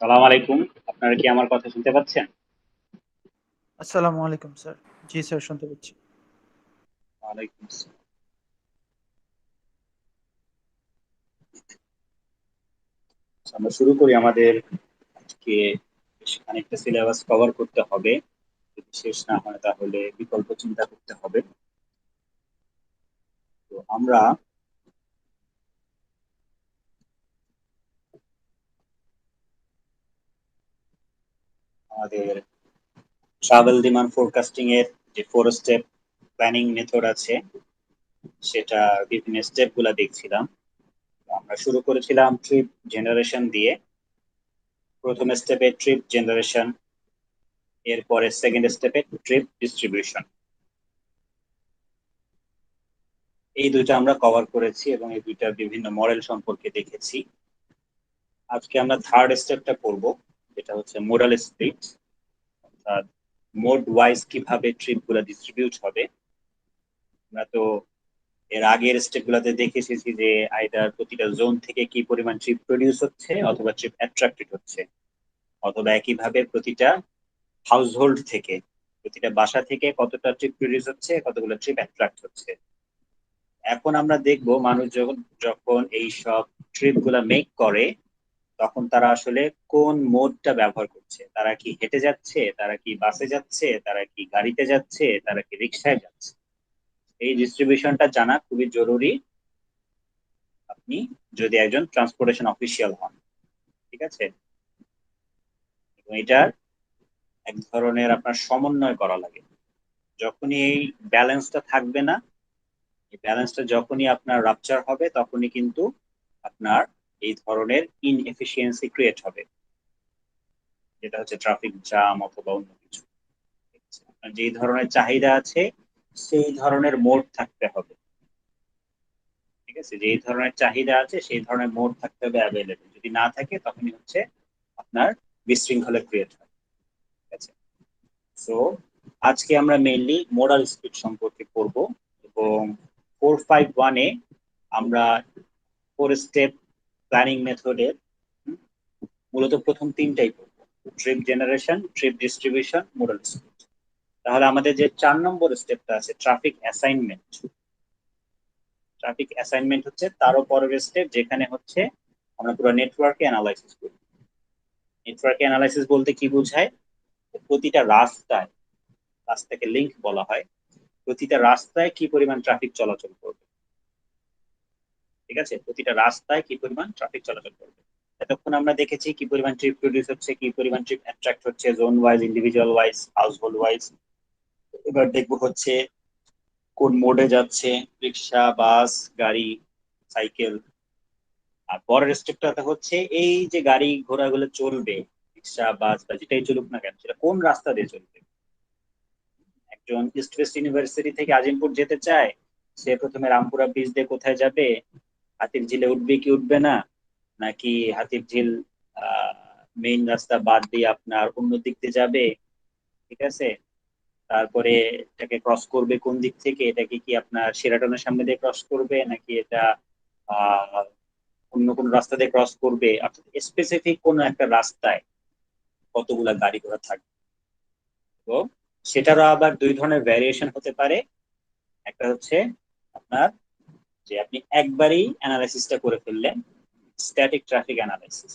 সালাম আলাইকুম। আপনারা কি আমার কথা শুনতে পাচ্ছেন? আসসালামু আলাইকুম স্যার। জি স্যার, শুনতে পাচ্ছি। ওয়ালাইকুম আসসালাম। আমরা শুরু করি। আমাদের আজকে বেশ খানিকটা সিলেবাস কভার করতে হবে। যদি শেষ না হয় তাহলে বিকল্প চিন্তা করতে হবে। তো আমরা আমাদের ট্রাভেল ডিমান্ড ফোরকাস্টিং এর যে 4 স্টেপ প্ল্যানিং মেথড আছে সেটা বিভিন্ন স্টেপ গুলা দেখছিলাম। তো আমরা শুরু করেছিলাম ট্রিপ জেনারেশন দিয়ে। প্রথম স্টেপে ট্রিপ জেনারেশন, এরপরে সেকেন্ড স্টেপে ট্রিপ ডিস্ট্রিবিউশন। এই দুইটা আমরা কভার করেছি এবং এই দুইটা বিভিন্ন মডেল সম্পর্কে দেখেছি। আজকে আমরা থার্ড স্টেপটা করব, যেটা হচ্ছে মোডাল স্প্লিট, অর্থাৎ মোড ওয়াইজ কিভাবে ট্রিপ গুলা ডিস্ট্রিবিউট হবে। আমরা তো এর আগের স্টেপ গুলাতে দেখে এসেছি যে আইদার প্রতিটা জোন থেকে কি পরিমাণ ট্রিপ প্রডিউস হচ্ছে অথবা ট্রিপ অ্যাট্রাক্টেড হচ্ছে, অথবা একইভাবে প্রতিটা হাউস হোল্ড থেকে, প্রতিটা বাসা থেকে কতটা ট্রিপ প্রডিউস হচ্ছে, কতগুলো ট্রিপ অ্যাট্রাক্ট হচ্ছে। এখন আমরা দেখব মানুষ যখন যখন এই সব ট্রিপ গুলা মেক করে তখন তারা আসলে কোন মোডটা ব্যবহার করছে। তারা কি হেঁটে যাচ্ছে, তারা কি বাসে যাচ্ছে, তারা কি গাড়িতে যাচ্ছে, তারা কি রিক্সায় যাচ্ছে। এই ডিস্ট্রিবিউশনটা জানা খুবই জরুরি আপনি যদি একজন ট্রান্সপোর্টেশন অফিসিয়াল হন। ঠিক আছে? এবং এটার এক ধরনের আপনার সমন্বয় করা লাগে। যখনই এই ব্যালেন্সটা থাকবে না, এই ব্যালেন্সটা যখনই আপনার রাপচার হবে তখনই কিন্তু আপনার এই ধরনের ইনএফিসিয়েন্সি ক্রিয়েট হবে, যেটা হচ্ছে ট্রাফিক জ্যাম অথবা অন্য কিছু। আপনার যেই ধরনের চাহিদা আছে সেই ধরনের মোড থাকতে হবে। ঠিক আছে? যেই ধরনের চাহিদা আছে সেই ধরনের মোড থাকতে হবে অ্যাভেলেবল। যদি না থাকে তখনই হচ্ছে আপনার বিশৃঙ্খলা ক্রিয়েট হয়। ঠিক আছে? সো আজকে আমরা মেইনলি মোডাল স্পিড সম্পর্কে করব এবং 451-এ আমরা 4 স্টেপ প্ল্যানিং মেথডের মূলত প্রথম তিনটাই করব: trip generation, trip distribution, modal speed. তাহলে আমাদের যে 4 নম্বর স্টেপটা আছে ট্রাফিক অ্যাসাইনমেন্ট, ট্রাফিক অ্যাসাইনমেন্ট হচ্ছে তারও পরের স্টেপ, যেখানে হচ্ছে আমরা পুরো নেটওয়ার্কে অ্যানালাইসিস করি। নেটওয়ার্কে অ্যানালাইসিস বলতে কি বোঝায়? প্রতিটা রাস্তায়, রাস্তাকে লিংক বলা হয়, প্রতিটা রাস্তায় কি পরিমাণ ট্রাফিক চলাচল করবে। ঠিক আছে? প্রতিটা রাস্তায় কি পরিমাণ ট্রাফিক চলাচল করবে। এতক্ষণ আমরা দেখেছি কি পরিমাণ ট্রিপ প্রডিউস হচ্ছে, কি পরিমাণ ট্রিপ অ্যাট্রাক্ট হচ্ছে, zone wise, individual wise, house hold wise. এবার দেখবো হচ্ছে কোন মোডে যাচ্ছে, রিক্সা, বাস, গাড়ি, সাইকেল। আর পরের স্টেপটা হচ্ছে এই যে গাড়ি ঘোড়াগুলো চলবে, রিক্সা বাস বা যেটাই চলুক না কেন, সেটা কোন রাস্তা দিয়ে চলবে। একজন ইস্ট ওয়েস্ট ইউনিভার্সিটি থেকে আজিমপুর যেতে চায়, সে প্রথমে রামপুরা ব্রিজ দিয়ে কোথায় যাবে, হাতির ঝিলে উঠবে কি উঠবে না, নাকি হাতির ঝিল মেইন রাস্তা বাদ দিয়ে আপনার অন্য দিক দিয়ে যাবে। ঠিক আছে? তারপরে এটাকে ক্রস করবে কোন দিক থেকে, এটাকে কি আপনার শেরাটনের সামনে দিয়ে ক্রস করবে নাকি এটা আহ অন্য কোন রাস্তা দিয়ে ক্রস করবে, অর্থাৎ স্পেসিফিক কোন একটা রাস্তায় কতগুলা গাড়ি ঘোড়া থাকবে। তো সেটারও আবার দুই ধরনের ভ্যারিয়েশন হতে পারে। একটা হচ্ছে আপনার যে আপনি একবারই অ্যানালাইসিসটা করে ফেললেন, স্ট্যাটিক ট্রাফিক অ্যানালাইসিস।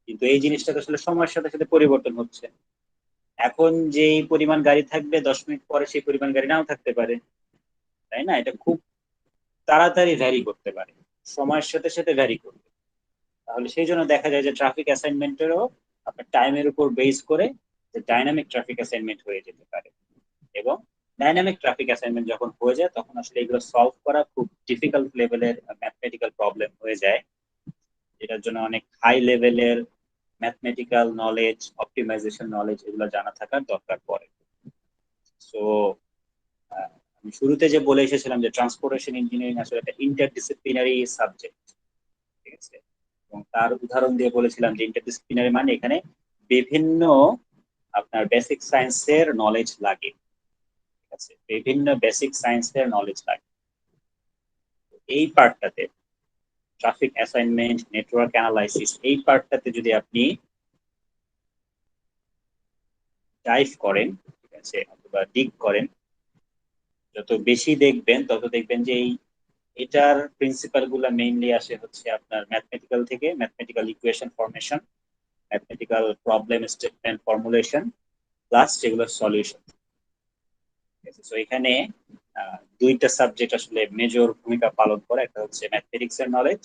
কিন্তু এই জিনিসটা তো আসলে সময়ের সাথে সাথে পরিবর্তন হচ্ছে। এখন যেই পরিমাণ গাড়ি থাকবে 10 মিনিট পরে সেই পরিমাণ গাড়ি নাও থাকতে পারে। তাই না? এটা খুব তাড়াতাড়ি ভ্যারি করতে পারে, সময়ের সাথে সাথে ভ্যারি করবে। তাহলে সেই জন্য দেখা যায় যে ট্রাফিক অ্যাসাইনমেন্টেরও আপনার টাইমের উপর বেস করে যে ডাইনামিক ট্রাফিক অ্যাসাইনমেন্ট হয়ে যেতে পারে। এবং ডাইনামিক ট্রাফিক অ্যাসাইনমেন্ট যখন হয়ে যায় তখন আসলে এগুলো সলভ করা খুব ডিফিকাল্ট লেভেলের ম্যাথমেটিক্যাল প্রবলেম হয়ে যায়, যেটার জন্য অনেক হাই লেভেলের ম্যাথমেটিক্যাল নলেজ, অপটিমাইজেশন নলেজ এগুলো জানা থাকার দরকার পড়ে। সো আমি শুরুতে যে বলে এসেছিলাম যে ট্রান্সপোর্টেশন ইঞ্জিনিয়ারিং আসলে একটা ইন্টারডিসিপ্লিনারি সাবজেক্ট। ঠিক আছে? এবং তার উদাহরণ দিয়ে বলেছিলাম যে ইন্টারডিসিপ্লিনারি মানে এখানে বিভিন্ন আপনার বেসিক সায়েন্সের নলেজ লাগে। ঠিক আছে? বিভিন্ন বেসিক সায়েন্সের নলেজ লাগে এই পার্টটাতে। ট্রাফিক অ্যাসাইনমেন্ট, নেটওয়ার্ক অ্যানালাইসিস, এই পার্টটাতে যদি আপনি ডাইভ করেন, ঠিক আছে, অথবা ডিগ করেন, যত বেশি দেখবেন তত দেখবেন যে এটার প্রিন্সিপাল গুলা মেইনলি আসে হচ্ছে আপনার ম্যাথমেটিক্যাল থেকে, mathematical equation formation, mathematical problem statement formulation, plus যেগুলো সলিউশন। তো এখানে দুইটা সাবজেক্ট আসলে মেজর ভূমিকা পালন করে, একটা হচ্ছে ম্যাথমেটিক্স এর নলেজ,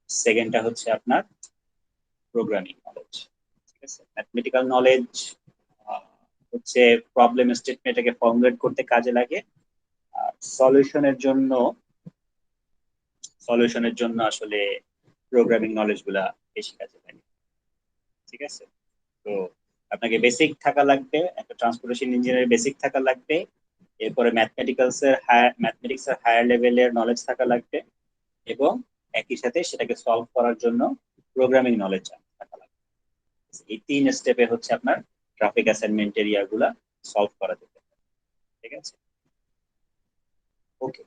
সেকেন্ডটা হচ্ছে আপনার প্রোগ্রামিং নলেজ। ঠিক আছে, ম্যাথমেটিক্যাল নলেজ হচ্ছে প্রবলেম স্টেটমেন্টটাকে ফর্মুলেট করতে কাজে লাগে, আর সলিউশনের জন্য আসলে প্রোগ্রামিং নলেজ গুলা বেশি কাজে লাগে। ঠিক আছে, তো আপনাকে বেসিক থাকা লাগবে, একটা ট্রান্সপোর্টেশন ইঞ্জিনিয়ারের বেসিক থাকা লাগবে, এরপরে ম্যাথমেটিক্স এর হায়ার লেভেলের নলেজ থাকা লাগবে, এবং একই সাথে সেটাকে সলভ করার জন্য প্রোগ্রামিং নলেজ থাকা লাগবে। এই তিন স্টেপে হচ্ছে আপনার ট্রাফিক অ্যাসাইনমেন্ট এরিয়াগুলা সলভ করা যেতে পারে। ঠিক আছে, ওকে।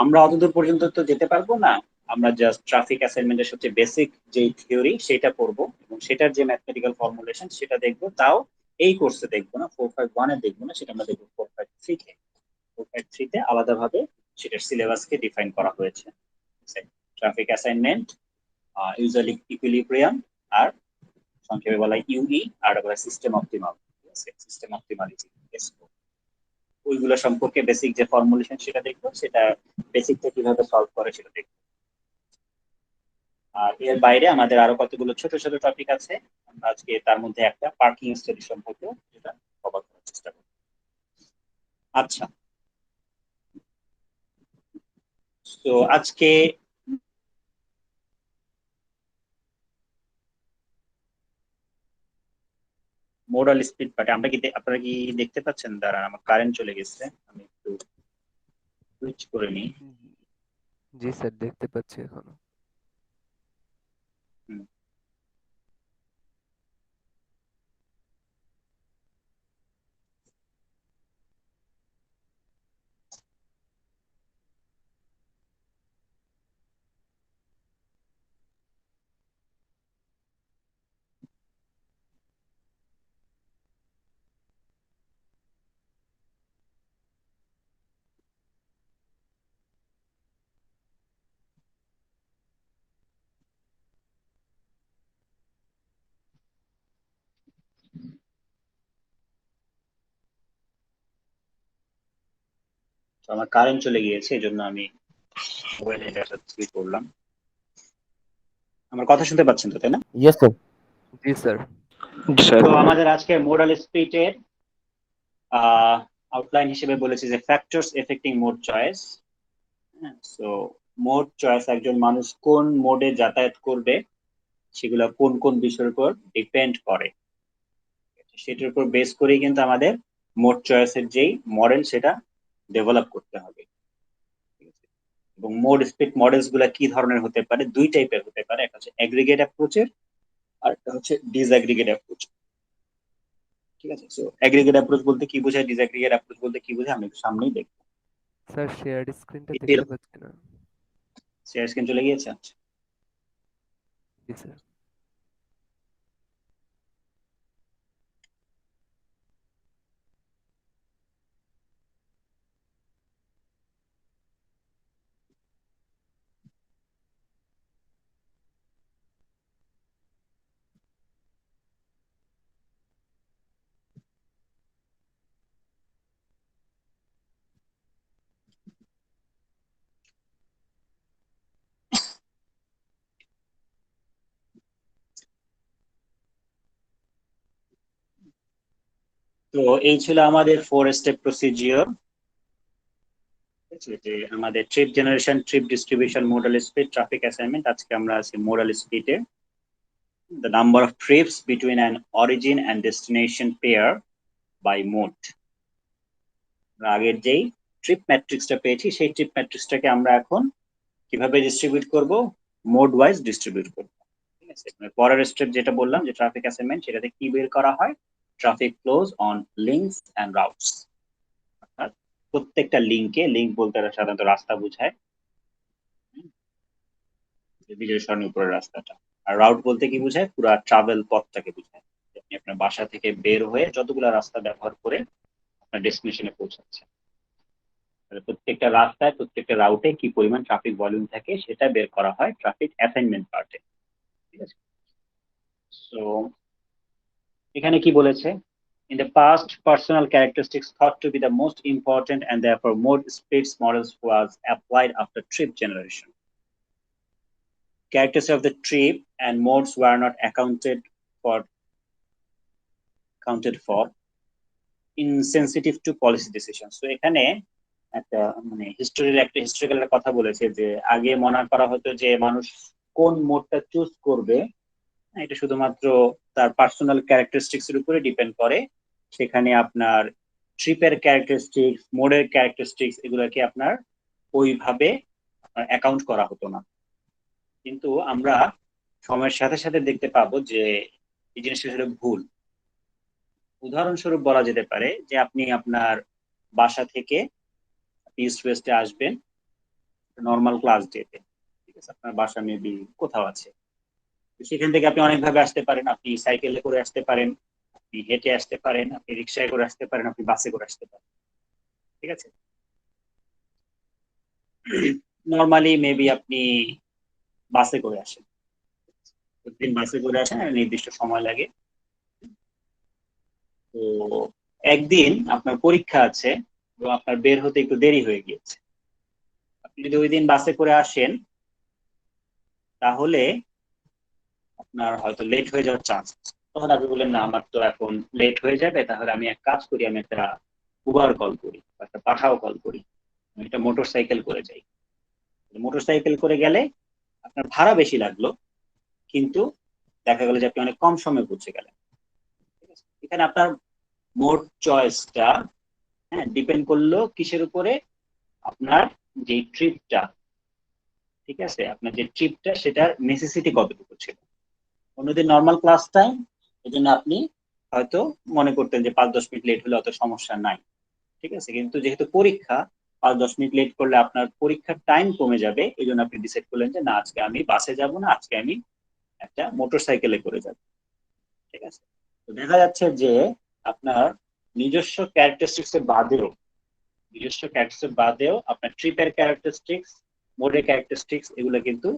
আমরা অতদূর পর্যন্ত তো যেতে পারবো না, আমরা জাস্ট ট্রাফিক অ্যাসাইনমেন্টের সবচেয়ে বেসিক যে থিওরি সেটা পড়বো, এবং সেটার যে ম্যাথমেটিক্যাল ফর্মুলেশন সেটা দেখবো, তাও এই কোর্সে দেখবো না, 451-এ দেখবো না, সেটা আমরা দেখবো 453-তে। 453-তে আলাদাভাবে সেটার সিলেবাসকে ডিফাইন করা হয়েছে। ট্রাফিক অ্যাসাইনমেন্ট, ইউজার ইকুইলিব্রিয়াম, আর সংক্ষেপে বলা হয় ইউই, আর বলা সিস্টেম অপটিমাল। ঠিক আছে, সিস্টেম অপটিমালিটি, ওইগুলো সম্পর্কে বেসিক যে ফর্মুলেশন সেটা দেখবো, সেটা বেসিকটা কিভাবে সলভ করে সেটা দেখবো। আর এর বাইরে আমাদের আরো কতগুলো ছোট ছোট টপিক আছে, আমরা আজকে তার মধ্যে একটা পার্কিং স্টাডি সম্পর্কে যেটা কভার করার চেষ্টা করব। আচ্ছা, তো আজকে মোডাল স্পিড পার্টে আমরা আপনারা কি দেখতে পাচ্ছেন? দাঁড়ান, আমার কারেন্ট চলে গেছে, আমি একটু সুইচ করে নিই। জি স্যার, দেখতে পাচ্ছি এখনো। হুম। তো আমার কারেন্ট চলে গিয়েছে, এই জন্য আমি মোবাইলে ডাটা সুইচ করলাম। আমার কথা শুনতে পাচ্ছেন তো, তাই না? Yes, sir. জি স্যার। তো আমাদের আজকে মোডাল স্পিডের আউটলাইন হিসেবে বলেছি যে factors affecting mode choice. So mode choice, একজন মানুষ কোন মোডে যাতায়াত করবে সেগুলো কোন কোন বিষয়ের উপর ডিপেন্ড করে, সেটার উপর বেস করেই কিন্তু আমাদের মোড চয়েসের যেই মডেল সেটা ডেভেলপ করতে হবে। এবং মোড স্পিড মডেলস গুলা কি ধরনের হতে পারে? দুই টাইপের হতে পারে, একটা হচ্ছে অ্যাগ্রিগেট অ্যাপ্রোচের, আর একটা হচ্ছে ডিসঅ্যাগ্রিগেট অ্যাপ্রোচ। ঠিক আছে, সো অ্যাগ্রিগেট অ্যাপ্রোচ বলতে কি বোঝায়, ডিসঅ্যাগ্রিগেট অ্যাপ্রোচ বলতে কি বোঝায়, আমরা একটু সামনেই দেখবো। স্যার শেয়ার্ড স্ক্রিনটা দেখতে পাচ্ছি না। শেয়ার স্ক্রিন চলে গিয়েছে, আচ্ছা। জি স্যার। তো এই ছিল আমাদের 4 স্টেপ প্রসিজিওর, যে আমাদের trip generation, trip distribution, modal speed, traffic assignment. আজকে আমরা আছি মোডাল স্পিডে। The number of trips between an origin and destination pair by mode. আগের যেই ট্রিপ ম্যাট্রিক্সটা পেয়েছি সেই ট্রিপ ম্যাট্রিক্সটাকে আমরা এখন কিভাবে ডিস্ট্রিবিউট করব? মোড ওয়াইজ ডিস্ট্রিবিউট করব। ঠিক আছে, পরের স্টেপ যেটা বললাম যে ট্রাফিক অ্যাসাইনমেন্ট, সেটাতে কি বের করা হয়? Traffic flows on links and routes. অর্থাৎ প্রত্যেকটা লিঙ্কে, লিঙ্ক বলতে সাধারণত রাস্তা বোঝায়, বিজয় সরণি উপরের রাস্তাটা। আর রাউট বলতে কি বোঝায়? পুরো ট্রাভেল পথটাকে বোঝায়। আপনি আপনার বাসা থেকে বের হয়ে যতগুলো রাস্তা ব্যবহার করে আপনার ডেস্টিনেশনে পৌঁছাচ্ছেন। প্রত্যেকটা রাস্তায় প্রত্যেকটা রাউটে কি পরিমাণ ট্রাফিক ভলিউম থাকে সেটা বের করা হয় ট্রাফিক অ্যাসাইনমেন্ট পার্টে। ঠিক আছে, সো এখানে কি বলেছে? In the past, personal characteristics thought to be the most important and therefore mode speeds models was applied after trip generation. Characters of the trip and modes were not accounted for insensitive to policy decisions. So এখানে একটা মানে historical একটা কথা বলেছে যে আগে মনে করা হতো যে মানুষ কোন মোডটা চুজ করবে এটা শুধুমাত্র তার পার্সোনাল ক্যারেক্টারিস্টিক্স এর উপরে ডিপেন্ড করে। সেখানে আপনার ট্রিপের ক্যারেক্টারিস্টিক্স, মোডের ক্যারেক্টারিস্টিক্স এগুলোকে আপনার ওইভাবে অ্যাকাউন্ট করা হতো না। কিন্তু আমরা সময়ের সাথে সাথে দেখতে পাবো যে এই জিনিসটা আসলে ভুল। উদাহরণস্বরূপ বলা যেতে পারে যে আপনি আপনার বাসা থেকে ইস্ট ওয়েস্টে আসবেন নর্মাল ক্লাস ডেতে। ঠিক আছে, আপনার বাসা মেবি কোথাও আছে, সেখান থেকে আপনি অনেকভাবে আসতে পারেন। আপনি সাইকেলে করে আসতে পারেন, আপনি হেঁটে আসতে পারেন, আপনি রিক্সায় করে আসতে পারেন, আপনি বাসে করে আসতে পারেন। ঠিক আছে, নর্মালি মেবি আপনি বাসে করে আসেন, প্রতিদিন বাসে করে আসেন, নির্দিষ্ট সময় লাগে। তো একদিন আপনার পরীক্ষা আছে এবং আপনার বের হতে একটু দেরি হয়ে গিয়েছে। আপনি যদি ওই দিন বাসে করে আসেন তাহলে আপনার হয়তো লেট হয়ে যাওয়ার চান্স। তখন আপনি বললেন না আমার তো এখন লেট হয়ে যাবে, তাহলে আমি এক কাজ করি, আমি একটা উবার কল করি, একটা পাঠাও কল করি, আমি একটা মোটর সাইকেল করে যাই। মোটর সাইকেল করে গেলে আপনার ভাড়া বেশি লাগলো, কিন্তু দেখা গেল যে আপনি অনেক কম সময়ে পৌঁছে গেলেন। এখানে আপনার মোড চয়েসটা ডিপেন্ড করলো কিসের উপরে? আপনার যে ট্রিপটা, ঠিক আছে, আপনার যে ট্রিপটা সেটার নেসেসিটি কতটুকু ছিল। অন্যদিন নর্মাল ক্লাস টাইম, এই জন্য আপনি হয়তো মনে করতেন যে 5-10 মিনিট লেট হলে অত সমস্যা নাই। ঠিক আছে, কিন্তু যেহেতু পরীক্ষা, 5-10 মিনিট লেট করলে আপনার পরীক্ষার টাইম কমে যাবে, এই জন্য আপনি ডিসাইড করলেন যে না আজকে আমি বাসে যাব না, আজকে আমি একটা মোটর সাইকেলে করে যাব। ঠিক আছে, তো দেখা যাচ্ছে যে আপনার নিজস্ব ক্যারেক্টারিস্টিক্স বাদেও আপনার ট্রিপের ক্যারেক্টারিস্টিক্স, মোডের ক্যারেক্টারিস্টিক্স এগুলো কিন্তু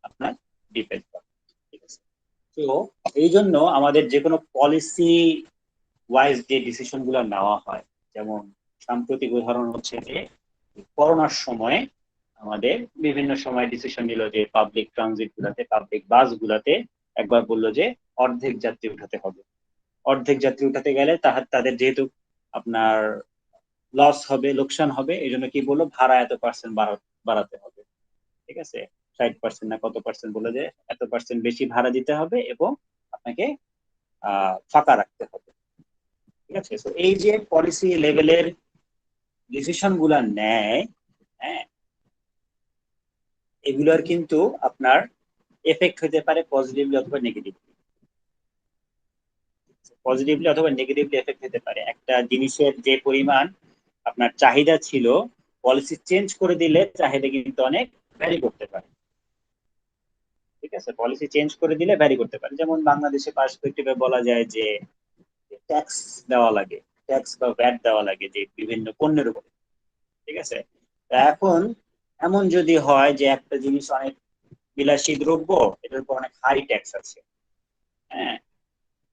আপনার ডিপেন্ড করে। ঠিক আছে, তো এই জন্য আমাদের যে কোনো পলিসি ওয়াইজ যে ডিসিশন গুলো নেওয়া হয়, যেমন সাম্প্রতিক উদাহরণ হচ্ছে যে করোনার সময় আমাদের বিভিন্ন সময় ডিসিশন নিল যে পাবলিক ট্রানজিট গুলাতে, পাবলিক বাস গুলাতে একবার বললো যে অর্ধেক যাত্রী উঠাতে হবে। অর্ধেক যাত্রী উঠাতে গেলে তাদের যেহেতু আপনার লস হবে, লোকসান হবে, এই জন্য কি বললো ভাড়া এত পার্সেন্ট বাড়াতে হবে। ঠিক আছে, 60% না কত পার্সেন্ট বলে যে এত পার্সেন্ট বেশি ভাড়া দিতে হবে এবং আপনাকে ফাঁকা রাখতে হবে। ঠিক আছে, তো এই যে পলিসি লেভেলের ডিসিশন গুলা নেয়, হ্যাঁ, এগুলোর কিন্তু আপনার এফেক্ট হতে পারে পজিটিভলি অথবা নেগেটিভলি। পজিটিভলি অথবা নেগেটিভলি এফেক্ট হতে পারে। একটা জিনিসের যে পরিমাণ আপনার চাহিদা ছিল, পলিসি চেঞ্জ করে দিলে চাহিদা কিন্তু অনেক ভ্যারি করতে পারে। ঠিক আছে, পলিসি চেঞ্জ করে দিলে ভ্যারি করতে পারে। যেমন বাংলাদেশে পার্সপেক্টিভে বলা যায় যে ট্যাক্স দেওয়া লাগে, ট্যাক্স বা ভ্যাট দেওয়া লাগে যে বিভিন্ন পণ্যের উপরে। ঠিক আছে, এখন এমন যদি হয় যে একটা জিনিস অনেক বিলাসী দ্রব্য, এটার উপর অনেক হাই ট্যাক্স আছে, হ্যাঁ,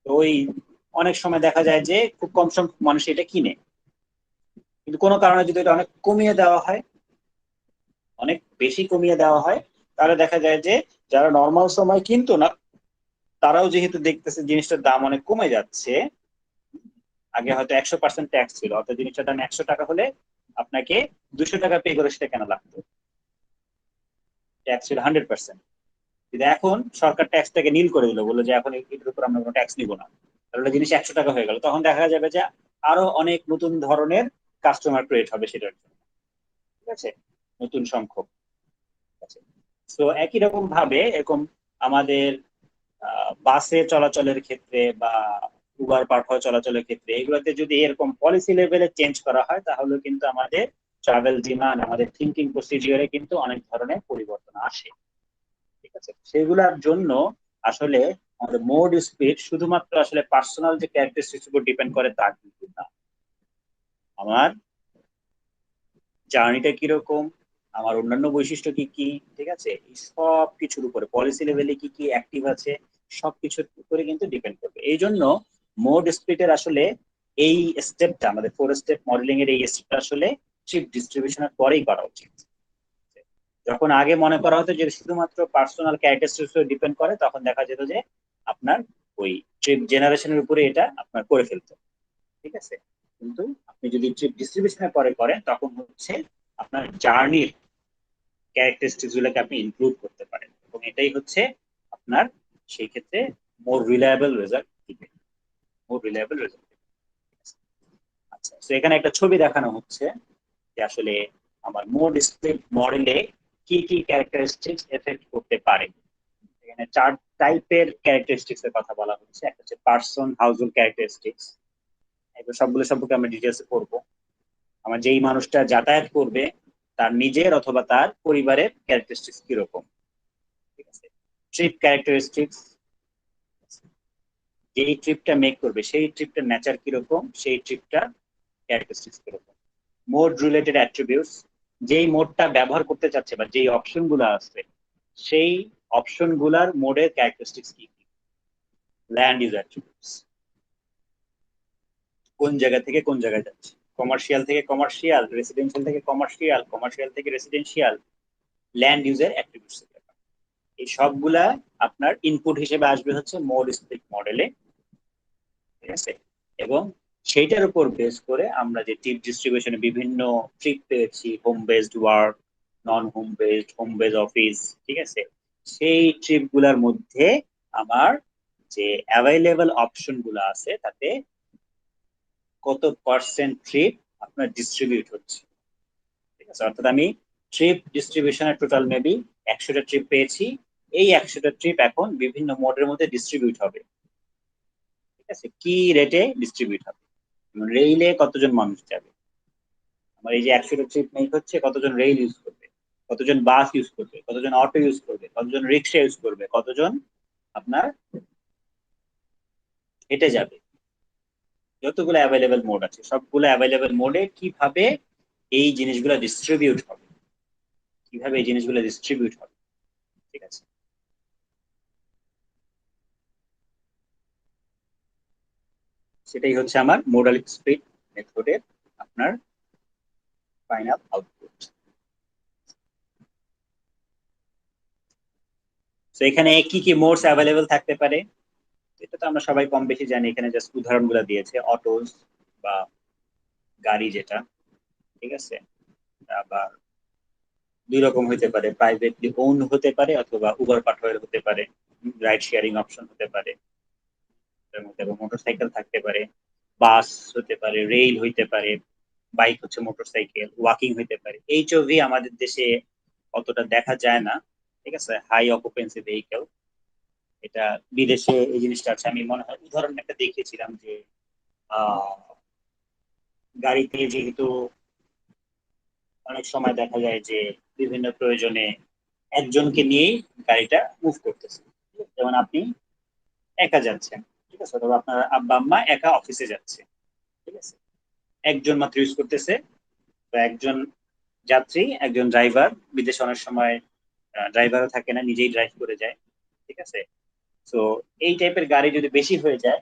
তো ওই অনেক সময় দেখা যায় যে খুব কম সংখ্যক মানুষ এটা কিনে, কিন্তু কোনো কারণে যদি এটা অনেক কমিয়ে দেওয়া হয়, অনেক বেশি কমিয়ে দেওয়া হয়, তাহলে দেখা যায় যে যারা নর্মাল সময় কিনতো না তারাও যেহেতু দেখতেছে জিনিসটার দাম অনেক কমে যাচ্ছে, আগে হয়তো 100% ট্যাক্স ছিল, অর্থাৎ জিনিসটার দাম 100 টাকা হলে আপনাকে 200 টাকা পে করে সেটা কেনা লাগতো, ট্যাক্স ছিল 100%। কিন্তু এখন সরকার ট্যাক্সটাকে নীল করে দিল, বললো যে এখন এটার উপর আমরা কোনো ট্যাক্স নিব না, তাহলে জিনিস 100 টাকা হয়ে গেল। তখন দেখা যাবে যে আরো অনেক নতুন ধরনের কাস্টমার ক্রিয়েট হবে সেটার জন্য। ঠিক আছে, নতুন সংখ্যক। তো একই রকম ভাবে এরকম আমাদের বাসে চলাচলের ক্ষেত্রে বা উবার পাঠাও চলাচলের ক্ষেত্রে এগুলোতে যদি এরকম পলিসি লেভেলে চেঞ্জ করা হয়, তাহলে কিন্তু আমাদের ট্রাভেল ডিমান্ড, আমাদের থিঙ্কিং প্রসিডিওরে কিন্তু অনেক ধরনের পরিবর্তন আসে। আছে? সেগুলোর জন্য আসলে আমাদের মোড স্পিড শুধুমাত্র আসলে পার্সোনাল যে ক্যারেক্টারিস্টিক্স উপর ডিপেন্ড করে তা কিন্তু না। আমার জার্নিটা কিরকম, আমার অন্যান্য বৈশিষ্ট্য কি কি, ঠিক আছে, এই সব কিছুর উপরে, পলিসি লেভেলে কি কি অ্যাক্টিভ আছে, সবকিছুর উপরে কিন্তু ডিপেন্ড করবে। এই জন্য মোড স্প্লিটের আসলে এই স্টেপটা, আমাদের 4 স্টেপ মডেলিং এর এই স্টেপটা আসলে চিপ ডিস্ট্রিবিউশনের পরেই করা উচিত। যখন আগে মনে করা হতো যে শুধুমাত্র পার্সোনাল ক্যারেক্টারিস্টিক্স ডিপেন্ড করে, তখন দেখা যেত যে আপনার ওই ট্রিপ জেনারেশনের উপরে এটা আপনার করে ফেলতো, ঠিক আছে। কিন্তু আপনি যদি ট্রিপ ডিস্ট্রিবিউশনের পরে করেন, তখন হচ্ছে আপনার জার্নির ক্যারেক্টারিস্টিক্স গুলোকে আপনি ইনক্লুড করতে পারেন, এবং এটাই হচ্ছে আপনার সেই ক্ষেত্রে মোর রিলায়েবল রেজাল্ট দিবে, মোর রিলায়েবল রেজাল্ট। আচ্ছা, তো এখানে একটা ছবি দেখানো হচ্ছে যে আসলে আমার মোড স্প্লিট মডেলে কি কি ক্যারেক্টারিস্টিক্স এফেক্ট করতে পারে। এখানে 4 টাইপের ক্যারেক্টারিস্টিক্স এর কথা বলা হচ্ছে। একটা হচ্ছে পার্সন হাউজহোল্ড ক্যারেক্টারিস্টিক্স, এগুলো সবগুলো সম্পর্কে আমরা ডিটেলসে পড়বো। আমার যেই মানুষটা যাতায়াত করবে তার নিজের অথবা তার পরিবারের ক্যারেক্টারিস্টিক্স কিরকম, ঠিক আছে। ট্রিপ ক্যারেক্টারিস্টিক্স, যেই ট্রিপটা মেক করবে সেই ট্রিপটার নেচার কিরকম, সেই ট্রিপটা ক্যারেক্টারিস্টিক্স কিরকম। মোড রিলেটেড অ্যাট্রিবিউটস, যেই মোডটা ব্যবহার করতে চাচ্ছে বা যেই অপশন গুলো আছে, সেই অপশন গুলার মোডের ক্যারেক্টারিস্টিক্স কি কি। ল্যান্ড ইউজ অ্যাট্রিবিউটস, কোন জায়গা থেকে কোন জায়গায় যাচ্ছে, কমার্শিয়াল থেকে কমার্শিয়াল, রেসিডেন্সিয়াল থেকে কমার্শিয়াল, কমার্শিয়াল থেকে রেসিডেন্সিয়াল, ল্যান্ড ইউজের অ্যাট্রিবিউটস। এই সবগুলা আপনার ইনপুট হিসেবে আসবে হচ্ছে মোড স্প্লিট মডেলে, ঠিক আছে। এবং সেইটার উপর বেস করে আমরা যে ট্রিপ ডিস্ট্রিবিউশনে বিভিন্ন ট্রিপ পেয়েছি, home based work, non home based, home based office, ঠিক আছে, সেই ট্রিপ গুলার মধ্যে আমার যে অ্যাভেলেবল অপশন গুলো আছে তাতে কত পার্সেন্ট ট্রিপ আপনার ডিস্ট্রিবিউট হচ্ছে, ঠিক আছে। অর্থাৎ আমি ট্রিপ ডিস্ট্রিবিউশনের টোটাল মেবি 100টা ট্রিপ পেয়েছি, এই 100টা ট্রিপ এখন বিভিন্ন মোডের মধ্যে ডিস্ট্রিবিউট হবে, ঠিক আছে। কি রেটে ডিস্ট্রিবিউট হবে, রেইলে কতজন মানুষ যাবে, আমার এই যে 100টা ট্রিপ মেক হচ্ছে, কতজন রেল ইউজ করবে, কতজন বাস ইউজ করবে, কতজন অটো ইউজ করবে, কতজন রিক্সা ইউজ করবে, কতজন আপনার হেঁটে যাবে। যতগুলো অ্যাভেলেবেল মোড আছে সবগুলো অ্যাভেলেবেল মোডে কিভাবে এই জিনিসগুলো ডিস্ট্রিবিউট হবে, কিভাবে এই জিনিসগুলো ডিস্ট্রিবিউট হবে, ঠিক আছে। সেটাই হচ্ছে আমার মোডাল স্প্লিট মেথডের আপনার ফাইনাল আউটপুট। তো এখানে কি কি মোডস অ্যাভেলেবেল থাকতে পারে, এটা তো আমরা সবাই কম বেশি জানি। এখানে জাস্ট উদাহরণগুলো দিয়েছে, অটোস বা গাড়ি যেটা, ঠিক আছে। আবার 2 রকম হতে পারে, প্রাইভেটলি ওন হতে পারে অথবা উবার পাঠাওয়ার হতে পারে, রাইড শেয়ারিং অপশন হতে পারে, এর মধ্যে মোটরসাইকেল থাকতে পারে, বাস হতে পারে, রেল হইতে পারে, বাইক হচ্ছে মোটরসাইকেল, ওয়াকিং হইতে পারে। এইচওভি আমাদের দেশে অতটা দেখা যায় না, ঠিক আছে, হাই অকুপেন্সি ভেহিকেল। এটা বিদেশে এই জিনিসটা আছে। আমি মনে হয় উদাহরণ একটা দেখিয়েছিলাম যে আহ গাড়িতে যেহেতু অনেক সময় দেখা যায় যে বিভিন্ন প্রয়োজনে একজনকে নিয়েই গাড়িটা মুভ করতেছে। যেমন আপনি একা যাচ্ছেন, ঠিক আছে, অথবা আপনার আব্বা আম্মা একা অফিসে যাচ্ছে, ঠিক আছে, একজন মাত্র ইউজ করতেছে। তো একজন যাত্রী, একজন ড্রাইভার, বিদেশে অনেক সময় ড্রাইভারও থাকে না, নিজেই ড্রাইভ করে যায়, ঠিক আছে। তো এই টাইপের গাড়ি যদি বেশি হয়ে যায়,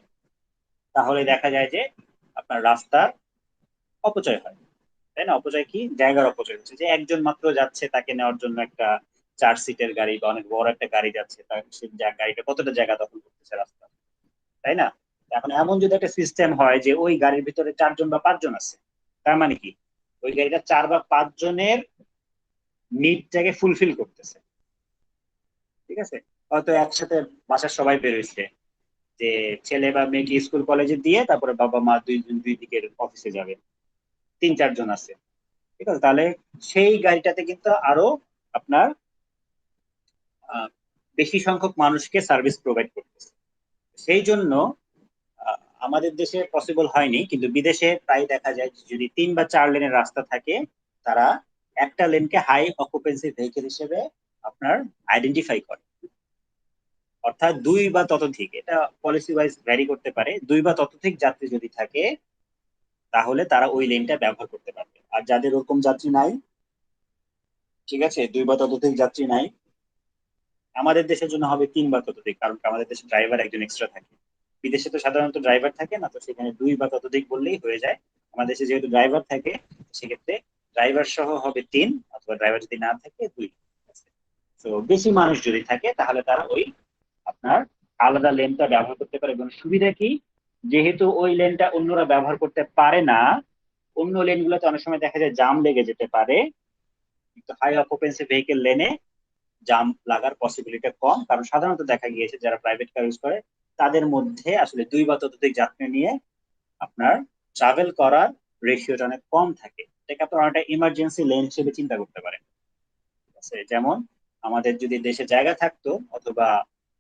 তাহলে দেখা যায় যে আপনার রাস্তার অপচয় হয়, তাই না। অপচয় কি, জায়গার অপচয় হচ্ছে, যে একজন মাত্র যাচ্ছে তাকে নেওয়ার জন্য একটা 4 সিটের গাড়ি বা অনেক বড় একটা গাড়ি যাচ্ছে, তার সেই গাড়িটা কতটা জায়গা দখল করতেছে রাস্তা, তাই না। এখন এমন যদি একটা সিস্টেম হয় যে ওই গাড়ির ভিতরে 4জন বা 5জন আছে, তার মানে কি, ওই গাড়িটা 4 বা 5 জনের নিডটাকে ফুলফিল করতেছে, ঠিক আছে। হয়তো একসাথে বাসার সবাই বেরোইছে, যে ছেলে বা মেয়েকে স্কুল কলেজে দিয়ে তারপরে বাবা মা দুইজন দুই দিকের অফিসে যাবে, 3-4 জন আছে, ঠিক আছে। তাহলে সেই গাড়িটাতে কিন্তু আরো আপনার আহ, বেশি সংখ্যক মানুষকে সার্ভিস প্রোভাইড করতেছে। সেই জন্য আমাদের দেশে পসিবল হয়নি, কিন্তু বিদেশে প্রায় দেখা যায় যে যদি 3 বা 4 লেনের রাস্তা থাকে, তারা একটা লেনকে হাই অকুপেন্সি ভেহিকেল হিসেবে আপনার আইডেন্টিফাই করে। অর্থাৎ 2 বা ততোধিক, এটা পলিসি ওয়াইজ ভ্যারি করতে পারে, 2 বা ততোধিক যাত্রী যদি থাকে তাহলে তারা ওই লেনটা ব্যবহার করতে পারবে। আর যাদের ওরকম যাত্রী নাই, ঠিক আছে, 2 বা ততোধিক যাত্রী নাই, আমাদের দেশের জন্য হবে 3 বা ততোধিক, কারণ আমাদের দেশে ড্রাইভার একজন এক্সট্রা থাকে। বিদেশে তো সাধারণত ড্রাইভার থাকে না, তো সেখানে 2 বা ততোধিক বললেই হয়ে যায়। আমাদের দেশে যেহেতু ড্রাইভার থাকে, সেক্ষেত্রে ড্রাইভার সহ হবে 3, অথবা ড্রাইভার যদি না থাকে 2। তো বেশি মানুষ যদি থাকে তাহলে তারা ওই আপনার আলাদা লেনটা ব্যবহার করতে পারে। এবং সুবিধা কি, যেহেতু ওই লেনটা অন্যরা ব্যবহার করতে পারে না, অন্য লেনগুলোতে অনেক সময় দেখা যায় জাম লেগে যেতে পারে, কিন্তু হাই অকুপেন্সি ভেহিকেল লেনে জাম লাগার পসিবিলিটি কম, কারণ সাধারণত দেখা গিয়েছে যারা প্রাইভেট কার ইউজ করে তাদের মধ্যে আসলে 2 বা ততোধিক যাত্রী নিয়ে আপনার ট্রাভেল করার রেশিওটা অনেক কম থাকে। এটাকে আপনারা একটা ইমার্জেন্সি লেন হিসেবে চিন্তা করতে পারেন। ঠিক আছে, যেমন আমাদের যদি দেশে জায়গা থাকতো, অথবা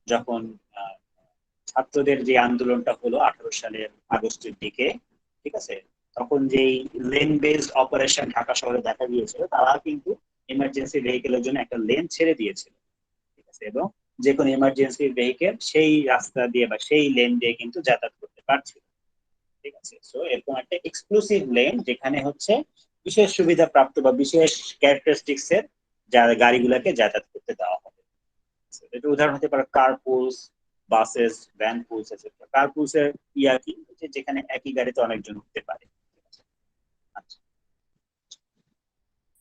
যখন আহ, ছাত্রদের যে আন্দোলনটা হলো 18 সালের আগস্টের দিকে, ঠিক আছে, তখন যেই লেন বেসড অপারেশন ঢাকা শহরে দেখা গিয়েছিল, তারা কিন্তু ইমার্জেন্সি ভেহিকেলের জন্য একটা লেন ছেড়ে দিয়েছিল। ঠিক আছে, এবং যে কোনো ইমার্জেন্সি ভেহিকেল সেই রাস্তা দিয়ে বা সেই লেন দিয়ে কিন্তু যাতায়াত করতে পারছিল। ঠিক আছে, সো এরকম একটা এক্সক্লুসিভ লেন যেখানে হচ্ছে বিশেষ সুবিধা প্রাপ্ত বা বিশেষ ক্যারেক্টারিস্টিক্স এর গাড়িগুলোকে যাতায়াত করতে দেওয়া হবে। এটা উদাহরণ হতে পারে কারপুলস, বাসেস, ভ্যান পুলস এটসেট্রা। কারপুলস এর ইয়া কি, যেখানে একই গাড়িতে অনেকজন উঠতে পারে। আচ্ছা,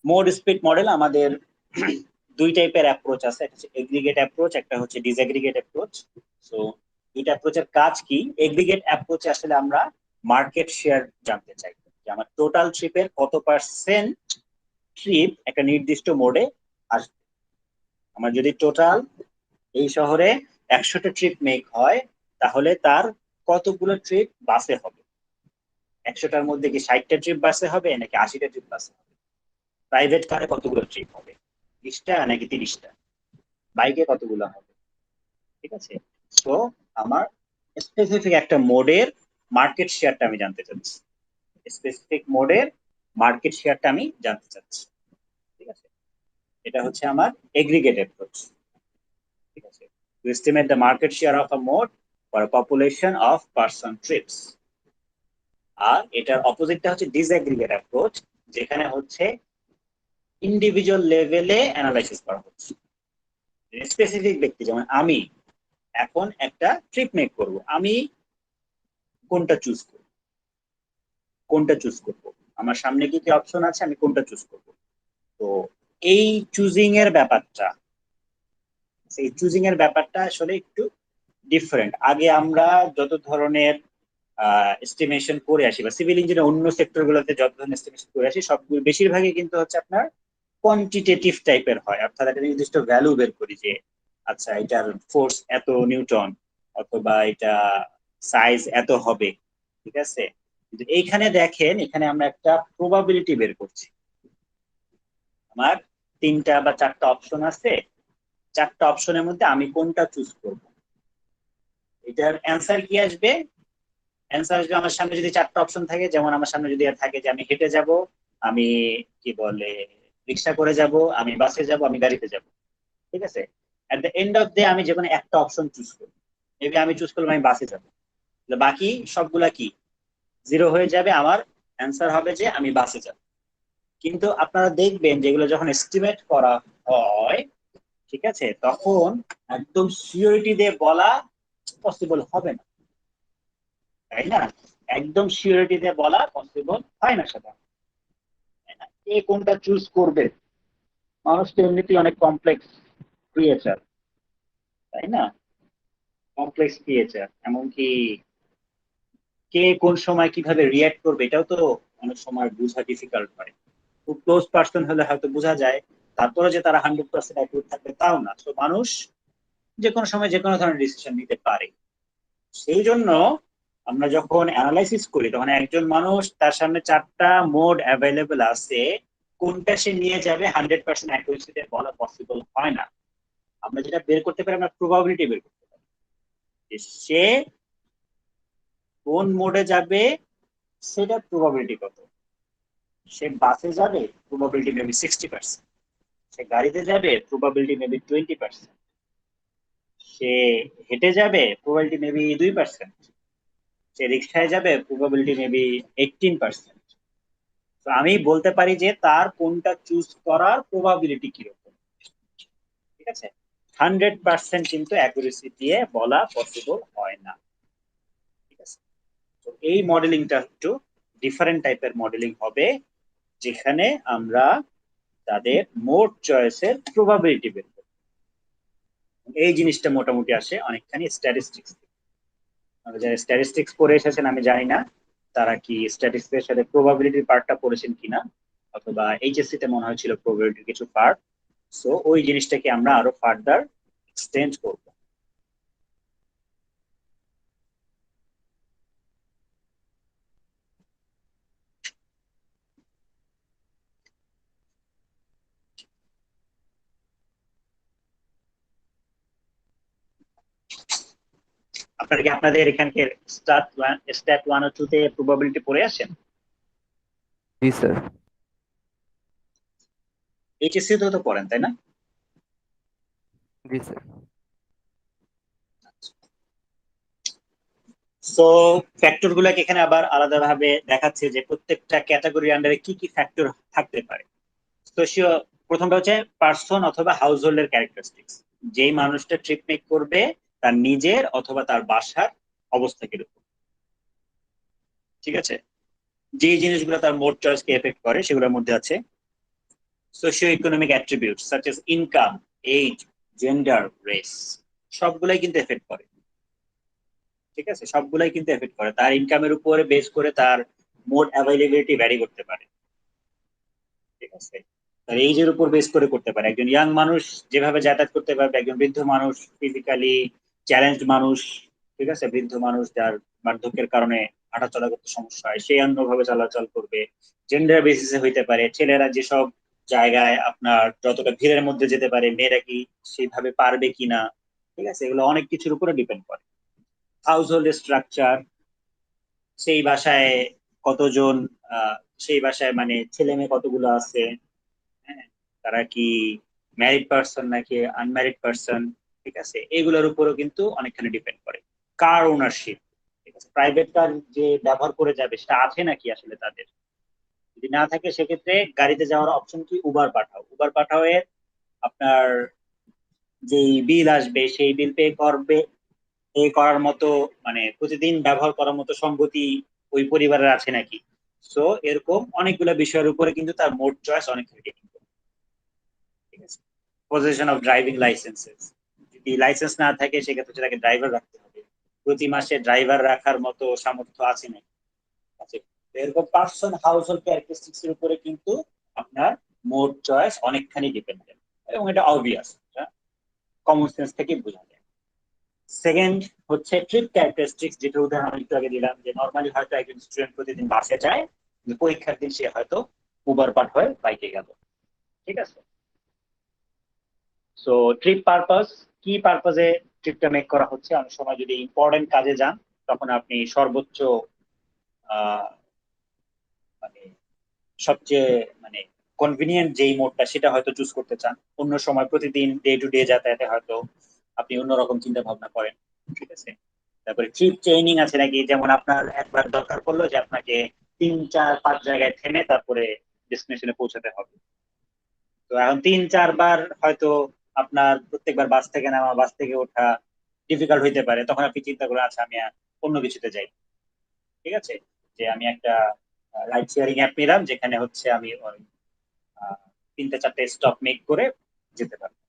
মোড স্পিড মডেল আমাদের দুই টাইপের অ্যাপ্রোচ আছে, একটা হচ্ছে এগ্রিগেট অ্যাপ্রোচ, একটা হচ্ছে ডিসএগ্রিগেট অ্যাপ্রোচ। সো দুইটা অ্যাপ্রোচের কাজ কি? এগ্রিগেট অ্যাপ্রোচে আসলে আমরা মার্কেট শেয়ার জানতে চাই, যে আমার টোটাল ট্রিপের কত পার্সেন্ট ট্রিপ একটা নির্দিষ্ট মোডে আসবে। আমার যদি টোটাল এই শহরে 100টা ট্রিপ মেক হয়, তাহলে তার কতগুলো ট্রিপ বাসে হবে? 100টার মধ্যে কি 60টা ট্রিপ বাসে হবে, নাকি 80টা ট্রিপ বাসে হবে? প্রাইভেট কারে কতগুলো ট্রিপ হবে, 20টা নাকি 30টা? বাইকে কতগুলো হবে? ঠিক আছে, তো আমার স্পেসিফিক একটা মোডের মার্কেট শেয়ারটা আমি জানতে চাচ্ছি। স্পেসিফিক মোডের মার্কেট শেয়ারটা আমি জানতে চাচ্ছি। ঠিক আছে, এটা হচ্ছে আমার এগ্রিগেট অ্যাপ্রোচ। ঠিক আছে, to estimate the market share of a mode for a population of person trips। আর এটার অপোজিটটা হচ্ছে ডিসএগ্রিগেট অ্যাপ্রোচ, যেখানে হচ্ছে ইন্ডিভিজুয়াল লেভেলে অ্যানালাইসিস করা হচ্ছে। স্পেসিফিক ব্যক্তি, যেমন আমি এখন একটা ট্রিপ মেক করব, আমি কোনটা চুজ করব, কোনটা চুজ করব, আমার সামনে কি কি অপশন আছে, আমি কোনটা চুজ করব। তো এই চুজিং এর ব্যাপারটা, সেই চুজিং এর ব্যাপারটা আসলে একটু ডিফারেন্ট। আগে আমরা যত ধরনের এস্টিমেশন করে আসি, বা সিভিল ইঞ্জিনিয়ার অন্য সেক্টর গুলোতে যত ধরনের এস্টিমেশন করে আসি, সবগুলো বেশিরভাগই কিন্তু হচ্ছে আপনার কোয়ান্টিটেটিভ টাইপের হয়। অর্থাৎ একটা নির্দিষ্ট ভ্যালু বের করি যে আচ্ছা এটার ফোর্স এত নিউটন, অথবা এটা সাইজ এত হবে। ঠিক আছে, কিন্তু এইখানে দেখেন, এখানে আমরা একটা প্রবাবিলিটি বের করছি। আমার 3টা বা 4টা অপশন আছে, 4টা অপশনের মধ্যে আমি কোনটা চুজ করব। এটার অ্যান্সার কি আসবে? অ্যান্সার আসবে, আমার সামনে যদি 4টা অপশন থাকে, যেমন আমার সামনে যদি থাকে যে আমি হেঁটে যাব, আমি কি বলে রিক্সা করে যাব, আমি বাসে যাব, আমি গাড়িতে যাব। ঠিক আছে, at the end off day আমি যে কোনো একটা অপশন চুজ করব। মেবি আমি চুজ করলাম আমি বাসে যাব, বাকি সবগুলা কি জিরো হয়ে যাবে, আমার অ্যান্সার হবে যে আমি বাসে যাব। কিন্তু আপনারা দেখবেন যেগুলো যখন এস্টিমেট করা হয়, ঠিক আছে, তখন একদম সিওরিটি দিয়ে বলা পসিবল হবে না, তাই না? একদম সিওরিটি দিয়ে বলা পসিবল হয় না সেটা, তাই না? কে কোনটা চুজ করবে? মানুষ তো এমনিতেই অনেক কমপ্লেক্স ক্রিয়েচার, তাই না? কমপ্লেক্স ক্রিয়েচার, এমনকি কে কোন সময় কিভাবে রিয়াক্ট করবে এটাও তো অনেক সময় বোঝা ডিফিকাল্ট হয়। খুব ক্লোজ পার্সন হলে হয়তো বোঝা যায়, তারপরে যে তারা 100% অ্যাকিউরেট থাকবে তাও না। তো মানুষ যে কোনো সময় যে কোনো ধরনের ডিসিশন নিতে পারে। সেই জন্য আমরা যখন অ্যানালাইসিস করি, তখন একজন মানুষ তার সামনে 4টা মোড অ্যাভেলেবল আছে, কোনটা সে নিয়ে যাবে 100% অ্যাকুরেসিতে বলা পসিবল হয় না। আমরা যেটা বের করতে পারি, আমরা প্রবাবিলিটি বের করতে পারি যে সে কোন মোডে যাবে, সেটার প্রবাবিলিটি কত। সে বাসে যাবে, প্রবাবিলিটি মেবি 60%। সে গাড়িতে যাবে, প্রবাবিলিটি মেবি 20%। সে হেঁটে যাবে, প্রবাবিলিটি মেবি 2%। সে রিক্সায় যাবে, প্রবাবিলিটি মেবি 18%। তো আমি বলতে পারি যে তার কোনটা চুজ করার প্রবাবিলিটি কিরকম। ঠিক আছে, 100% কিন্তু অ্যাকুরেসি দিয়ে বলা পসিবল হয় না। ঠিক আছে, তো এই মডেলিংটা একটু ডিফারেন্ট টাইপের মডেলিং হবে, যেখানে আমরা তাদের মোড চয়েসের প্রবাবিলিটি বের করব। এই জিনিসটা মোটামুটি আসে অনেকখানি স্ট্যাটিস্টিক্স। যারা স্ট্যাটিস্টিক্স পড়ে এসেছেন আমি জানি না তারা কি স্ট্যাটিস্টিক্সের সাথে প্রবাবিলিটির পার্টটা পড়েছেন কিনা, অথবা এইচএসসি তে মনে হয়েছিল প্রবাবিলিটির কিছু পার্ট। সো ওই জিনিসটাকে আমরা আরো ফার্দার এক্সটেন্ড করব। আপনারা কি আপনাদের এখানকার স্ট্যাট 1 ও 2 তে প্রবাবিলিটি পড়ে আসেন? জি স্যার। এইচএসসি তো পড়েন তাই না? জি স্যার। সো ফ্যাক্টর গুলাকে এখানে আবার আলাদাভাবে দেখাচ্ছে যে প্রত্যেকটা ক্যাটাগরির আন্ডারে কি কি ফ্যাক্টর থাকতে পারে। সোশিও, প্রথমটা হচ্ছে পার্সন অথবা হাউস হোল্ডের ক্যারেক্টারিস্টিক্স। যেই মানুষটা ট্রিপ মেক করবে তার নিজের অথবা তার বাসার অবস্থা কিরকম। ঠিক আছে, যে জিনিসগুলো তার মোড চয়েসকে এফেক্ট করে সেগুলোর মধ্যে আছে socio economic attributes such as income, age, gender, race. সবগুলাই কিন্তু এফেক্ট করে। ঠিক আছে, সবগুলাই কিন্তু এফেক্ট করে। তার ইনকামের উপরে বেস করে তার মোড অ্যাভেলেবিলিটি ভ্যারি করতে পারে। ঠিক আছে, তার এইজের উপর বেস করে করতে পারে। একজন ইয়াং মানুষ যেভাবে যাতায়াত করতে পারবে, একজন বৃদ্ধ মানুষ, ফিজিক্যালি চ্যালেঞ্জড মানুষ, ঠিক আছে, বৃদ্ধ মানুষ যার বার্ধক্যের কারণে হাঁটাচলা করতে সমস্যা হয়, সে অন্যভাবে চলাচল করবে। জেন্ডার বেসিসে হইতে পারে, ছেলেরা যেসব জায়গায় আপনার যতটা ভিড়ের মধ্যে যেতে পারে, মেয়েরা কি সেইভাবে পারবে কিনা। ঠিক আছে, এগুলো অনেক কিছুর উপরে ডিপেন্ড করে। হাউস হোল্ড স্ট্রাকচার, সেই বাসায় কতজন, আহ সেই বাসায় মানে ছেলে মেয়ে কতগুলো আছে, হ্যাঁ, তারা কি ম্যারিড পার্সন নাকি আনম্যারিড পার্সন। ঠিক আছে, এগুলোর উপরও কিন্তু অনেকখানি ডিপেন্ড করে। কার ওনারশিপ, ঠিক আছে, প্রাইভেট কার যে ব্যবহার করে যাবে সেটা আছে নাকি আসলে তাদের। যদি না থাকে সেক্ষেত্রে গাড়িতে যাওয়ার অপশন কি, উবার পাঠাও। উবার পাঠাও এর আপনার যেই বিল আসবে সেই বিল পে করবে, পে করার মতো মানে প্রতিদিন ব্যবহার করার মতো সঙ্গতি ওই পরিবারের আছে নাকি। সো এরকম অনেকগুলো বিষয়ের উপরে কিন্তু তার মোড চয়েস অনেকখানি ডিপেন্ড করে। ঠিক আছে, পজিশন অফ ড্রাইভিং লাইসেন্সেস, যদি লাইসেন্স না থাকে সেক্ষেত্রে তাকে ড্রাইভার রাখতে হবে। প্রতি মাসে ড্রাইভার রাখার মতো সামর্থ্য আছে নাকি। আছে। এরকম পার্সন হাউস হোল্ড ক্যারেক্টারিস্টিক্স এর উপরে কিন্তু আপনার মোড চয়েস অনেকখানি ডিপেন্ডেন্ট, এবং এটা অবভিয়াস, কমন সেন্স থেকে বোঝা যায়। সেকেন্ড হচ্ছে ট্রিপ ক্যারেক্টারিস্টিক্স, যেটা উদাহরণ আমি একটু আগে দিলাম, যে নর্মালি হয়তো একজন স্টুডেন্ট প্রতিদিন বাসে যায়, কিন্তু পরীক্ষার দিন সে হয়তো উবার পাঠ হয়ে বাইকে গেল। ঠিক আছে, সো ট্রিপ পারপাস, কি পারপাজে ট্রিপটা মেক করা হচ্ছে। অনেক সময় যদি ইম্পর্টেন্ট কাজে যান তখন আপনি সর্বোচ্চ আহ মানে সবচেয়ে মানে কনভিনিয়েন্ট যেই মোডটা সেটা হয়তো চুজ করতে চান। অন্য সময় প্রতিদিন ডে টু ডে যাতায়াতে হয়তো আপনি অন্যরকম চিন্তা ভাবনা করেন। ঠিক আছে, তারপরে ট্রিপ চেইনিং আছে নাকি, যেমন আপনার একবার দরকার পড়লো যে আপনাকে 3, 4, 5 জায়গায় থেমে তারপরে ডেস্টিনেশনে পৌঁছাতে হবে। তো এখন 3, 4 বার হয়তো আপনার প্রত্যেকবার বাস থেকে নামা, বাস থেকে ওঠা ডিফিকাল্ট হইতে পারে। তখন আপনি চিন্তা করেন আচ্ছা আমি অন্য কিছুতে যাই। ঠিক আছে, যে আমি একটা রাইড শেয়ারিং অ্যাপ নিলাম যেখানে হচ্ছে আমি ওই 3-4টে স্টপ মেক করে যেতে পারবো।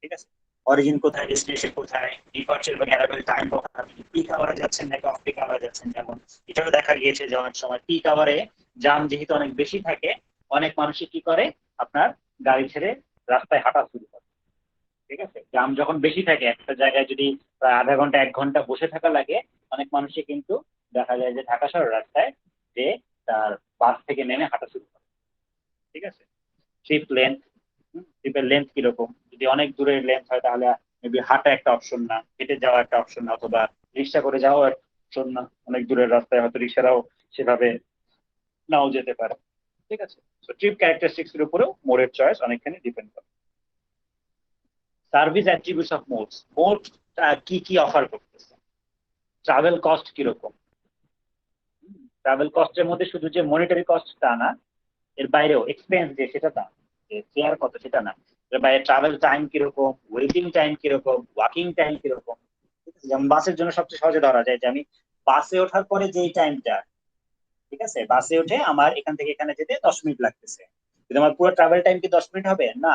ঠিক আছে, অরিজিন কোথায়, ডেস্টিনেশন কোথায়, ডিপার্চার বা অ্যারাইভাল টাইম কোথায়, আপনি পিক আওয়ারে যাচ্ছেন নাকি অফ পিক আওয়ারে যাচ্ছেন। যেমন এটাও দেখা গিয়েছে যে অনেক সময় পিক আওয়ারে জাম যেহেতু অনেক বেশি থাকে, অনেক মানুষই কি করে আপনার গাড়ি ছেড়ে রাস্তায় হাঁটা শুরু করে। ঠিক আছে, জাম যখন বেশি থাকে একটা জায়গায় যদি প্রায় আধা ঘন্টা 1 ঘন্টা বসে থাকা লাগে, অনেক মানুষই কিন্তু দেখা যায় যে ঢাকা শহর রাস্তায় যে তার বাস থেকে নেমে হাঁটা শুরু করে। ঠিক আছে, ট্রিপ লেন্থ, ট্রিপের লেন্থ কিরকম। যদি অনেক দূরের লেন্থ হয় তাহলে মেবি হাঁটা একটা অপশন না, হেঁটে যাওয়া একটা অপশন না, অথবা রিক্সা করে যাওয়া অপশন না। অনেক দূরের রাস্তায় হয়তো রিক্সারাও সেভাবে নাও যেতে পারে। ঠিক আছে, তো ট্রিপ ক্যারেক্টারিস্টিক্স এর উপরেও মোডের চয়েস অনেকখানি ডিপেন্ড করে। Service attributes of modes, mode কি কি অফার করতেছে, ট্রাভেল কস্ট কিরকম। ট্রাভেল কস্টের মধ্যে শুধু যে মনিটারি কস্ট তা না, এর বাইরেও এক্সপেন্স যে সেটা তা, যে ফেয়ার কত সেটা না, এর বাইরে ট্রাভেল টাইম কিরকম, ওয়েটিং টাইম কিরকম, ওয়াকিং টাইম কিরকম। ঠিক আছে, যেমন বাসের জন্য সবচেয়ে সহজে ধরা যায় যে আমি বাসে ওঠার পরে যেই টাইমটা, ঠিক আছে, বাসে উঠে আমার এখান থেকে এখানে যেতে 10 মিনিট লাগতেছে, কিন্তু আমার পুরো ট্রাভেল টাইম কি 10 মিনিট হবে না,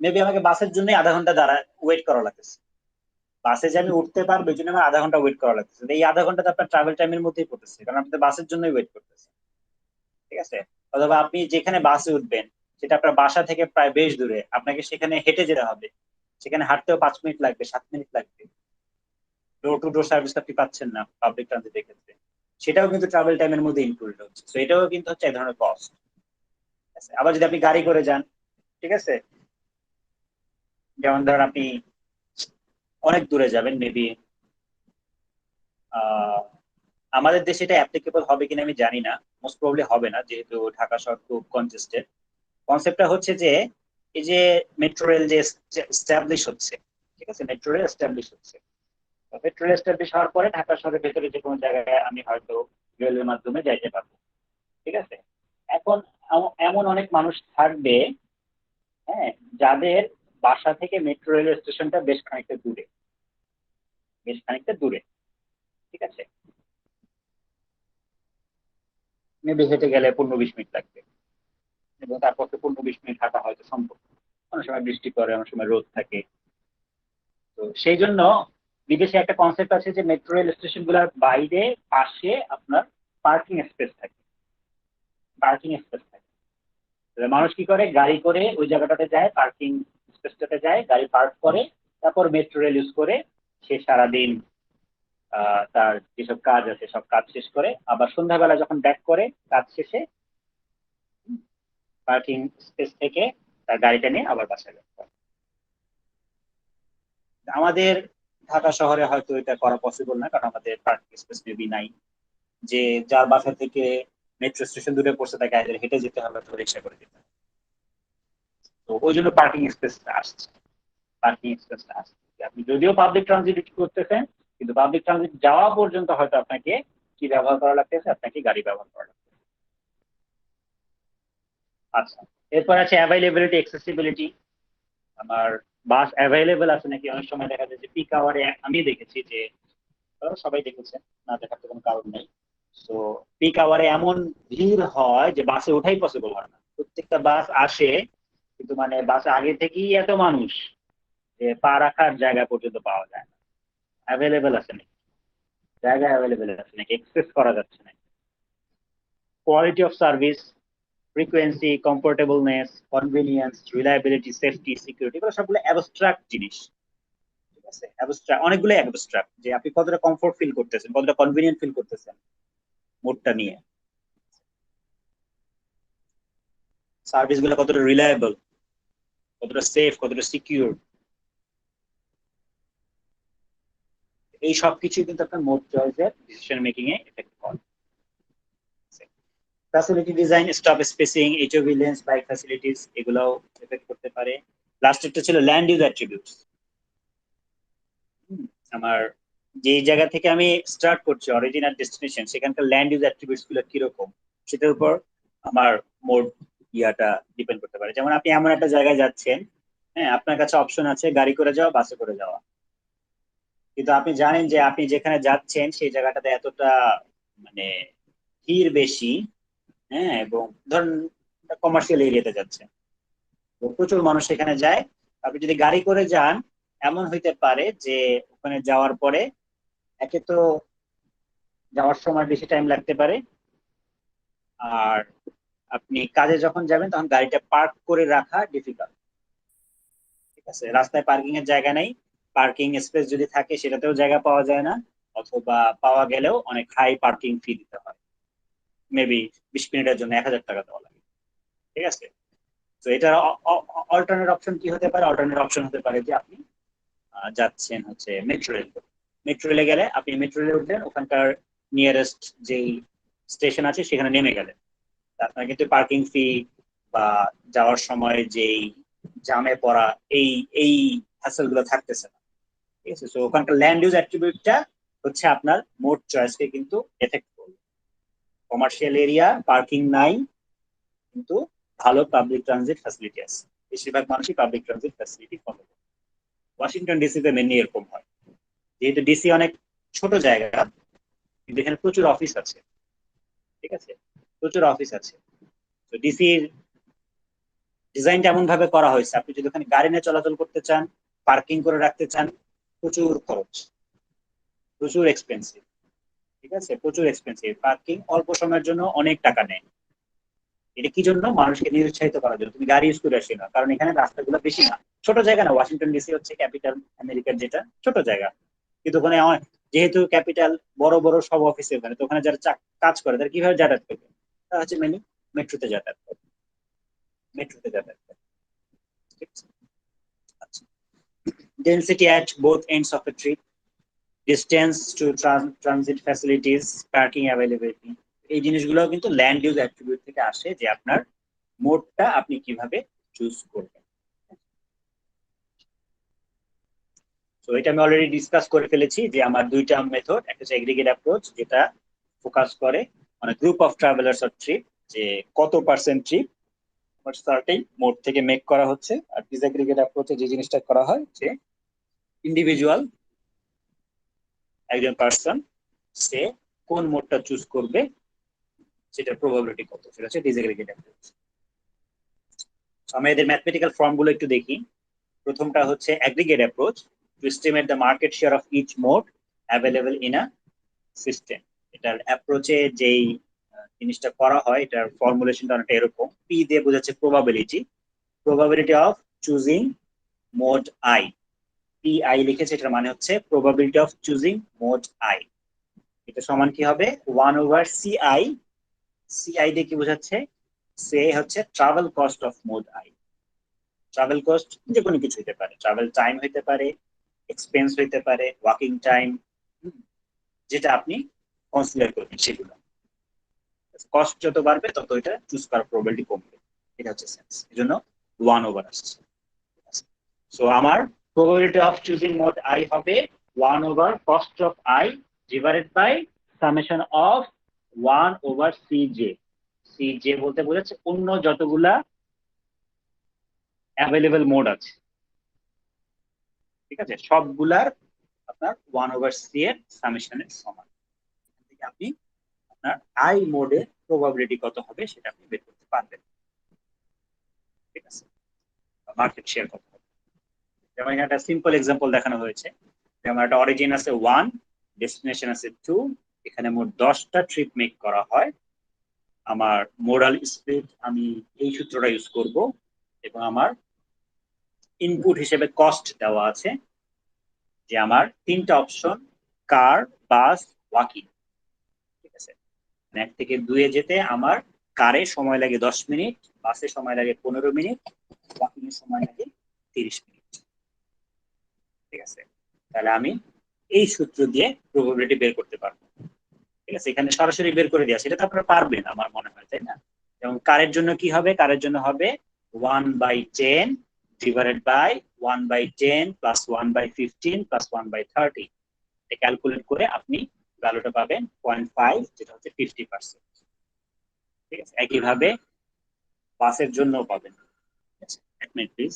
মেবি আমাকে বাসের জন্য আধা ঘন্টা দাঁড়া ওয়েট করা লাগতেছে। বাসে যে আমি উঠতে পারবো এই জন্য আমার আধা ঘন্টা ওয়েট করা লাগতেছে, তো এই আধা ঘন্টা তো আপনার ট্রাভেল টাইমের মধ্যেই পড়তেছে, কারণ আপনি তো বাসের জন্যই ওয়েট করতেছেন। ঠিক আছে, অথবা আপনি যেখানে বাসে উঠবেন সেটা আপনার বাসা থেকে প্রায় বেশ দূরে, আপনাকে সেখানে হেঁটে যেতে হবে, সেখানে হাঁটতেও 5 মিনিট লাগবে, 7 মিনিট লাগবে, ডোর টু ডোর সার্ভিস আপনি পাচ্ছেন না পাবলিক ট্রান্সিটের ক্ষেত্রে, সেটাও কিন্তু ট্রাভেল টাইমের মধ্যে ইনক্লুডেড হচ্ছে, তো এটাও কিন্তু হচ্ছে এক ধরনের কস্ট। আবার যদি আপনি গাড়ি করে যান, ঠিক আছে, যেমন ধরেন আপনি অনেক দূরে যাবেন, মেবি আমাদের দেশে এটা অ্যাপ্লিকেবল হবে কিনা আমি জানি না, মোস্ট প্রবলি হবে না, যেহেতু ঢাকা শহর খুব কনজেস্টেড। কনসেপ্টটা হচ্ছে যে এই যে মেট্রো রেল যে এস্টাবলিশ হচ্ছে, ঠিক আছে, মেট্রো রেল এস্টাবলিশ হচ্ছে, মেট্রো রেল এস্টাবলিশ হওয়ার পরে ঢাকা শহরের ভেতরে যে কোনো জায়গায় আমি হয়তো রেলের মাধ্যমে যাইতে পারবো। ঠিক আছে, এখন এমন অনেক মানুষ থাকবে, হ্যাঁ, যাদের বাসা থেকে মেট্রো রেল স্টেশনটা বেশ খানিকটা দূরে, বেশ খানিকটা দূরে। ঠিক আছে, মেবি হেঁটে গেলে 15-20 মিনিট লাগবে, এবং তারপর তো 15-20 মিনিট হাঁটা হয়তো সম্ভব, অনেক সময় বৃষ্টি পড়ে, অনেক সময় রোদ থাকে। তো সেই জন্য বিদেশে একটা কনসেপ্ট আছে যে মেট্রো রেল স্টেশন গুলোর বাইরে পাশে আপনার পার্কিং স্পেস থাকে, পার্কিং স্পেস থাকে। তাহলে মানুষ কি করে, গাড়ি করে ওই জায়গাটাতে যায়, পার্কিং স্পেসটাতে যায়, গাড়ি পার্ক করে, তারপর মেট্রো রেল ইউজ করে সে সারাদিন তার যেসব কাজ আছে সব কাজ শেষ করে আবার সন্ধ্যাবেলা যখন ব্যাক করে কাজ শেষে পার্কিং স্পেস থেকে তার গাড়িটা নিয়ে আবার বাসায় ব্যাক করে। আমাদের ঢাকা শহরে হয়তো এটা করা পসিবল না, কারণ আমাদের পার্কিং স্পেস মেবি নাই, যে যার বাসা থেকে মেট্রো স্টেশন দূরে পড়ছে তাকে আগে হেঁটে যেতে হবে অথবা রিক্সা করে যেতে হবে। তো ওই জন্য পার্কিং স্পেসটা আসছে, পার্কিং স্পেসটা আসছে। আপনি যদিও পাবলিক ট্রানজিট করতেছেন, কিন্তু পাবলিক ট্রানজিট যাওয়া পর্যন্ত হয়তো আপনাকে কি ব্যবহার করা লাগতেছে, আপনাকে গাড়ি ব্যবহার করা লাগতেছে। আচ্ছা, এরপর আছে অ্যাভেলেবিলিটি, অ্যাক্সেসিবিলিটি। আমার বাস অ্যাভেলেবল আছে নাকি, অনেক সময় দেখা যায় যে পিক আওয়ারে আমি দেখেছি যে, সবাই দেখেছেন, না দেখার তো কোনো কারণ নেই। তো পিক আওয়ারে এমন ভিড় হয় যে বাসে ওঠাই পসিবল হয় না, প্রত্যেকটা বাস আসে কিন্তু মানে বাসে আগে থেকেই এত মানুষ যে পা রাখার জায়গা পর্যন্ত পাওয়া যায় না। অ্যাভেলেবেল আছে নাকি, জায়গা অ্যাভেলেবেল আছে নাকি, এক্সেস করা যাচ্ছে না। Quality of service, frequency, comfortableness, convenience, reliability, safety, security, এগুলো সবগুলো অ্যাবস্ট্রাক্ট জিনিস। ঠিক আছে, অ্যাবস্ট্রাক্ট, অনেকগুলো অ্যাবস্ট্রাক্ট, যে আপনি কতটা কমফোর্ট ফিল করতেছেন, কতটা কনভিনিয়েন্ট ফিল করতেছেন মোডটা নিয়ে, সার্ভিস গুলো কতটা রিলায়েবল, কতটা সেফ, কতটা সিকিউর, এই সব কিছু কিন্তু আপনার মোড চয়েসের ডিসিশন মেকিং এ এফেক্ট করে। Facility design, stop spacing, HOV lanes, bike facilities, এগুলাও এফেক্ট করতে পারে। লাস্ট একটা ছিল ল্যান্ড ইউজ অ্যাট্রিবিউটস। আমার যে জায়গা থেকে আমি স্টার্ট করছি অরিজিনাল ডেস্টিনেশন, সেখানকার ল্যান্ড ইউজ অ্যাট্রিবিউটস গুলো কিরকম, সেটার উপর আমার মোড ইয়াটা ডিপেন্ড করতে পারে। যেমন আপনি এমন একটা জায়গায় যাচ্ছেন, হ্যাঁ, আপনার কাছে অপশন আছে গাড়ি করে যাওয়া, বাসে করে যাওয়া, কিন্তু আপনি জানেন যে আপনি যেখানে যাচ্ছেন সেই জায়গাটাতে এতটা মানে ভিড় বেশি, হ্যাঁ, এবং ধরুন কমার্শিয়াল এরিয়াতে যাচ্ছেন, তো প্রচুর মানুষ সেখানে যায়। আপনি যদি গাড়ি করে যান, এমন হইতে পারে যে ওখানে যাওয়ার পরে একে তো যাওয়ার সময় বেশি টাইম লাগতে পারে, আর আপনি কাজে যখন যাবেন তখন গাড়িটা পার্ক করে রাখা ডিফিকাল্ট। ঠিক আছে, রাস্তায় পার্কিং এর জায়গা নেই, পার্কিং স্পেস যদি থাকে সেটাতেও জায়গা পাওয়া যায় না, অথবা পাওয়া গেলেও অনেক হাই পার্কিং ফি দিতে হয়, মেবি 20 মিনিটের জন্য 1,000 টাকা দেওয়া লাগে। ঠিক আছে, তো এটার অল্টারনেট অপশন কি হতে পারে, অল্টারনেট অপশন হতে পারে যে আপনি যাচ্ছেন হচ্ছে মেট্রো রেল, মেট্রো রেলে গেলে আপনি মেট্রো রেলে উঠলেন, ওখানকার নিয়ারেস্ট যেই স্টেশন আছে সেখানে নেমে গেলেন, আপনার কিন্তু পার্কিং ফি বা যাওয়ার সময় যেই জামে পড়া, এই এই হ্যাসেল গুলো থাকতেছে না। ঠিক আছে, সো ওখানকার ল্যান্ড ইউজ অ্যাট্রিবিউটটা হচ্ছে আপনার মোড চয়েসকে কিন্তু এফেক্ট করবে। কমার্শিয়াল এরিয়া, পার্কিং নাই, কিন্তু ভালো পাবলিক ট্রানজিট ফ্যাসিলিটি আছে। বেশিরভাগ মানুষই পাবলিক ট্রানজিট ফ্যাসিলিটি ফলো করে। ওয়াশিংটন ডিসিতে মেনলি এরকম হয়, যেহেতু ডিসি অনেক ছোট জায়গা, কিন্তু এখানে প্রচুর অফিস আছে। ঠিক আছে, প্রচুর অফিস আছে। তো ডিসির ডিজাইনটা এমন ভাবে করা হয়েছে, আপনি যদি ওখানে গাড়ি নিয়ে চলাচল করতে চান, পার্কিং করে রাখতে চান, প্রচুর খরচ, প্রচুর এক্সপেন্সিভ। ঠিক আছে, প্রচুর এক্সপেন্সিভ। পার্কিং অল্প সময়ের জন্য অনেক টাকা নেয়। এটা কি জন্য? মানুষকে নিরুৎসাহিত করার জন্য তুমি গাড়ি ইউজ করে আসি না, কারণ এখানে রাস্তাগুলো বেশি না, ছোট জায়গা না। ওয়াশিংটন ডিসি হচ্ছে ক্যাপিটাল আমেরিকার, যেটা ছোট জায়গা, কিন্তু ওখানে যেহেতু ক্যাপিটাল, বড় বড় সব অফিসে ওখানে, তো ওখানে যারা কাজ করে তারা কিভাবে যাতায়াত করবে? তারা হচ্ছে মেনলি মেট্রোতে যাতায়াত করে, মেট্রোতে যাতায়াত করে। ঠিক আছে, আচ্ছা। Density at both ends of a trip, distance to transit facilities, parking availability, এই জিনিসগুলো কিন্তু ল্যান্ড ইউজ অ্যাট্রিবিউট থেকে আসে, যে আপনার মোডটা আপনি কিভাবে চুজ করবেন। তো এটা আমি অলরেডি ডিসকাস করে ফেলেছি, যে আমার দুইটা মেথড, একটা হচ্ছে এগ্রিগেট অ্যাপ্রোচ, যেটা ফোকাস করে মানে group of travellers or trip, যে কত পার্সেন্ট ট্রিপ আমার সার্টেন মোড থেকে মেক করা হচ্ছে। আর ডিসএগ্রিগেট অ্যাপ্রোচে যে জিনিসটা করা হয়, যে ইন্ডিভিজুয়াল একজন পার্সন সে কোন মোডটা চুজ করবে, সেটার প্রবাবিলিটি কত, সেটা হচ্ছে ডিসএগ্রিগেট অ্যাপ্রোচ। আমরা এদের ম্যাথমেটিক্যাল ফর্ম গুলো একটু দেখি। প্রথমটা হচ্ছে aggregate approach, to estimate the market share of each mode available in a system. এটার অ্যাপ্রোচে যেই জিনিসটা করা হয়, এটার ফর্মুলেশনটা অনেকটা এরকম। পি দিয়ে বোঝাচ্ছে probability, probability of choosing mode I. P I লিখেছে, এটার মানে হচ্ছে probability of choosing mode I. এটা সমান কি হবে? 1/CI। সিআই দিয়ে কি বোঝাচ্ছে? সে হচ্ছে travel cost of mode I. Travel cost যে কোনো কিছু হতে পারে, ট্রাভেল টাইম হইতে পারে, এক্সপেন্স হইতে পারে, ওয়াকিং টাইম, যেটা আপনি কনসিডার করবেন সেগুলো। কস্ট যত বাড়বে তত এটা চুজ করার প্রবাবিলিটি কমবে। এটা হচ্ছে সেন্স, এজন্য 1/, আসছে। সো আমার probability of choosing mode I হবে 1/cost of I divided by summation of 1/CJ। CJ বলতে বোঝাচ্ছে অন্য যতগুলা অ্যাভেলেবল মোড আছে। ঠিক আছে, সবগুলার আপনার 1/C এর সামেশনের সমান। এখান থেকে আপনি আপনার আই মোডের প্রবাবিলিটি কত হবে সেটা আপনি বের করতে পারবেন। ঠিক আছে, মার্কেট শেয়ার কত হবে। যেমন এখানে একটা সিম্পল এক্সাম্পল দেখানো হয়েছে, যেমন একটা অরিজিন আছে 1, ডেস্টিনেশন আছে 2, এখানে মোট 10টা ট্রিপ মেক করা হয়। আমার মোডাল স্পিড আমি এই সূত্রটা ইউজ করব, এবং আমার ইনপুট হিসেবে কস্ট দেওয়া আছে, যে আমার 3টা অপশন, কার, বাস, ওয়াকিং। ঠিক আছে, 1 থেকে 2 এ যেতে আমার কারে সময় লাগে 10 মিনিট, বাসে সময় লাগে 15 মিনিট, ওয়াকিং এর সময় লাগে 30 মিনিট। ঠিক আছে, তাহলে আমি এই সূত্র দিয়ে প্রবাবিলিটি বের করতে পারবো। ঠিক আছে, এখানে সরাসরি বের করে দেওয়া, সেটা তো আপনারা পারবেন আমার মনে হয়, তাই না? যেমন কারের জন্য কি হবে? কারের জন্য হবে 1/10 divided by 1/10 plus 1/15 plus 1/30। Calculate করে আপনি ভ্যালুটা পাবেন 0.5, যেটা হচ্ছে 50%। ঠিক আছে, একইভাবে বাসের জন্য পাবেন। এক মিনিট প্লিজ।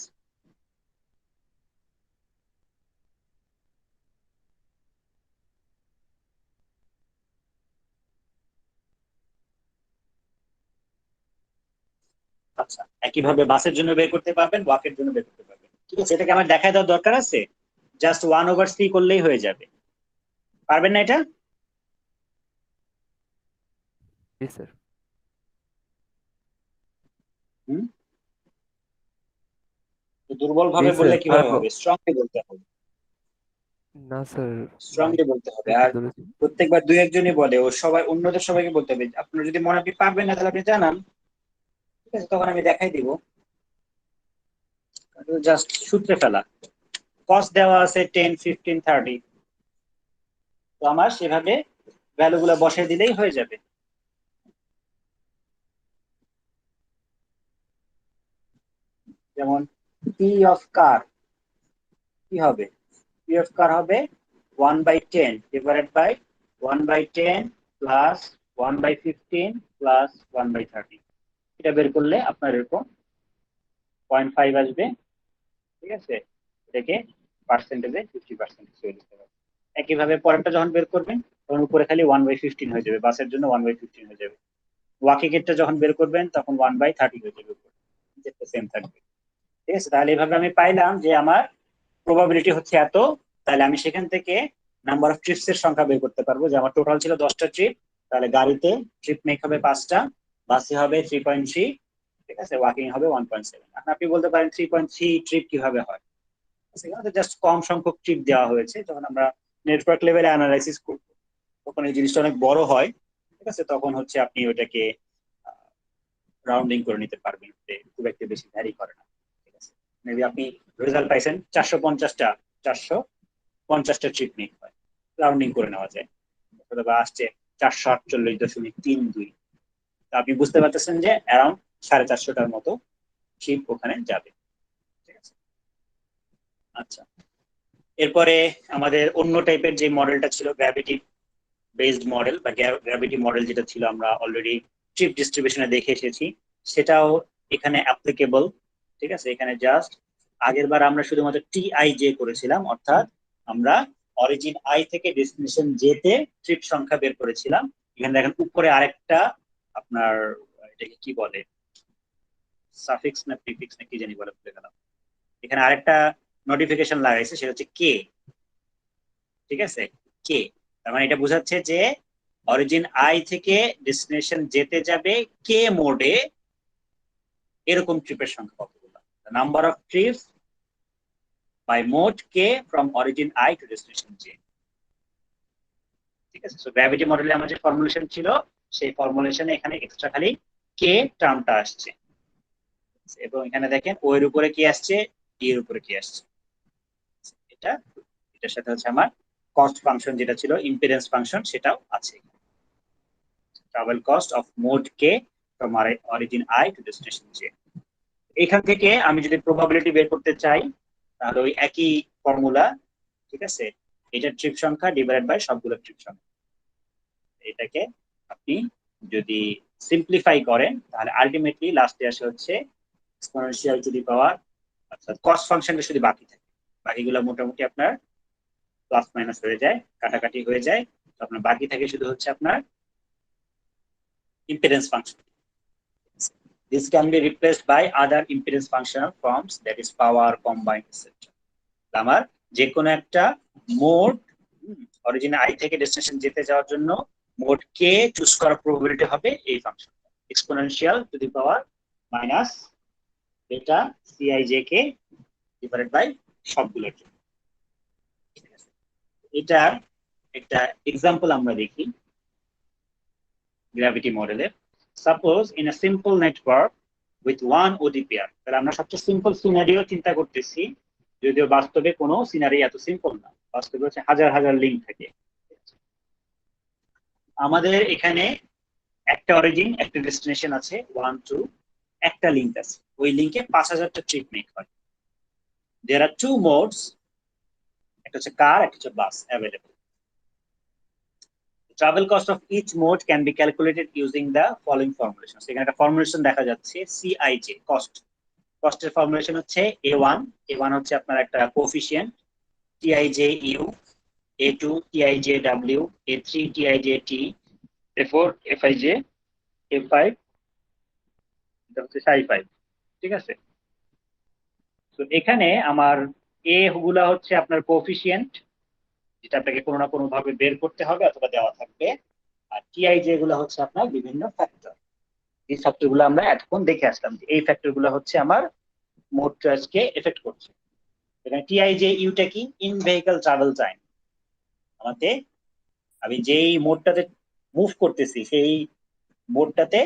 আচ্ছা, একইভাবে বাসের জন্য বের করতে পারবেন, ওয়াকের জন্য বের করতে পারবেন। ঠিক আছে, এটাকে আমার দেখায় দেওয়ার দরকার আছে? জাস্ট 1/C করলেই হয়ে যাবে। পারবেন না এটা? জি স্যার। হুম, দুর্বল জি ভাবে বললে স্যার কিভাবে পারবো। হবে? স্ট্রংলি বলতে হবে, না স্যার, স্ট্রংলি বলতে হবে। বুঝতে আর ধরেছি। প্রত্যেকবার দুই একজনই বলে, ও সবাই অন্যদের সবাইকে বলতে হবে। আপনার যদি মনে আপনি পারবেন না, তাহলে আপনি জানান, ঠিক আছে, তখন আমি দেখাই দিব। জাস্ট সূত্রে ফেলা। কস্ট দেওয়া আছে 10, 15, 30, তো আমার সেভাবে ভ্যালু গুলো বসাই দিলেই হয়ে যাবে। যেমন পি অফ কার, কি হবে? পিএফ কার হবে 1/10 ডিভাইডেড বাই 1/10 প্লাস 1/15 প্লাস 1/30। এটা বের করলে আপনার এরকম 0.5 আসবে। ঠিক আছে, এটাকে পার্সেন্টেজে 50% চলে দিতে হবে। একইভাবে পরেরটা যখন বের করবেন তখন উপরে খালি 1/15 হয়ে যাবে, বাসের জন্য 1/15 হয়ে যাবে। ওয়াকিং এরটা যখন বের করবেন তখন 1/30 হয়ে যাবে, যেটা সেম থাকবে। ঠিক আছে, তাহলে এইভাবে আমি পাইলাম যে আমার প্রবাবিলিটি হচ্ছে এত। তাহলে আমি সেখান থেকে নাম্বার অফ ট্রিপস এর সংখ্যা বের করতে পারবো, যে আমার টোটাল ছিল 10টা ট্রিপ, তাহলে গাড়িতে ট্রিপ মেক হবে 5টা, বাসে হবে 3.3, ঠিক আছে, ওয়াকিং হবে 1.7। এখন আপনি বলতে পারেন 3.3 ট্রিপ কিভাবে হয়? সেখানে জাস্ট কম সংখ্যক ট্রিপ দেওয়া হয়েছে। যখন আমরা নেটওয়ার্ক লেভেলে অ্যানালাইসিস করব তখন এই জিনিসটা অনেক বড় হয়। ঠিক আছে, তখন হচ্ছে আপনি ওটাকে রাউন্ডিং করে নিতে পারবেন, খুব একটা বেশি ভ্যারি করে না। ঠিক আছে, মেবি আপনি রেজাল্ট পাইছেন 450টা, 450টা ট্রিপ মেক হয়, রাউন্ডিং করে নেওয়া যায়, অথবা আসছে 448.32। আপনি বুঝতে পারতেছেন যে অ্যারাউন্ড 450টার মতো ট্রিপ ওখানে যাবে। ঠিক আছে, আচ্ছা। এরপরে আমাদের অন্য টাইপের যে মডেলটা ছিল গ্র্যাভিটি বেসড মডেল বা গ্র্যাভিটি মডেল, যেটা ছিল আমরা অলরেডি ট্রিপ ডিস্ট্রিবিউশনে দেখে এসেছি, সেটাও এখানে অ্যাপ্লিকেবল। ঠিক আছে, এখানে জাস্ট আগের বার আমরা শুধুমাত্র টিআইজে করেছিলাম, অর্থাৎ আমরা অরিজিন আই থেকে ডেস্টিনেশন জেতে ট্রিপ সংখ্যা বের করেছিলাম। এখানে দেখেন উপরে আরেকটা আপনার, এটাকে কি বলে, সাফিক্স না প্রিফিক্স না কি জানি বলে, ভুলে গেলাম। এখানে আরেকটা নোটিফিকেশন লাগাইছে, সেটা হচ্ছে কে। ঠিক আছে, কে, তার মানে এটা বোঝাচ্ছে যে অরিজিন আই থেকে ডেস্টিনেশন যেতে যাবে কে মোডে, এরকম ট্রিপের সংখ্যা কতগুলো, number of trips by mode K from origin I to destination J. ঠিক আছে, সো গ্র্যাভিটি মডেলে আমার যে ফর্মুলেশন ছিল সেই ফর্মুলেশনে এখানে এক্সট্রা খালি কে টার্মটা আসছে, এবং এখানে দেখেন ও এর উপরে কি আসছে, ডি এর উপরে কি আসছে। এটা, এটার সাথে হচ্ছে আমার কস্ট ফাংশন যেটা ছিল ইম্পিডেন্স ফাংশন, সেটাও আছে। Travel cost of mode K from origin I to destination J. এখান থেকে আমি যদি প্রবাবিলিটি বের করতে চাই তাহলে ওই একই ফর্মুলা। ঠিক আছে, এটা ট্রিপ সংখ্যা ডিভাইডেড বাই সবগুলো ট্রিপ সংখ্যা। এটাকে আপনি যদি সিম্পলিফাই করেন তাহলে আলটিমেটলি লাস্টে আসে হচ্ছে এক্সপোনেনশিয়াল টু দি পাওয়ার, অর্থাৎ কস্ট ফাংশনটা শুধু বাকি থাকে, বাকিগুলো মোটামুটি আপনার প্লাস মাইনাস হয়ে যায়, কাটাকাটি হয়ে যায়। তো আপনার বাকি থাকে শুধু হচ্ছে আপনার impedance function. This can be replaced by other impedance functional forms, that is power, combined, etc. আমার যে কোনো একটা মোড অরিজিন আই থেকে ডেস্টিনেশন যেতে যাওয়ার জন্য মোড কে চুজ করার প্রবাবিলিটি হবে এই function exponential two the power minus এটা সিআইজে কে ডিভাইডেড বাই সবগুলোর জন্য। এটার একটা এক্সাম্পল আমরা দেখি গ্র্যাভিটি মডেলের। Suppose in a simple network with one OD pair, তাহলে আমরা সবচেয়ে সিম্পল সিনারিও চিন্তা করতেছি, যদিও বাস্তবে কোনো সিনারি এত সিম্পল না, বাস্তবে হচ্ছে হাজার হাজার লিঙ্ক থাকে। আমাদের এখানে একটা অরিজিন একটা ডেস্টিনেশন আছে 1 2, একটা লিঙ্ক আছে, ওই লিঙ্কে 5000টা ট্রিপ মেক হয়। দেয়ার আর টু মোডস, একটা হচ্ছে কার, একটা হচ্ছে বাস available. Travel cost of each mode can be calculated using the following formulation. এখানে একটা ফর্মুলেশন দেখা যাচ্ছে CIJ কস্ট, কস্টের ফর্মুলেশন হচ্ছে A1, A1 হচ্ছে আপনার একটা coefficient, TIJU, A2 TIJW, A3 TIJT, A4 FIJ, A5 এটা হচ্ছে psi5। ঠিক আছে, তো এখানে আমার এ গুলা হচ্ছে আপনার কোএফিশিয়েন্ট, যেটা আপনাকে কোনো না কোনো ভাবে বের করতে হবে অথবা দেওয়া থাকবে, আর TIJ গুলো হচ্ছে আপনার বিভিন্ন ফ্যাক্টর। এই ফ্যাক্টর গুলো আমরা এতক্ষণ দেখে আসলাম যে এই ফ্যাক্টর গুলো হচ্ছে আমার মোড চয়েসকে এফেক্ট করছে। এখানে টিআইজে ইউটা কি, ইন ভেহিকল ট্রাভেল টাইম, আমাদের আমি যেই মোডটাতে মুভ করতেছি সেই মোডটাতে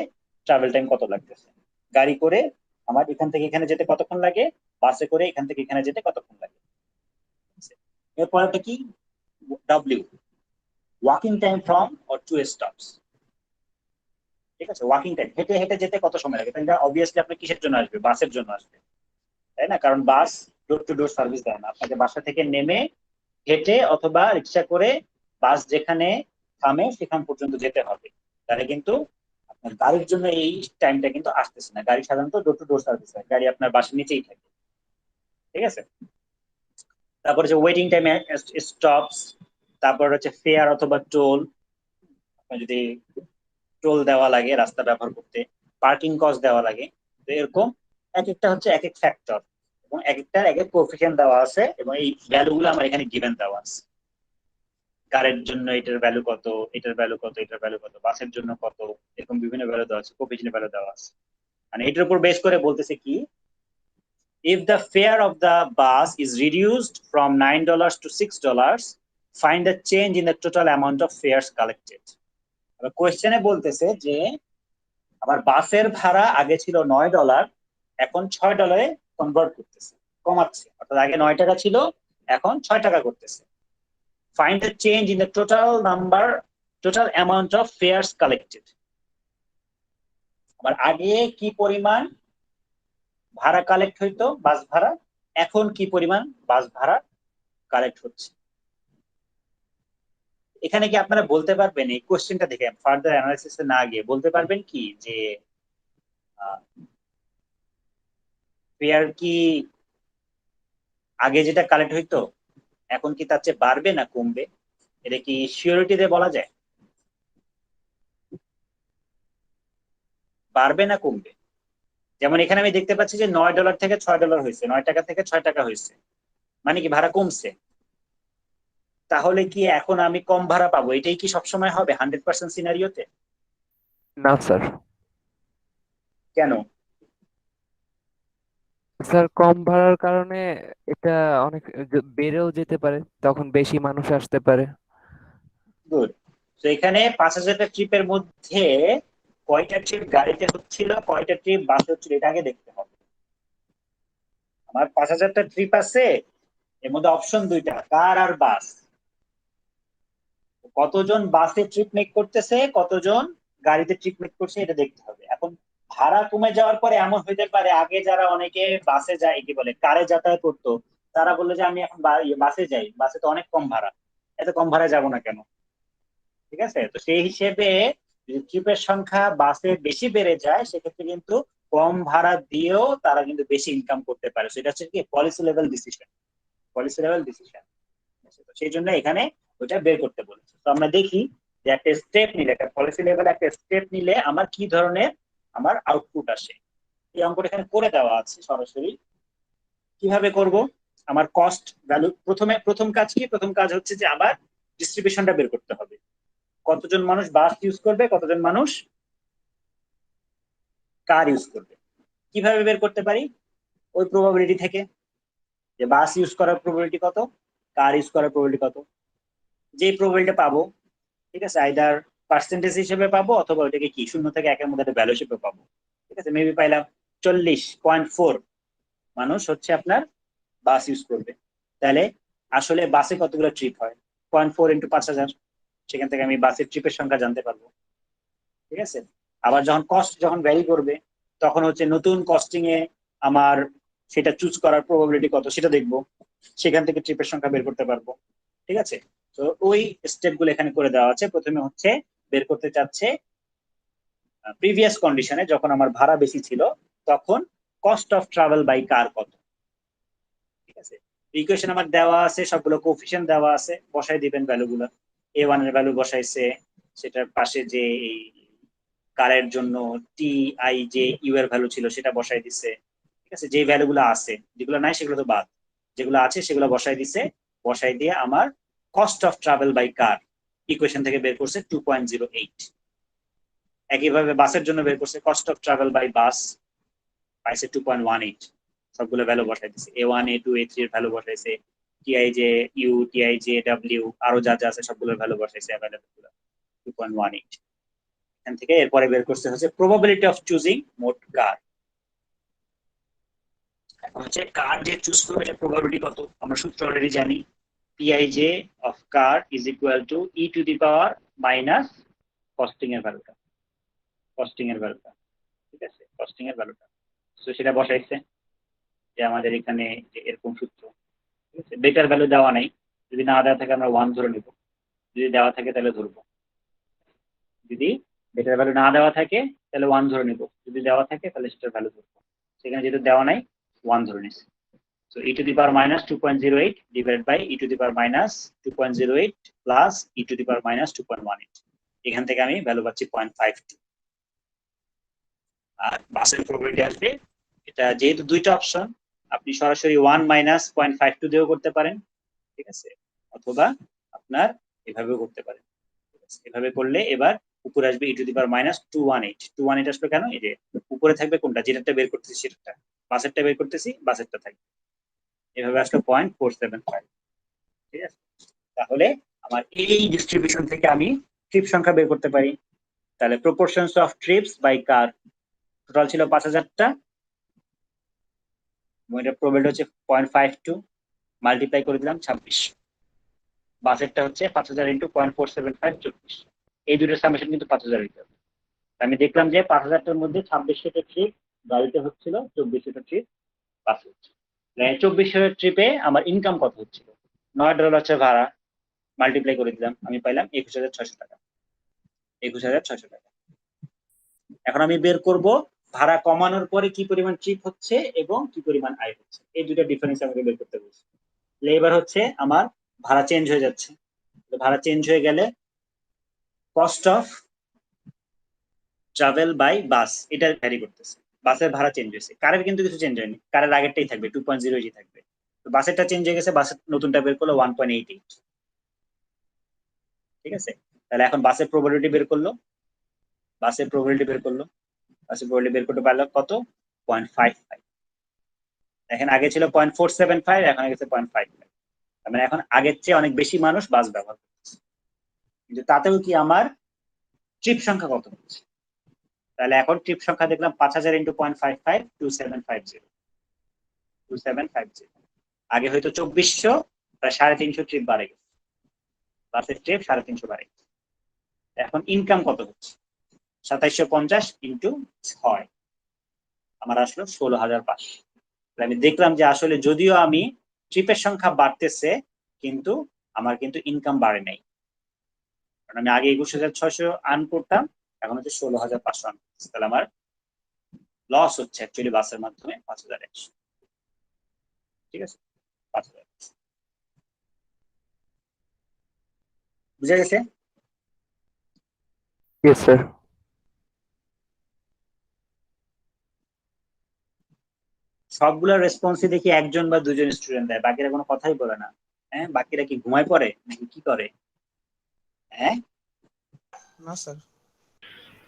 ট্রাভেল টাইম কত লাগতেছে, গাড়ি করে আমার এখান থেকে এখানে যেতে কতক্ষণ লাগে, বাসে করে এখান থেকে এখানে যেতে কতক্ষণ লাগে। এরপর একটা কি W, walking time from or to stops. ঠিক আছে, ওয়াকিং টাইম হেঁটে হেঁটে যেতে কত সময় লাগে, তাহলে অবভিয়াসলি আপনি কিসের জন্য আসবে, বাসের জন্য আসবে, তাই না? কারণ বাস ডোর টু ডোর সার্ভিস দেয় না, আপনাকে বাসা থেকে নেমে হেঁটে অথবা রিক্সা করে বাস যেখানে থামে সেখান পর্যন্ত যেতে হবে। তাহলে কিন্তু আপনার গাড়ির জন্য এই টাইমটা কিন্তু আসতেছে না। গাড়ি সাধারণত ডোর টু ডোর সার্ভিস হয়, গাড়ি আপনার বাসার নিচেই থাকে। ঠিক আছে, তারপর হচ্ছে ওয়েটিং টাইমে স্টপস, তারপর হচ্ছে ফেয়ার অথবা টোল, আপনার যদি টোল দেওয়া লাগে রাস্তা ব্যবহার করতে, পার্কিং কস্ট দেওয়া লাগে। তো এরকম এক একটা হচ্ছে এক এক ফ্যাক্টর, এবং এক একটার এক এক কোএফিসিয়েন্ট দেওয়া আছে, এবং এই ভ্যালুগুলো আমার এখানে গিভেন দেওয়া আছে। কারের জন্য এটার ভ্যালু কত, এটার ভ্যালু কত, এটার ভ্যালু কত, বাসের জন্য কত, এরকম বিভিন্ন ভ্যালু দেওয়া আছে, কোএফিসিয়েন্ট ভ্যালু দেওয়া আছে। মানে এটার উপর বেস করে বলতেছে কি, if the fare of the bus is reduced from $9 to $6, find the change in the total amount of fares collected. কোয়েশ্চেনে বলতেছে যে আমার বাসের ভাড়া আগে ছিল $9, এখন $6 কনভার্ট করতেছে, কমাচ্ছে, অর্থাৎ আগে $9 ছিল, এখন $6 করতেছে। Find the change in the total amount of fares collected. আবার আগে কি পরিমাণ ভাড়া কালেক্ট হইতো বাস ভাড়া, এখন কি পরিমাণ বাস ভাড়া কালেক্ট হচ্ছে। এখানে কি আপনারা বলতে পারবেন, এই কোশ্চেনটা দেখে ফার্দার অ্যানালাইসিসে না গিয়ে বলতে পারবেন কি যে ফেয়ার কি আগে যেটা কালেক্ট হইতো এখন কি তার চেয়ে বাড়বে না কমবে? এটা কি সিওরিটি দিয়ে বলা যায়? বাড়বে না কমবে? যেমন এখানে আমি দেখতে পাচ্ছি যে $9 থেকে $6 হয়েছে, $9 থেকে $6 হয়েছে, মানে কি ভাড়া কমছে। তাহলে কি এখন আমি কম ভাড়া পাবো? এটাই কি সবসময় হবে 100% সিনারিওতে? না স্যার। কেন? স্যার কম ভাড়ার কারণে এটা অনেক বেড়েও যেতে পারে, তখন বেশি মানুষ আসতে পারে। গুড। তো এখানে 5,000টা ট্রিপের মধ্যে কয়টা ট্রিপ গাড়িতে হচ্ছিল, কয়টা ট্রিপ বাসে হচ্ছিল, এটা আগে দেখতে হবে। আমার 5,000টা ট্রিপ আছে, এর মধ্যে অপশন দুইটা, কার আর বাস। কতজন বাসে ট্রিপ মেক করতেছে, কতজন গাড়িতে ট্রিপ মেক করছে, এটা দেখতে হবে। এখন ভাড়া কমে যাওয়ার পরে এমন হইতে পারে, আগে যারা অনেকে বাসে যায়, কি বলে কারে যাতায়াত করতো, তারা বললো যে আমি এখন বাসে যাই, বাসে তো অনেক কম ভাড়া, এত কম ভাড়ায় যাবো না কেন। ঠিক আছে, তো সেই হিসেবে যদি ট্রিপের সংখ্যা বাসে বেশি বেড়ে যায়, সেক্ষেত্রে কিন্তু কম ভাড়া দিয়েও তারা কিন্তু বেশি ইনকাম করতে পারে। সেটা হচ্ছে কি policy level decision, policy level decision. সেই জন্য এখানে ওইটা বের করতে বলেছে। তো আমরা দেখি যে একটা স্টেপ নিলে, একটা পলিসি লেভেল একটা স্টেপ নিলে আমার কি ধরনের আমার আউটপুট আসে। এই অঙ্কটা এখানে করে দেওয়া আছে সরাসরি। কিভাবে করব? আমার কস্ট ভ্যালু, প্রথম কাজ কি, প্রথম কাজ হচ্ছে যে আবার ডিস্ট্রিবিউশনটা বের করতে হবে। কতজন মানুষ বাস ইউজ করবে, কতজন মানুষ কার ইউজ করবে। কিভাবে বের করতে পারি? ওই প্রবাবিলিটি থেকে, যে বাস ইউজ করার প্রবাবিলিটি কত, কার ইউজ করার প্রবাবিলিটি কত, যে প্রবাবিলিটি পাবো, ঠিক আছে, আইদার পার্সেন্টেজ হিসেবে পাবো অথবা ওইটাকে কি 0 থেকে 1-এর মধ্যে একটা ভ্যালু হিসেবে পাবো। ঠিক আছে, মেবি পাইলাম 40.4 মানুষ হচ্ছে আপনার বাস ইউজ করবে। তাহলে আসলে বাসে কতগুলো ট্রিপ হয়, 0.4 ইন্টু 5,000, সেখান থেকে আমি বাসের ট্রিপের সংখ্যা জানতে পারবো। ঠিক আছে, আবার যখন কস্ট যখন ভ্যারি করবে, তখন হচ্ছে নতুন কস্টিং এ আমার সেটা চুজ করার প্রবাবিলিটি কত সেটা দেখবো, সেখান থেকে ট্রিপের সংখ্যা বের করতে পারবো। ঠিক আছে, তো ওই স্টেপ গুলো এখানে করে দেওয়া আছে। প্রথমে হচ্ছে বের করতে চাচ্ছে প্রিভিয়াস কন্ডিশনে যখন আমার ভাড়া বেশি ছিল তখন কস্ট অফ ট্রাভেল বাই কার কত। ঠিক আছে, ইকুয়েশন আমার দেওয়া আছে, সবগুলো কোফিশিয়েন্ট দেওয়া আছে, বসাই দিবেন ভ্যালুগুলো। A1 এর ভ্যালু বসাইছে, সেটার পাশে যে এই কারের জন্য TIJU এর ভ্যালু ছিল সেটা বসাই দিছে। ঠিক আছে, যে ভ্যালুগুলো আছে, যেগুলো নাই সেগুলো তো বাদ, যেগুলো আছে সেগুলো বসাই দিছে। বসাই দিয়ে আমার cost of travel by car equation থেকে বের করছে 2.08। একইভাবে বাসের জন্য বের করছে cost of travel by bus, পাইছে 2.18। সবগুলো ভ্যালু বসাই দিছে, A1 A2 A3 এর ভ্যালু বসাইছে, TIJU TIJW আরো যা যা আছে সবগুলোর ভ্যালু বসাইছে অ্যাভেলেবল গুলো 2.18। এখান থেকে এরপরে বের করতে হচ্ছে প্রবাবিলিটি অফ চুজিং মোট কার। এখন হচ্ছে কার যে চুজ করবে এটা প্রবাবিলিটি কত, আমরা সূত্র অলরেডি জানি, PIJ of car is equal to E to the power minus costing এর ভ্যালুটা, কস্টিং এর ভ্যালুটা। ঠিক আছে, কস্টিং এর ভ্যালুটা, তো সেটা বসাইছে। যে আমাদের এখানে যে এরকম সূত্র, ঠিক আছে, বেটার ভ্যালু দেওয়া নাই, যদি না দেওয়া থাকে আমরা 1 ধরে নেব, যদি দেওয়া থাকে তাহলে ধরবো, যদি বেটার ভ্যালু না দেওয়া থাকে তাহলে 1 ধরে নেব, যদি দেওয়া থাকে তাহলে সেটার ভ্যালু ধরবো। সেখানে যেহেতু দেওয়া নাই 1 ধরে নিচ্ছি। So e to the power minus 2.08 divided by e to the power minus 2.08 plus e to the power minus 2.18, এখান থেকে আমি ভ্যালু পাচ্ছি 0.52। আর বাসের প্রবাবিলিটি আসবে, এটা যেহেতু দুইটা অপশন, আপনি সরাসরি 1 মাইনাস 0.52 দিয়েও করতে পারেন, ঠিক আছে, অথবা আপনার এভাবেও করতে পারেন। ঠিক আছে, এভাবে করলে এবার উপরে আসবে e to the power minus 218 আসবে কেন, এই যে উপরে থাকবে কোনটা, যেটা বের করতেছি সেটা, বাসেরটা বের করতেছি, বাসেরটা থাকবে, এভাবে আসলে 0.475। ঠিক আছে, তাহলে আমার এই ডিস্ট্রিবিউশন থেকে আমি ট্রিপ সংখ্যা বের করতে পারি। তাহলে proportions of trips by car, total ছিল 5000টা, এটার প্রবাবিলিটি হচ্ছে 0.52, মাল্টিপ্লাই করে দিলাম 26, বাসেরটা হচ্ছে 5000 ইন্টু 0.475 24, এই দুটোর সামেশন কিন্তু 5000 হইতে হবে। আমি দেখলাম যে 5000টার মধ্যে 2600টা ট্রিপ গাড়িতে হচ্ছিল, 2400টা ট্রিপ বাসে হচ্ছে। 2400 ট্রিপে আমার ইনকাম কত হচ্ছিল, $9 হচ্ছে ভাড়া, মাল্টিপ্লাই করে দিলাম, আমি পাইলাম 21600 টাকা, 21600 টাকা। এখন আমি বের করব ভাড়া কমানোর পরে কি পরিমাণ ট্রিপ হচ্ছে এবং কি পরিমাণ আয় হচ্ছে, এই দুটো ডিফারেন্স আমাকে বের করতে বলছে। এবার হচ্ছে আমার ভাড়া চেঞ্জ হয়ে যাচ্ছে, ভাড়া চেঞ্জ হয়ে গেলে cost of travel by bus এটা ভ্যারি করতেছে, বাসের ভাড়া চেঞ্জ হয়েছে, কারের কিন্তু কিছু চেঞ্জ হয়নি, কারের আগেরটাই থাকবে 2.0 থাকবে, তো বাসেরটা চেঞ্জ হয়ে গেছে, বাসের নতুনটা বের করলো 1.88। ঠিক আছে, তাহলে এখন বাসের প্রবাবিলিটি বের করলো, বাসের প্রবাবিলিটি বের করলো, বাসের প্রবাবিলিটি বের করতে পারলো কত, 0.55। দেখেন আগে ছিল 0.475, এখন গেছে 0.55, মানে এখন আগের চেয়ে অনেক বেশি মানুষ বাস ব্যবহার করছে, কিন্তু তাতেও কি আমার ট্রিপ সংখ্যা কত হচ্ছে, তাহলে এখন ট্রিপ সংখ্যা দেখলাম 5000 ইন্টু 0.55 2750, আগে হয়তো 2400, প্রায় 350 ট্রিপ বাড়ে গেছে, বাসের ট্রিপ 350 বাড়ে গেছে। এখন ইনকাম কত হচ্ছে, 2750 ইন্টু 6, আমার আসলো 16500। আমি দেখলাম যে আসলে যদিও আমি ট্রিপের সংখ্যা বাড়তেছে কিন্তু আমার কিন্তু ইনকাম বাড়ে নাই, কারণ আমি আগে 21600 আর্ন করতাম, এখন হচ্ছে 16500 আর্ন করতেছি, তাহলে আমার লস হচ্ছে অ্যাকচুয়ালি বাসের মাধ্যমে 5100। ঠিক আছে, 5100 বুঝা গেছে? Yes sir. সবগুলো রেসপন্সই দেখি একজন বা দুজন স্টুডেন্ট দেয়, বাকিরা কোনো কথাই বলে না। হ্যাঁ, বাকিরা কি ঘুমায় পড়ে নাকি কি করে? হ্যাঁ, না স্যার।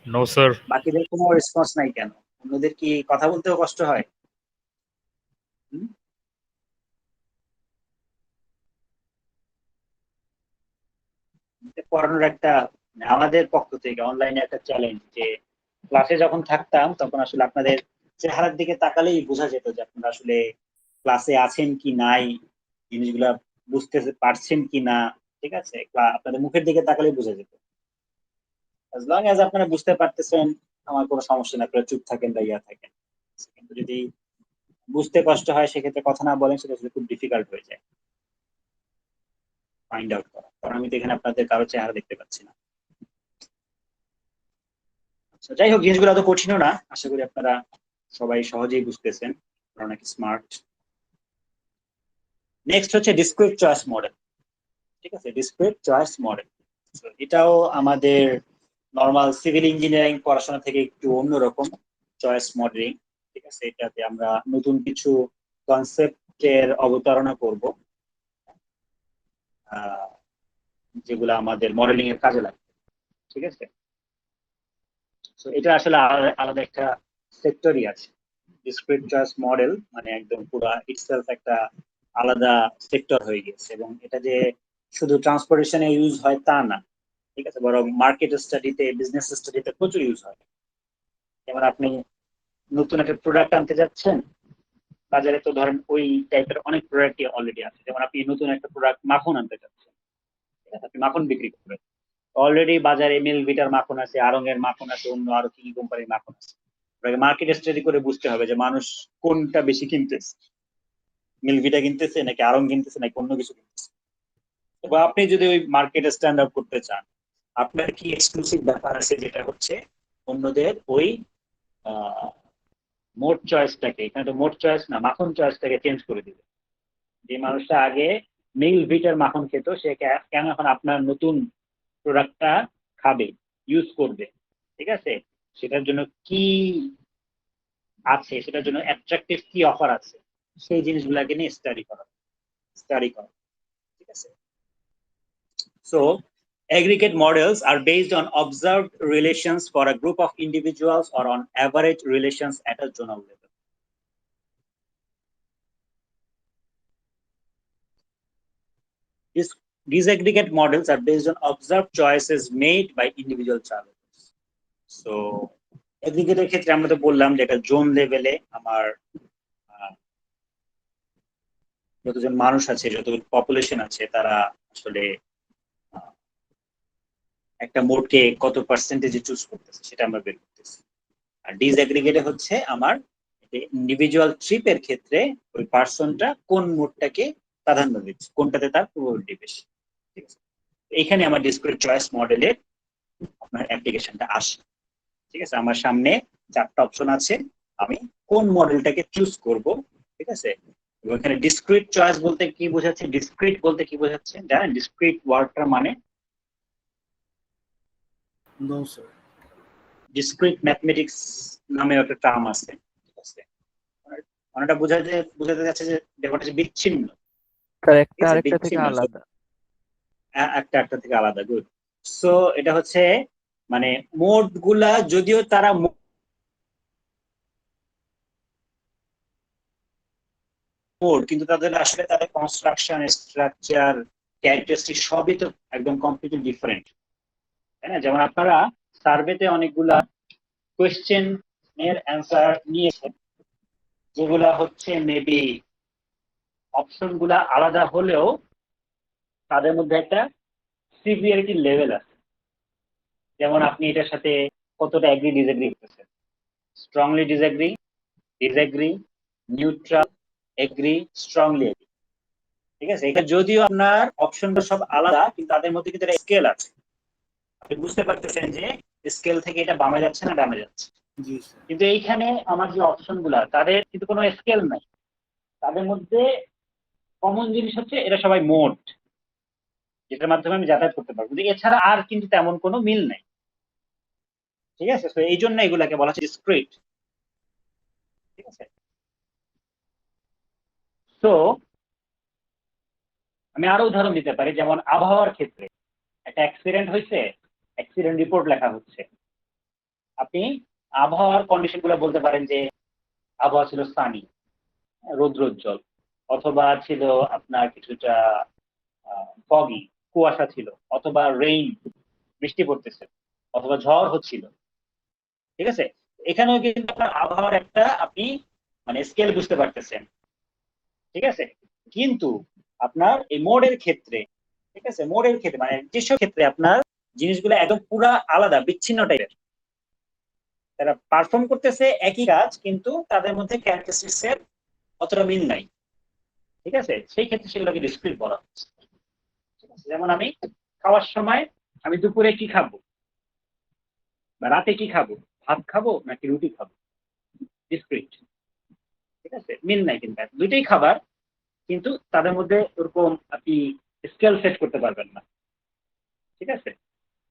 No sir. বাকিদের কোনো রেসপন্স নাই কেন? অন্যদের কি কথা বলতেও কষ্ট হয়? হুম? এটা পড়ানোর একটা, আমাদের পক্ষ থেকে অনলাইনে একটা চ্যালেঞ্জ, যে ক্লাসে যখন থাকতাম তখন আসলে আপনাদের চেহারার দিকে তাকালেই বোঝা যেত যে আপনারা আসলে ক্লাসে আছেন কি নাই, জিনিসগুলা বুঝতে পারছেন কি না। ঠিক আছে, আপনাদের মুখের দিকে তাকালেই বোঝা যেত। as long as আপনারা বুঝতে পারতেছেন আমার কোনো সমস্যা না, আপনারা চুপ থাকেন বা ইয়া থাকেন, কিন্তু যদি বুঝতে কষ্ট হয় সেক্ষেত্রে কথা না বলেন, সেটা আসলে খুব ডিফিকাল্ট হয়ে যায় ফাইন্ড আউট করা, কারণ আমি তো এখানে আপনাদের কারো চেহারা দেখতে পাচ্ছি না। আচ্ছা, যাই হোক, জিনিসগুলো এত কঠিনও না, আশা করি আপনারা সবাই সহজেই বুঝতেছেন, অনেক স্মার্ট। নেক্সট হচ্ছে ডিসক্রিট চয়েস মডেল। ঠিক আছে, ডিসক্রিট চয়েস মডেল, এটাও আমাদের নর্মাল সিভিল ইঞ্জিনিয়ারিং পড়াশোনা থেকে একটু অন্যরকম চয়েস মডেলিং। ঠিক আছে, এটাতে আমরা নতুন কিছু কনসেপ্টের অবতারণা করব, যেগুলো আমাদের মডেলিং এর কাজে লাগবে। ঠিক আছে, তো এটা আসলে আলাদা একটা সেক্টরই আছে, ডিসক্রিট চয়েস মডেল মানে একদম পুরো ইটসেলফ একটা আলাদা সেক্টর হয়ে গেছে, এবং এটা যে শুধু ট্রান্সপোর্টেশনে ইউজ হয় তা না, ঠিক আছে, বরং মার্কেট স্টাডিতে, বিজনেস স্টাডিতে প্রচুর ইউজ হয়। যেমন আপনি নতুন একটা প্রোডাক্ট আনতে যাচ্ছেন বাজারে, তো ধরেন ওই টাইপের অনেক প্রোডাক্টই অলরেডি আছে, যেমন আপনি নতুন একটা প্রোডাক্ট মাখন আনতে যাচ্ছেন, ঠিক আছে, আপনি মাখন বিক্রি করবেন, অলরেডি বাজারে মিলভিটার মাখন আছে, আড়ং এর মাখন আছে, অন্য আরো কি কোম্পানির মাখন আছে, মার্কেট স্টাডি করে বুঝতে হবে যে মানুষ কোনটা বেশি কিনতেছে, মিলভিটা কিনতেছে নাকি আরং কিনতেছে নাকি অন্য কিছু কিনতেছে। বা আপনি যদি ওই মার্কেটে স্ট্যান্ড আউট করতে চান, আপনার কি এক্সক্লুসিভ ব্যাপার আছে যেটা হচ্ছে অন্যদের ওই মোট চয়েসটাকে, এখানে তো মোট চয়েস না, মাখন চয়েসটাকে চেঞ্জ করে দিবে। যে মানুষটা আগে মিল ভিটার মাখন খেত, সে কেন এখন আপনার নতুন প্রোডাক্টটা খাবে, ইউজ করবে। ঠিক আছে, সেটার জন্য কি আছে, সেটার জন্য অ্যাট্রাকটিভ কি অফার আছে, সেই জিনিসগুলোকে নিয়ে স্টাডি করা। ঠিক আছে। So, aggregate models are based on observed relations for a group of individuals or on average relations at a zonal level. These aggregate models are based on observed choices made by individual travelers. So, aggregate ক্ষেত্রে আমরা তো বললাম যে একটা zone লেভেলে আমার যতজন মানুষ আছে, যত পপুলেশন আছে, তারা আসলে একটা মোডকে কত পার্সেন্টেজে চুজ করতেছে সেটা আমরা বের করতেছি। আর ডিসঅ্যাগ্রিগেটে হচ্ছে আমার ইন্ডিভিজুয়াল ট্রিপের ক্ষেত্রে ওই পার্সনটা কোন মোডটাকে প্রাধান্য দিচ্ছে, কোনটাতে তার প্রবাবিলিটি বেশি। ঠিক আছে, এইখানে আমার ডিসক্রিট চয়েস মডেলের আপনার অ্যাপ্লিকেশনটা আসে। ঠিক আছে, আমার সামনে 4টা অপশন আছে, আমি কোন মডেলটাকে চুজ করব। ঠিক আছে, ওখানে ডিসক্রিট চয়েস বলতে কি বোঝাচ্ছে, ডিসক্রিট বলতে কি বোঝাচ্ছে জানেন? ডিসক্রিট ওয়ার্ডটার মানে নো স্যার। ডিসক্রিট ম্যাথমেটিক্স নামে একটা টার্ম আছে। ঠিক আছে, অনেকটা বোঝাতে যাচ্ছে যে ব্যাপারটা যে বিচ্ছিন্ন, স্যার একটা ঠিক আছে, আরেকটা থেকে বিচ্ছিন্ন, আলাদা। একটা থেকে আলাদা। গুড। সো এটা হচ্ছে মানে মোড গুলা যদিও তারা মোড, কিন্তু তাদের আসলে তাদের কনস্ট্রাকশন, স্ট্রাকচার, ক্যারেক্টারিস্টিক সবই তো একদম কমপ্লিটলি ডিফারেন্ট, তাই না? যেমন আপনারা সার্ভেতে অনেকগুলা কোয়েশ্চেন এর অ্যান্সার নিয়েছেন, যেগুলা হচ্ছে মেবি অপশন গুলা আলাদা হলেও তাদের মধ্যে একটা সিভিয়ারিটি লেভেল আছে। যেমন আপনি এটার সাথে কতটা এগ্রি ডিসএগ্রি করতেছেন, strongly disagree, neutral, agree, strongly agree. ঠিক আছে, এটা যদিও আপনার অপশনগুলো সব আলাদা, কিন্তু তাদের মধ্যে কিন্তু একটা স্কেল আছে। আপনি বুঝতে পারতেছেন যে স্কেল থেকে এটা বামে যাচ্ছে না ডানে যাচ্ছে। জি স্যার। কিন্তু এইখানে আমার যে অপশনগুলা, তাদের কিন্তু কোনো স্কেল নাই। তাদের মধ্যে কমন জিনিস হচ্ছে এরা সবাই মোড, যেটার মাধ্যমে আমি যাতায়াত করতে পারবো, এছাড়া আর কিন্তু তেমন কোনো মিল নাই। ঠিক আছে, তো এই জন্য এগুলাকে বলা হচ্ছে ডিসক্রিট। ঠিক আছে, তো আমি আরো উদাহরণ দিতে পারি। যেমন আবহাওয়ার ক্ষেত্রে একটা অ্যাক্সিডেন্ট হয়েছে, অ্যাক্সিডেন্ট রিপোর্ট লেখা হচ্ছে, আপনি আবহাওয়ার কন্ডিশন গুলো বলতে পারেন যে আবহাওয়া ছিল সানি, রৌদ্রোজ্জ্বল, অথবা ছিল আপনার কিছুটা ফগি, কুয়াশা ছিল, অথবা রেইন, বৃষ্টি পড়তেছে, অথবা ঝড় হচ্ছিল। ঠিক আছে, এখানেও কিন্তু আপনার আবহাওয়ার একটা আপনি মানে স্কেল বুঝতে পারতেছেন। ঠিক আছে, কিন্তু আপনার এই মোডের ক্ষেত্রে, ঠিক আছে, মোডের ক্ষেত্রে মানে যেসব ক্ষেত্রে আপনার জিনিসগুলো একদম পুরা আলাদা, বিচ্ছিন্ন টাইপের, তারা পারফর্ম করতেছে একই কাজ, কিন্তু তাদের মধ্যে ক্যারেক্টারিস্টিক্স এর অতটা মিল নাই। ঠিক আছে, সেই ক্ষেত্রে সেগুলোকে ডিসক্রিট বলা হচ্ছে। ঠিক আছে, যেমন আমি খাওয়ার সময় আমি দুপুরে কি খাবো বা রাতে কি খাবো, ভাত খাবো নাকি রুটি খাবো, ডিসক্রিট। ঠিক আছে, মিল নাই, কিন্তু দুইটাই খাবার, কিন্তু তাদের মধ্যে ওরকম আপনি স্কেল সেট করতে পারবেন না। ঠিক আছে,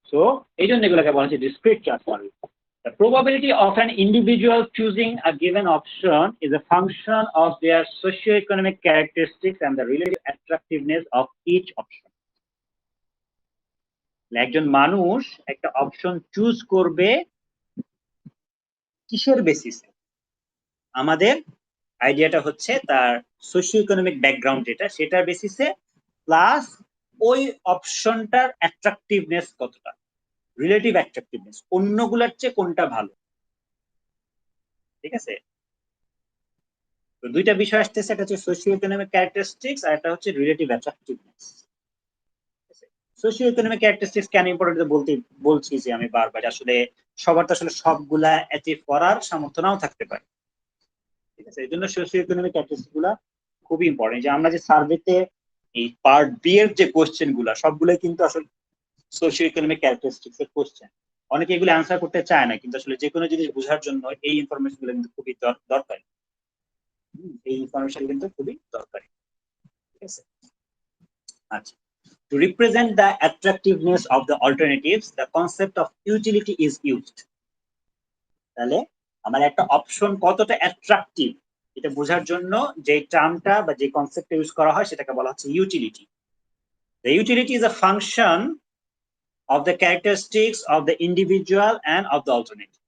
সো এই জন্য এগুলোকে বলা হচ্ছে discrete transformation. The probability of an individual choosing a given option is a function of their socio-economic characteristics and the relative attractiveness of each option. একজন মানুষ একটা অপশন চুজ করবে কিসের বেসিসে? আমাদের আইডিয়াটা হচ্ছে তার সোশিও ইকোনমিক ব্যাকগ্রাউন্ড যেটা, সেটার বেসিসে, প্লাস ওই অপশনটার অ্যাট্রাকটিভনেস কতটা, রিলেটিভ অ্যাট্রাকটিভনেস, অন্যগুলোর চেয়ে কোনটা ভালো। ঠিক আছে, তো দুইটা বিষয় আসতেছে, একটা হচ্ছে সোশিও ইকোনমিক ক্যারেক্টারিস্টিক্স আর একটা হচ্ছে রিলেটিভ অ্যাট্রাকটিভনেস। সোশিও ইকোনমিক ক্যারেক্টারিস্টিক্স কেন ইম্পর্টেন্ট বলছি যে আমি বারবার, আসলে সবার তো আসলে সবগুলা অ্যাচিভ করার সামর্থ্য নাও থাকতে পারে। ঠিক আছে, এই জন্য সোশিও ইকোনমিক ক্যারেক্টারিস্টিক্স গুলা খুবই ইম্পর্টেন্ট। যে আমরা যে সার্ভেতে এই পার্ট বি এর যে কোশ্চেন গুলা সবগুলো কিন্তু আসলে সোশিও ইকোনমিক ক্যারেক্টারিস্টিক্স এর কোশ্চেন। অনেকে এগুলো অ্যান্সার করতে চায় না, কিন্তু আসলে যে কোনো জিনিস বোঝার জন্য এই ইনফরমেশন গুলো কিন্তু খুবই দরকারি। এই ইনফরমেশন কিন্তু খুবই দরকারি। ঠিক আছে, আচ্ছা। To represent the attractiveness of the alternatives, the concept of utility is used. তাহলে আমার একটা অপশন কতটা অ্যাট্রাকটিভ এটা বোঝার জন্য যে টার্মটা বা যে কনসেপ্টটা ইউজ করা হয় সেটাকে বলা হচ্ছে utility. The utility is a function of the characteristics of the individual and of the alternative.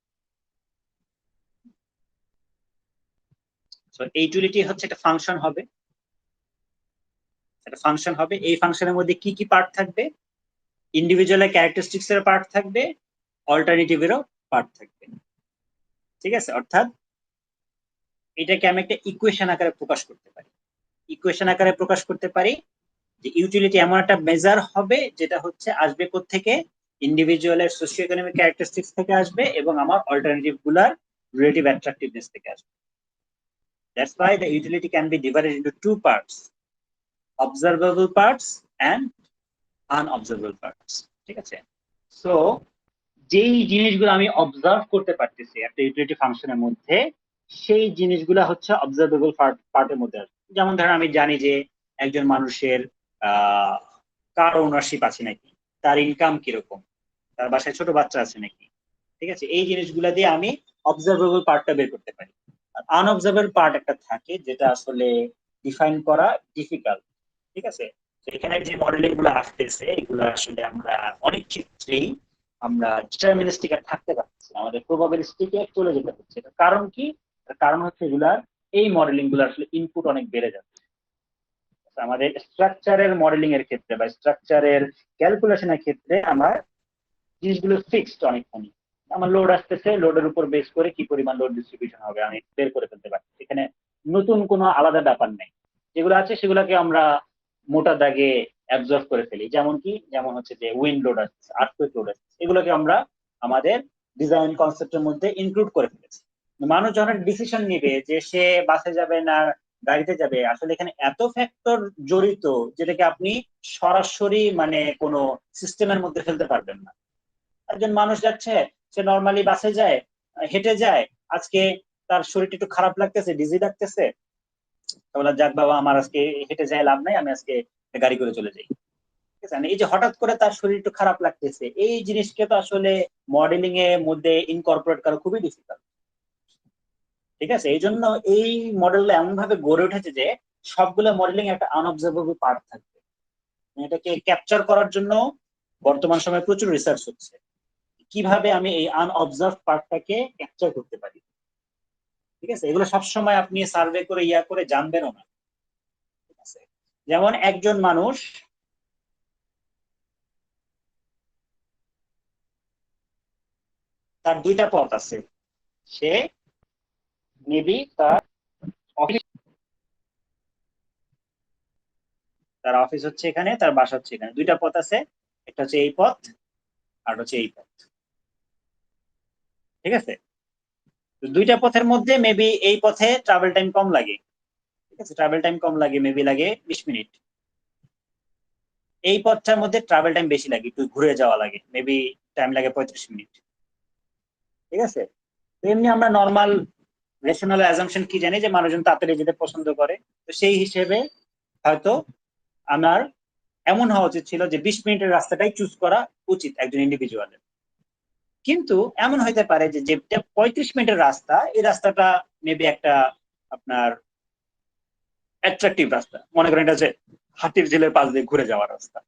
So utility হচ্ছে একটা ফাংশন হবে, একটা ফাংশন হবে। এই ফাংশনের মধ্যে কি কি পার্ট থাকবে? ইন্ডিভিজুয়ালের ক্যারেক্টারিস্টিক্স এর পার্ট থাকবে, অল্টারনেটিভেরও পার্ট থাকবে। ঠিক আছে, অর্থাৎ এটাকে আমি একটা ইকুয়েশন আকারে প্রকাশ করতে পারি। ইকুয়েশন আকারে প্রকাশ করতে পারি যে ইউটিলিটি এমন একটা মেজার হবে যেটা হচ্ছে আসবে কোত্থেকে? ইন্ডিভিজুয়ালের সোশিও ইকোনমিক ক্যারেক্টারিস্টিক্স থেকে আসবে এবং আমার অল্টারনেটিভ গুলার রিলেটিভ অ্যাট্রাকটিভনেস থেকে আসবে। That's why the utility can be divided into two parts: observable parts and unobservable parts. ঠিক আছে, সো যেই জিনিসগুলো আমি অবজার্ভ করতে পারতেছি একটা ইউটিলিটি ফাংশনের মধ্যে, সেই জিনিসগুলো হচ্ছে অবজারভেবল পার্টের মধ্যে আসবে। যেমন ধরেন আমি জানি যে একজন মানুষের কার ওনারশিপ আছে নাকি, তার ইনকাম কিরকম, তার বাসায় ছোট বাচ্চা আছে নাকি। ঠিক আছে, এই জিনিসগুলা দিয়ে আমি অবজারভেবল পার্টটা বের করতে পারি। আর আনঅবজারভেবল পার্ট একটা থাকে যেটা আসলে ডিফাইন করা ডিফিকাল্ট। ঠিক আছে, তো এখানে যে মডেলিং গুলো আসতেছে এগুলো আসলে আমরা অনেক ক্ষেত্রেই আমরা ডিটারমিনিস্টিক আর থাকতে পারছি না, আমাদের প্রবাবিলিস্টিকে চলে যেতে হচ্ছে। কারণ কি? কারণ হচ্ছে এগুলার এই মডেলিং গুলো আসলে ইনপুট অনেক বেড়ে যাচ্ছে। আমাদের স্ট্রাকচারের মডেলিং এর ক্ষেত্রে বা স্ট্রাকচারের ক্যালকুলেশনের ক্ষেত্রে আমার জিনিসগুলো ফিক্সড অনেকখানি। আমার লোড আসতেছে, লোডের উপর বেস করে কি পরিমাণ লোড ডিস্ট্রিবিউশন হবে আমি বের করে ফেলতে পারছি। এখানে নতুন কোনো আলাদা ব্যাপার নেই, যেগুলো আছে সেগুলোকে আমরা মোটা দাগে অ্যাবজর্ব করে ফেলি। যেমন কি? যেমন হচ্ছে যে উইন্ড লোড আসছে, আর্থকুয়েক লোড আসছে, এগুলোকে আমরা আমাদের ডিজাইন কনসেপ্টের মধ্যে ইনক্লুড করে ফেলেছি। মানুষ যখন ডিসিশন নিবে যে সে বাসে যাবে না গাড়িতে যাবে, আসলে এখানে এত ফ্যাক্টর জড়িত যেটাকে আপনি সরাসরি মানে কোনো সিস্টেমের মধ্যে ফেলতে পারবেন না। একজন মানুষ যাচ্ছে, সে নর্মালি বাসে যায়, হেঁটে যায়, আজকে তার শরীরটা একটু খারাপ লাগতেছে, ডিজি লাগতেছে, তাহলে যাক বাবা আমার আজকে হেঁটে যায় লাভ নাই, আমি আজকে গাড়ি করে চলে যাই। ঠিক আছে, এই যে হঠাৎ করে তার শরীর একটু খারাপ লাগতেছে, এই জিনিসকে তো আসলে মডেলিং এর মধ্যে ইনকর্পোরেট করা খুবই ডিফিকাল্ট। ঠিক আছে, এই জন্য এই মডেলটা এমন ভাবে গড়ে উঠেছে যে সবগুলো মডেলিং একটা আনঅবজার্ভেবল পার্ট থাকবে। এটাকে ক্যাপচার করার জন্য বর্তমান সময়ে প্রচুর রিসার্চ হচ্ছে কিভাবে আমি এই আনঅবজার্ভ পার্টটাকে ক্যাপচার করতে পারি। ঠিক আছে, এগুলো সবসময় আপনি সার্ভে করে ইয়া করে জানবেনও না। ঠিক আছে, যেমন একজন মানুষ তার দুইটা পথ আছে, সে মেবি তার অফিস হচ্ছে এখানে, তার বাসা হচ্ছে এখানে, দুইটা পথ আছে, একটা হচ্ছে এই পথ আর হচ্ছে এই পথ। ঠিক আছে, দুইটা পথের মধ্যে মেবি এই পথে ট্রাভেল টাইম কম লাগে। ঠিক আছে, ট্রাভেল টাইম কম লাগে, মেবি লাগে 20 মিনিট। এই পথটার মধ্যে ট্রাভেল টাইম বেশি লাগে, একটু ঘুরে যাওয়া লাগে, মেবি টাইম লাগে 35 মিনিট। ঠিক আছে, তো এমনি আমরা নর্মাল রেশনাল অ্যাজাম্পশন কি জানি যে মানুষজন তাড়াতাড়ি যেতে পছন্দ করে, তো সেই হিসেবে হয়তো আমার এমন হওয়া উচিত ছিল যে 20 মিনিটের রাস্তাটাই চুজ করা উচিত একজন ইন্ডিভিজুয়ালের। কিন্তু এমন হইতে পারে যে যেটা 35 মিনিটের রাস্তা, এই রাস্তাটা মেবি একটা আপনার অ্যাট্রাকটিভ রাস্তা, মনে করেন এটা হচ্ছে হাতির ঝিলের পাশ দিয়ে ঘুরে যাওয়ার রাস্তা।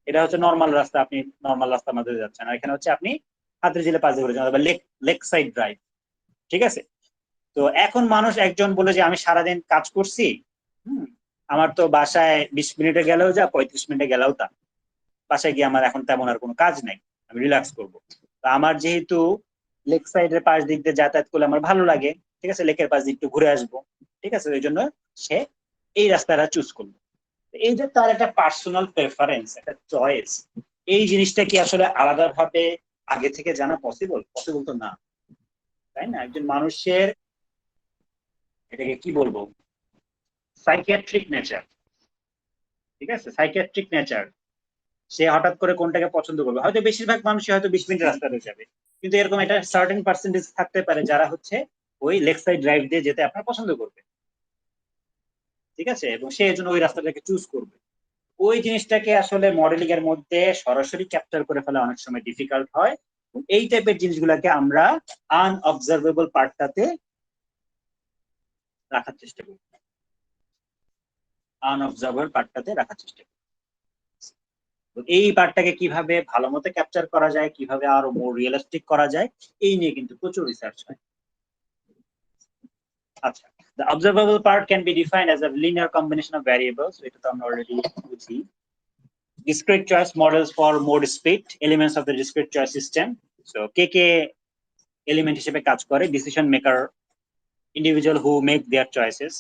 এটা হচ্ছে নর্মাল রাস্তা, আপনি নর্মাল রাস্তার মধ্যে যাচ্ছেন, আর এখানে হচ্ছে আপনি হাতির ঝিলের পাশ দিয়ে ঘুরে যাওয়া, লেক সাইড ড্রাইভ। ঠিক আছে, তো এখন মানুষ একজন বলে যে আমি সারাদিন কাজ করছি, আমার তো বাসায় 20 মিনিটে গেলেও যা, 35 মিনিটে গেলেও তা, বাসায় গিয়ে আমার এখন তেমন আর কোনো কাজ নাই, আমি রিল্যাক্স করবো। তো আমার যেহেতু লেক সাইডের পাশ দিক দিয়ে যাতায়াত করলে আমার ভালো লাগে, ঠিক আছে, লেকের পাশ দিয়ে একটু ঘুরে আসবো, ঠিক আছে, ওই জন্য সে এই রাস্তাটা চুজ করলো। এই যে তার একটা পার্সোনাল প্রেফারেন্স, একটা চয়েস, এই জিনিসটা কি আসলে আলাদাভাবে আগে থেকে জানা পসিবল? পসিবল তো না, তাই না? একজন মানুষের এটাকে কি বলবো, সাইকিয়াট্রিক নেচার, ঠিক আছে, সাইকিয়াট্রিক নেচার। সে হঠাৎ করে কোনটাকে পছন্দ করবে, হয়তো বেশিরভাগ মানুষই হয়তো 20 মিনিট রাস্তা হয়ে যাবে, কিন্তু এরকম একটা সার্টেন পার্সেন্টেজ থাকতে পারে যারা হচ্ছে ওই লেগ সাইড ড্রাইভ দিয়ে যেতে আপনার পছন্দ করবে, ঠিক আছে, এবং সে এর জন্য ওই রাস্তাটাকে চুজ করবে। ওই জিনিসটাকে আসলে মডেলিং এর মধ্যে সরাসরি ক্যাপচার করে ফেলা অনেক সময় ডিফিকাল্ট হয়। এই টাইপের জিনিসগুলোকে আমরা আনঅবজারভেবল পার্টটাতে রাখার চেষ্টা করি, আনঅবজারভেবল পার্টটাতে রাখার চেষ্টা করি। এই পার্টটাকে কিভাবে ভালো মতো ক্যাপচার করা যায়, কিভাবে আরো মোর রিয়েলিস্টিক করা যায়, এই নিয়ে কিন্তু প্রচুর রিসার্চ হয়। আচ্ছা, the observable part can be defined as a linear combination of variables, এটা তো আমরা অলরেডি বুঝি। Discrete choice models for mode split elements of the discrete choice system. So K element হিসেবে কাজ করে? Decision maker, individual who make their choices.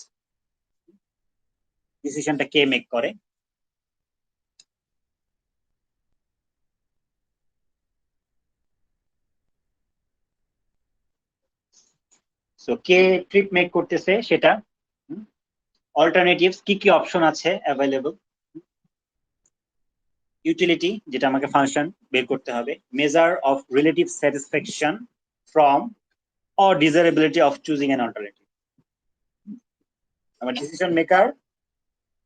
ডিসিশনটা কে make করে? So কে trip make করতেছে সেটা, অল্টারনেটিভস কি কি অপশন আছে অ্যাভেলেবল, ইউটিলিটি যেটা আমাকে ফাংশন বের করতে হবে, measure of relative satisfaction from or desirability of choosing an alternative. আমার ডিসিশন মেকার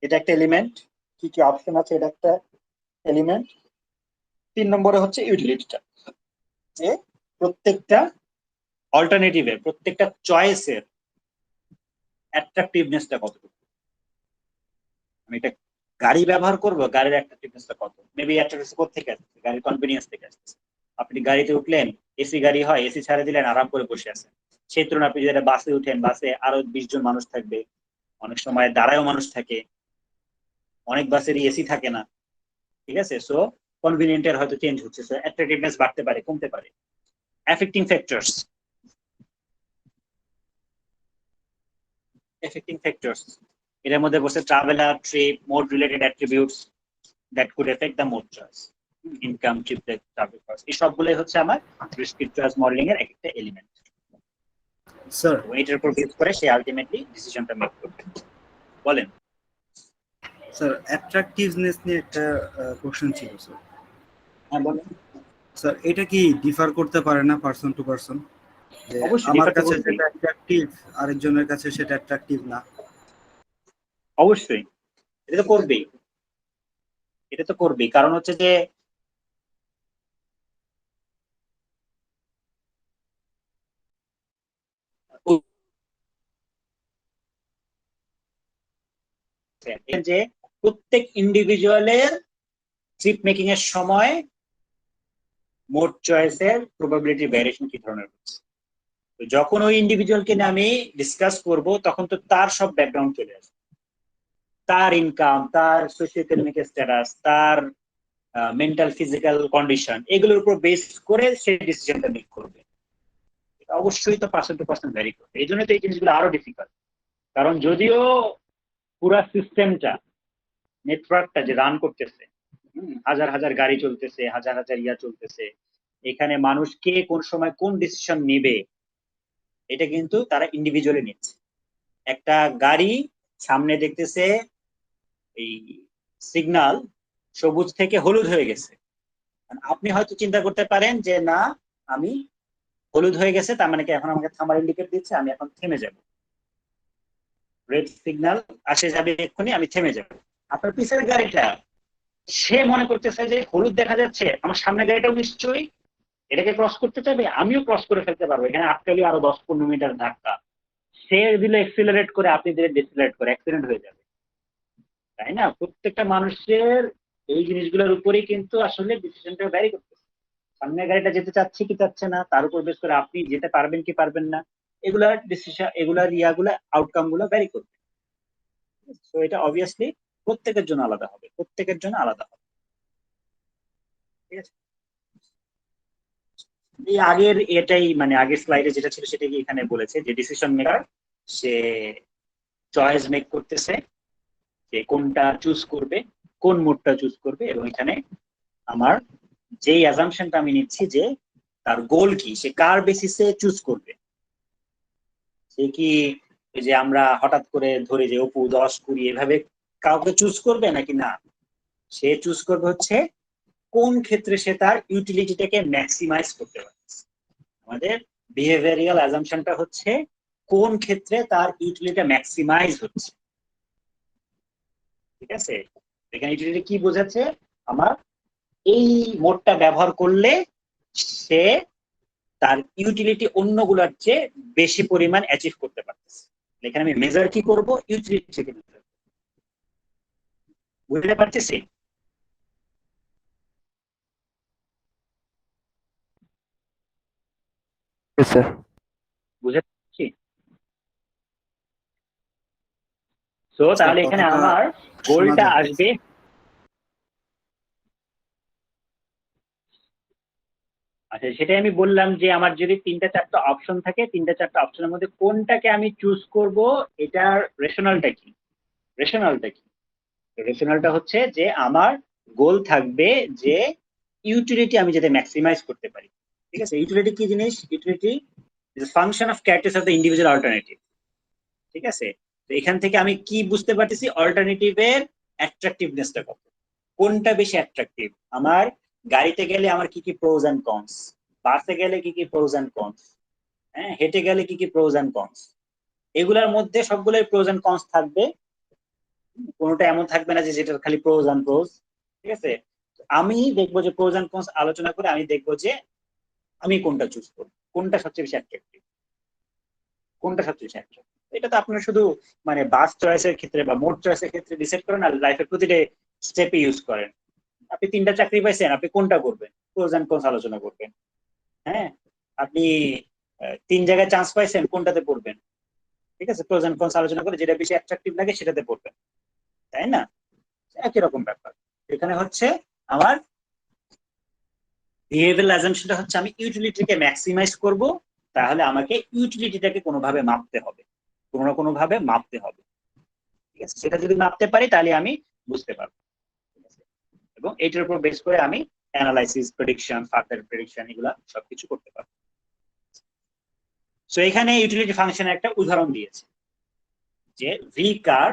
এটা একটা এলিমেন্ট, কি কি অপশন আছে এটা একটা এলিমেন্ট। 3 নম্বরে হচ্ছে ইউটিলিটিটা, যে প্রত্যেকটা অল্টারনেটিভের, প্রত্যেকটা চয়েসের অ্যাট্রাকটিভনেসটা কতটুকু। আমি একটা গাড়ি ব্যবহার করব, গাড়ির অ্যাট্রাকটিভনেসটা কত, মেবি অ্যাট্রাকটিভনেস কোথা থেকে আসছে? গাড়ির কনভিনিয়েন্স থেকে আসছে। আপনি গাড়িতে উঠলেন, এসি গাড়ি হয়, এসি ছাড়ে দিলেন, আরাম করে বসে আছেন। সেই তুলনায় আপনি যদি বাসে উঠেন, বাসে আরো 20 জন মানুষ থাকবে, অনেক সময় দাঁড়ায়ও মানুষ থাকে, অনেক বাসেরই এসি থাকে না, ঠিক আছে। সো কনভিনিয়েন্টের হয়তো চেঞ্জ হচ্ছে, সো অ্যাট্রাকটিভনেস বাড়তে পারে, কমতে পারে। অ্যাফেক্টিং ফ্যাক্টরস, affecting factors এর মধ্যে বসে traveller, trip, mode related attributes that could effect the mode choice, income, trip, travel cost, এই সবগুলোই হচ্ছে আমার ডিসক্রিট চয়েস মডেলিং এর একটা এলিমেন্ট। স্যার এটার উপর বেস করে সে আলটিমেটলি ডিসিশনটা মেক করবে। বলেন স্যার অ্যাট্রাকটিভনেস নিয়ে একটা কোশ্চেন ছিল স্যার। হ্যাঁ বলেন। স্যার এটা কি ডিফার করতে পারে না পারসন টু পারসন? যে অবশ্যই আমার differ তো কাছে করবেই। যেটা অ্যাট্রাকটিভ আরেকজনের কাছে সেটা অ্যাট্রাকটিভ না। অবশ্যই এটা তো করবেই, এটা তো করবেই, কারণ হচ্ছে যে যে প্রত্যেক ইন্ডিভিজুয়ালের ট্রিপ মেকিং এর সময় মোড চয়েসের প্রবাবিলিটি ভ্যারিয়েশন কি ধরনের হচ্ছে। তো যখন ওই ইন্ডিভিজুয়ালকে নিয়ে আমি ডিসকাস করব, তখন তো তার সব ব্যাকগ্রাউন্ড চলে আসবে, তার ইনকাম, তার সোশিও ইকোনমিক স্ট্যাটাস, তার মেন্টাল ফিজিক্যাল কন্ডিশন, এগুলোর উপর বেস করে সে ডিসিশনটা মেক করবে। এটা অবশ্যই তো পার্সন টু পার্সন ভ্যারি করবে। এই জন্য তো এই জিনিসগুলো আরো ডিফিকাল্ট, কারণ যদিও পুরা সিস্টেমটা, নেটওয়ার্কটা যে রান করতেছে, হাজার হাজার গাড়ি চলতেছে, হাজার হাজার ইয়া চলতেছে, এখানে মানুষ কে কোন সময় কোন ডিসিশন নিবে এটা কিন্তু তারা ইন্ডিভিজুয়ালি নিচ্ছে। একটা গাড়ি সামনে দেখতেছে এই সিগন্যাল সবুজ থেকে হলুদ হয়ে গেছে, আপনি হয়তো চিন্তা করতে পারেন যে না, আমি হলুদ হয়ে গেছে তার মানে কি এখন আমাকে থামার ইন্ডিকেট দিচ্ছে, আমি এখন থেমে যাব, রেড সিগন্যাল আসে যাবে এক্ষুনি, আমি থেমে যাব। আপনার পিছের গাড়িটা সে মনে করতেছে যে হলুদ দেখা যাচ্ছে, আমার সামনে গাড়িটাও নিশ্চয়ই এটাকে ক্রস করতে চাইবে, আমিও ক্রস করে ফেলতে পারবো, এখানে আটকালি আরো 10-15 মিটার ধাক্কা, সে দিলে এক্সিলারেট করে, আপনি দিলে ডিসিলারেট করে, অ্যাক্সিডেন্ট হয়ে যাবে, তাই না? প্রত্যেকটা মানুষের এই জিনিসগুলোর উপরেই কিন্তু আসলে ডিসিশনটা ভ্যারি করতেছে। সামনে গাড়িটা যেতে চাচ্ছে কি চাচ্ছে না, তার উপর বেস করে আপনি যেতে পারবেন কি পারবেন না, এগুলার ডিসিশন, এগুলার ইয়াগুলা আউটকাম গুলো ভ্যারি করবে। তো এটা অবভিয়াসলি প্রত্যেকের জন্য আলাদা হবে, প্রত্যেকের জন্য আলাদা হবে, ঠিক আছে। এই আগের এটাই, মানে আগের স্লাইডে যেটা ছিল সেটাই এখানে বলেছে যে ডিসিশন মেকার সে চয়েস মেক করতেছে যে কোনটা চুজ করবে, কোন মোডটা চুজ করবে, এবং এখানে আমার যেই অ্যাজাম্পশনটা আমি নিচ্ছি যে তার গোল কি, সে কার বেসিসে চুজ করবে, সে কি ওই যে আমরা হঠাৎ করে ধরি যে অপু 10-20 এভাবে কাউকে চুজ করবে নাকি না, সে চুজ করবে হচ্ছে কোন ক্ষেত্রে সে তার ইউটিলিটিটাকে ম্যাক্সিমাইজ করতে পারছে। আমাদের বিহেভিয়ারিয়াল অ্যাজাম্পশনটা হচ্ছে কোন ক্ষেত্রে তার ইউটিলিটিটা ম্যাক্সিমাইজ হচ্ছে। ঠিক আছে, এখানে ইউটিলিটি কি বোঝাচ্ছে, আমার এই মোডটা ব্যবহার করলে সে তার ইউটিলিটি অন্যগুলোর চেয়ে বেশি পরিমাণ অ্যাচিভ করতে পারতেছে। এখানে আমি মেজার কি করব, ইউটিলিটি বুঝতে পারতেছি। স্যার। বুঝতে পারছি। তো স্যার তাহলে এখানে কথাটা আমার শোনা গোলটা যায়। আসবে, আচ্ছা সেটাই আমি বললাম যে আমার যদি 3-4টা অপশন থাকে, 3-4টা অপশনের মধ্যে কোনটাকে আমি চুজ করব, এটার রেশনালটা কি, রেশনালটা কি, রেশনালটা হচ্ছে যে আমার গোল থাকবে যে ইউটিলিটি আমি যাতে ম্যাক্সিমাইজ করতে পারি। ঠিক আছে, ইউটিলিটি কি জিনিস, utility is function of characteristics of the individual alternative. ঠিক আছে, তো এখান থেকে আমি কি বুঝতে পারতেছি, অল্টারনেটিভের অ্যাট্রাকটিভনেসটা কত, কোনটা বেশি অ্যাট্রাকটিভ। আমার গাড়িতে গেলে আমার কি কি প্রোজ এন্ড কনস, বাসে গেলে কি কি প্রোজ এন্ড কনস, হ্যাঁ হেঁটে গেলে কি কি প্রোজ এন্ড কনস, এগুলোর মধ্যে সবগুলোই প্রোজ এন্ড কনস থাকবে, কোনোটা এমন থাকবে না যে যেটার খালি প্রোজ এন্ড প্রোজ। ঠিক আছে, আমি দেখবো যে প্রোজ এন্ড কনস আলোচনা করে আমি দেখবো যে আমি কোনটা চুজ করব, কোনটা সবচেয়ে বেশি অ্যাট্রাকটিভ, কোনটা সবচেয়ে বেশি অ্যাট্রাকটিভ। এটা তো আপনার শুধু মানে বাস চয়েসের ক্ষেত্রে বা মোড চয়েসের ক্ষেত্রে ডিসাইড করেন, আর লাইফের প্রতিটা স্টেপে ইউজ করেন। আপনি 3টা চাকরি পাইছেন, আপনি কোনটা করবেন, প্রোজ এন্ড কনস আলোচনা করবেন। হ্যাঁ, আপনি 3 জায়গায় চান্স পাইছেন, কোনটাতে পড়বেন, ঠিক আছে, প্রোজ এন্ড কনস আলোচনা করে যেটা বেশি অ্যাট্রাকটিভ লাগে সেটাতে পড়বেন, তাই না? একই রকম ব্যাপার এখানে হচ্ছে। আমার বিহেভিয়ারাল অ্যাজাম্পশনটা হচ্ছে আমি ইউটিলিটিকে ম্যাক্সিমাইজ করব, তাহলে আমাকে ইউটিলিটিটাকে কোনোভাবে মাপতে হবে, কোনো না কোনো ভাবে মাপতে হবে। ঠিক আছে, সেটা যদি মাপতে পারি তাহলে আমি বুঝতে পারবো। ঠিক আছে, এবং এটার উপর বেস করে আমি অ্যানালাইসিস, প্রেডিকশন, ফার্দার প্রেডিকশন এগুলা সবকিছু করতে পারবো। সো এখানে ইউটিলিটি ফাংশনের একটা উদাহরণ দিয়েছে যে ভি কার,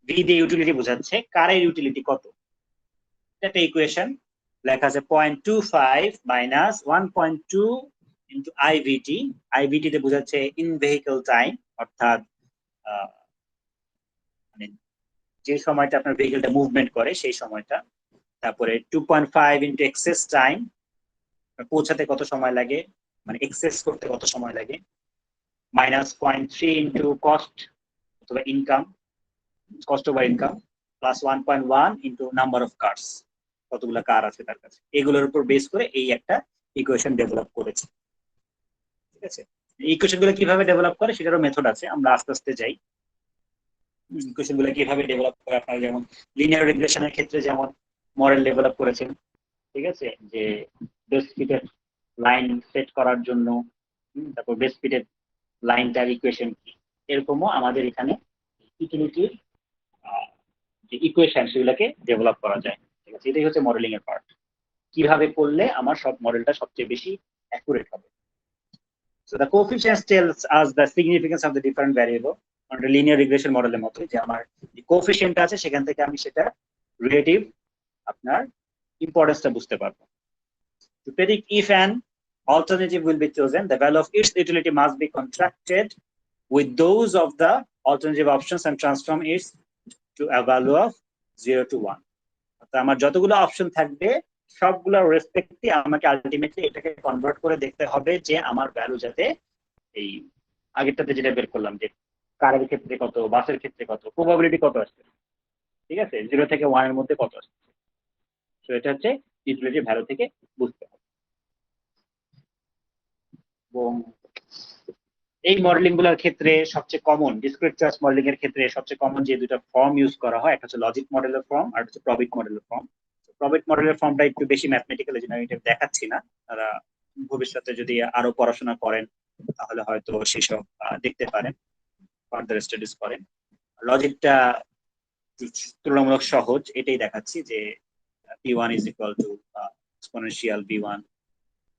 ভি দিয়ে ইউটিলিটি বোঝাচ্ছে কারের ইউটিলিটি কত। একটা ইকুয়েশন লেখা আছে 0.25 মাইনাস 1.2 ইন্টু আইভিটি। আইভিটি তে বোঝাচ্ছে ইন ভেহিকল টাইম, অর্থাৎ মানে যে সময়টা আপনার ভেহিকলটা মুভমেন্ট করে সেই সময়টা। তারপরে 2.5 ইন্টু এক্সেস টাইম, পৌঁছাতে কত সময় লাগে, মানে এক্সেস করতে কত সময় লাগে। মাইনাস 0.3 ইন্টু কস্ট অথবা income, cost over income, plus 1.1 into number of cars, কতগুলো কার আছে তার কাছে। এগুলোর উপর বেস করে এই একটা ইকুয়েশন ডেভেলপ করেছে। ঠিক আছে, ইকুয়েশন গুলো কিভাবে ডেভেলপ করে সেটারও মেথড আছে, আমরা আস্তে আস্তে যাই। ইকুয়েশন গুলো কিভাবে ডেভেলপ করে, আপনারা যেমন লিনিয়ার রিগ্রেশনের ক্ষেত্রে যেমন মডেল ডেভেলপ করেছেন, ঠিক আছে, যে বেস ফিটেড লাইন সেট করার জন্য, তারপর বেস ফিটেড লাইনটার ইকুয়েশন কি, এরকমও আমাদের এখানে ইউটিলিটির যে ইকুয়েশন সেগুলোকে ডেভেলপ করা যায়। ঠিক আছে, এটাই হচ্ছে মডেলিং এর পার্ট, কিভাবে করলে আমার সব মডেলটা সবচেয়ে বেশি অ্যাকুরেট হবে। So the coefficients tells us the significance of the different variable on the linear regression মডেলের মতো, যে আমার যে কোএফিসিয়েন্ট আছে সেখান থেকে আমি সেটা রিলেটিভ আপনার ইম্পর্টেন্সটা বুঝতে পারবো। To predict if an alternative will be chosen, the value of its utility must be contrasted with those of the alternative options and transform it to a value of 0 to 1. অর্থাৎ আমার যতগুলো option থাকবে সবগুলোর রেসপেক্টে আমাকে ultimately এটাকে convert করে দেখতে হবে যে আমার ভ্যালু যাতে এই আগেরটাতে যেটা বের করলাম যে কারের ক্ষেত্রে কত, বাসের ক্ষেত্রে কত, প্রবাবিলিটি কত আসছে, ঠিক আছে, 0 থেকে 1 এর মধ্যে কত আসছে। তো এটা হচ্ছে ইউটিলিটি ভ্যালু থেকে বুঝতে হবে। এবং এই মডেলিং গুলোর ক্ষেত্রে সবচেয়ে কমন, ডিসক্রিট চয়েস মডেলিং এর ক্ষেত্রে সবচেয়ে কমন যে দুটো ফর্ম ইউজ করা হয়, একটা হচ্ছে লজিক মডেলের ফর্ম আর হচ্ছে প্রবিট মডেলের ফর্ম। প্রবিট মডেলের ফর্মটা একটু বেশি ম্যাথমেটিক্যাল, এই জন্য আমি এটা দেখাচ্ছি না। তারা ভবিষ্যতে যদি আরো পড়াশোনা করেন তাহলে হয়তো সেসব দেখতে পারেন, ফার্দার স্টাডিজ করেন। লজিকটা তুলনামূলক সহজ, এটাই দেখাচ্ছি যে p1 is equal to exponential v1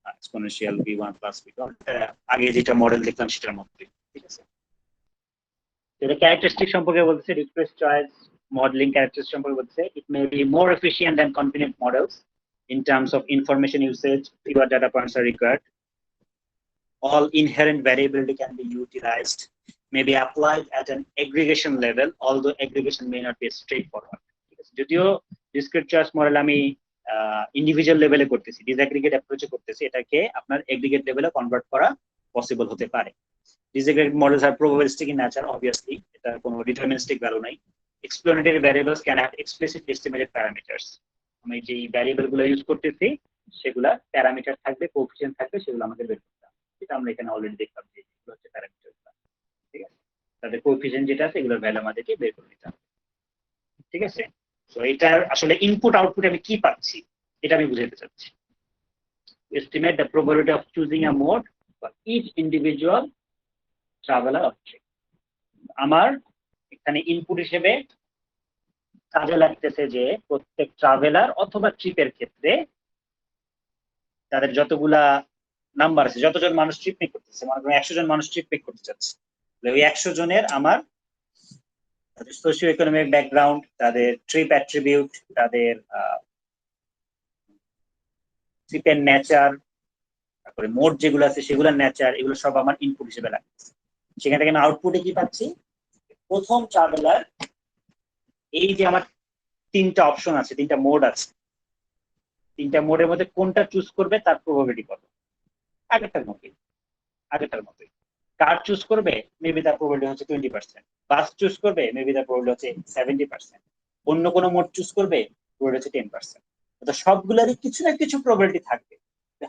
exponential v1 plus v2, আগে যেটা মডেল দেখলাম সেটার মধ্যে। ঠিক আছে, যেটা ক্যারেক্টারিস্টিক সম্পর্কে বলতেছে, রিকোয়েস্ট চয়েস মডেলিং ক্যারেক্টারিস্টিক সম্পর্কে বলতেছে, it may be more efficient than convenient models in terms of information usage, fewer data points are required. All inherent variability can be utilized, may be applied at an aggregation level, although aggregation may not be straightforward. যদিও discrete choice model আমি individual লেভেলে করতেছি, ডিসঅ্যাগ্রিগেট অ্যাপ্রোচে করতেছি, এটাকে আপনার aggregate লেভেলে convert করা possible হতে পারে। Disaggregated models are probabilistic in nature, obviously. এটা কোনো ডিটারমিনিস্টিক ভ্যালু নাই। Explanatory variables can have explicit estimated parameters. আমি যে ভ্যারিয়েবল গুলো ইউজ করতেছি সেগুলা প্যারামিটার থাকবে, কোএফিসিয়েন্ট থাকবে, সেগুলো আমাদের বের করতে হবে। এটা আমরা এখানে অলরেডি দেখলাম যে এগুলো হচ্ছে প্যারামিটার, ঠিক আছে। তাদের কোএফিসিয়েন্ট যেটা আছে এগুলোর ভ্যালু আমাদেরকে বের করে নিতে হবে, ঠিক আছে। তো এটার আসলে ইনপুট আউটপুট আমি কি পাচ্ছি এটা আমি বুঝাতে চাচ্ছি। Estimate the probability of choosing a mode for each individual traveler object. আমার এখানে ইনপুট হিসেবে কাজে লাগতেছে যে প্রত্যেক ট্রাভেলার অথবা ট্রিপের ক্ষেত্রে তাদের যতগুলা নাম্বার আছে, যতজন মানুষ ট্রিপ মেক করতেছে, মনে করেন 100 জন মানুষ ট্রিপ মেক করতে চাচ্ছে, ওই 100 জনের আমার তাদের সোশিও ইকোনমিক ব্যাকগ্রাউন্ড, তাদের ট্রিপ অ্যাট্রিবিউট, তাদের ট্রিপের নেচার, তারপরে মোড যেগুলো আছে সেগুলোর নেচার, এগুলো সব আমার ইনপুট হিসেবে লাগতেছে। সেখান থেকে আমি আউটপুটে কি পাচ্ছি, প্রথম ট্রাভেলার, এই যে আমার 3টা অপশন আছে, 3টা মোড আছে, 3টা মোডের মধ্যে কোনটা চুজ করবে তার প্রবাবিলিটি কত, আগেরটার মতোই। কার চুজ করবে, মেবি তার প্রবাবিলিটি হচ্ছে 20%, বাস চুজ করবে, মেবি তার প্রবাবিলিটি হচ্ছে 70%, অন্য কোনো মোড চুজ করবে, প্রবাবিলিটি হচ্ছে 10%। তো সবগুলোরই কিছু না কিছু প্রবাবিলিটি থাকবে।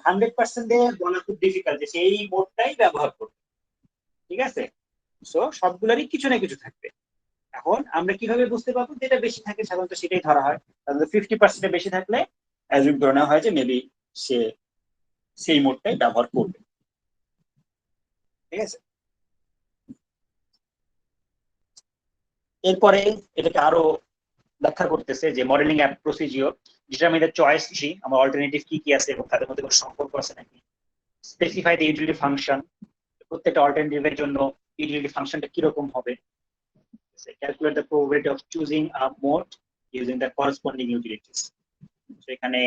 100% দিয়ে বলা খুব ডিফিকাল্ট যে সেই মোডটাই ব্যবহার করবে, ঠিক আছে। সো সবগুলোরই কিছু না কিছু থাকবে। এখন আমরা কিভাবে বুঝতে পারবো যেটা বেশি থাকে, সাধারণত সেটাই ধরা হয়। তাহলে 50% বেশি থাকলে অ্যাজুম করে নেওয়া হয় যে মেবি সে সেই মোডটাই ব্যবহার করবে, ঠিক আছে। এরপরে এটাকে আরো ব্যাখ্যা করতেছে যে modelling app procedure, determine the choice tree, আমার অল্টারনেটিভ কি কি আছে এবং তাদের মধ্যে কোনো সম্পর্ক আছে নাকি। স্পেসিফাই দ্য ইউটিলিটি ফাংশন, প্রত্যেকটা অল্টারনেটিভের জন্য ইউটিলিটি ফাংশনটা কিরকম হবে। Calculate the probability of choosing a mode using the corresponding utilities. এখানে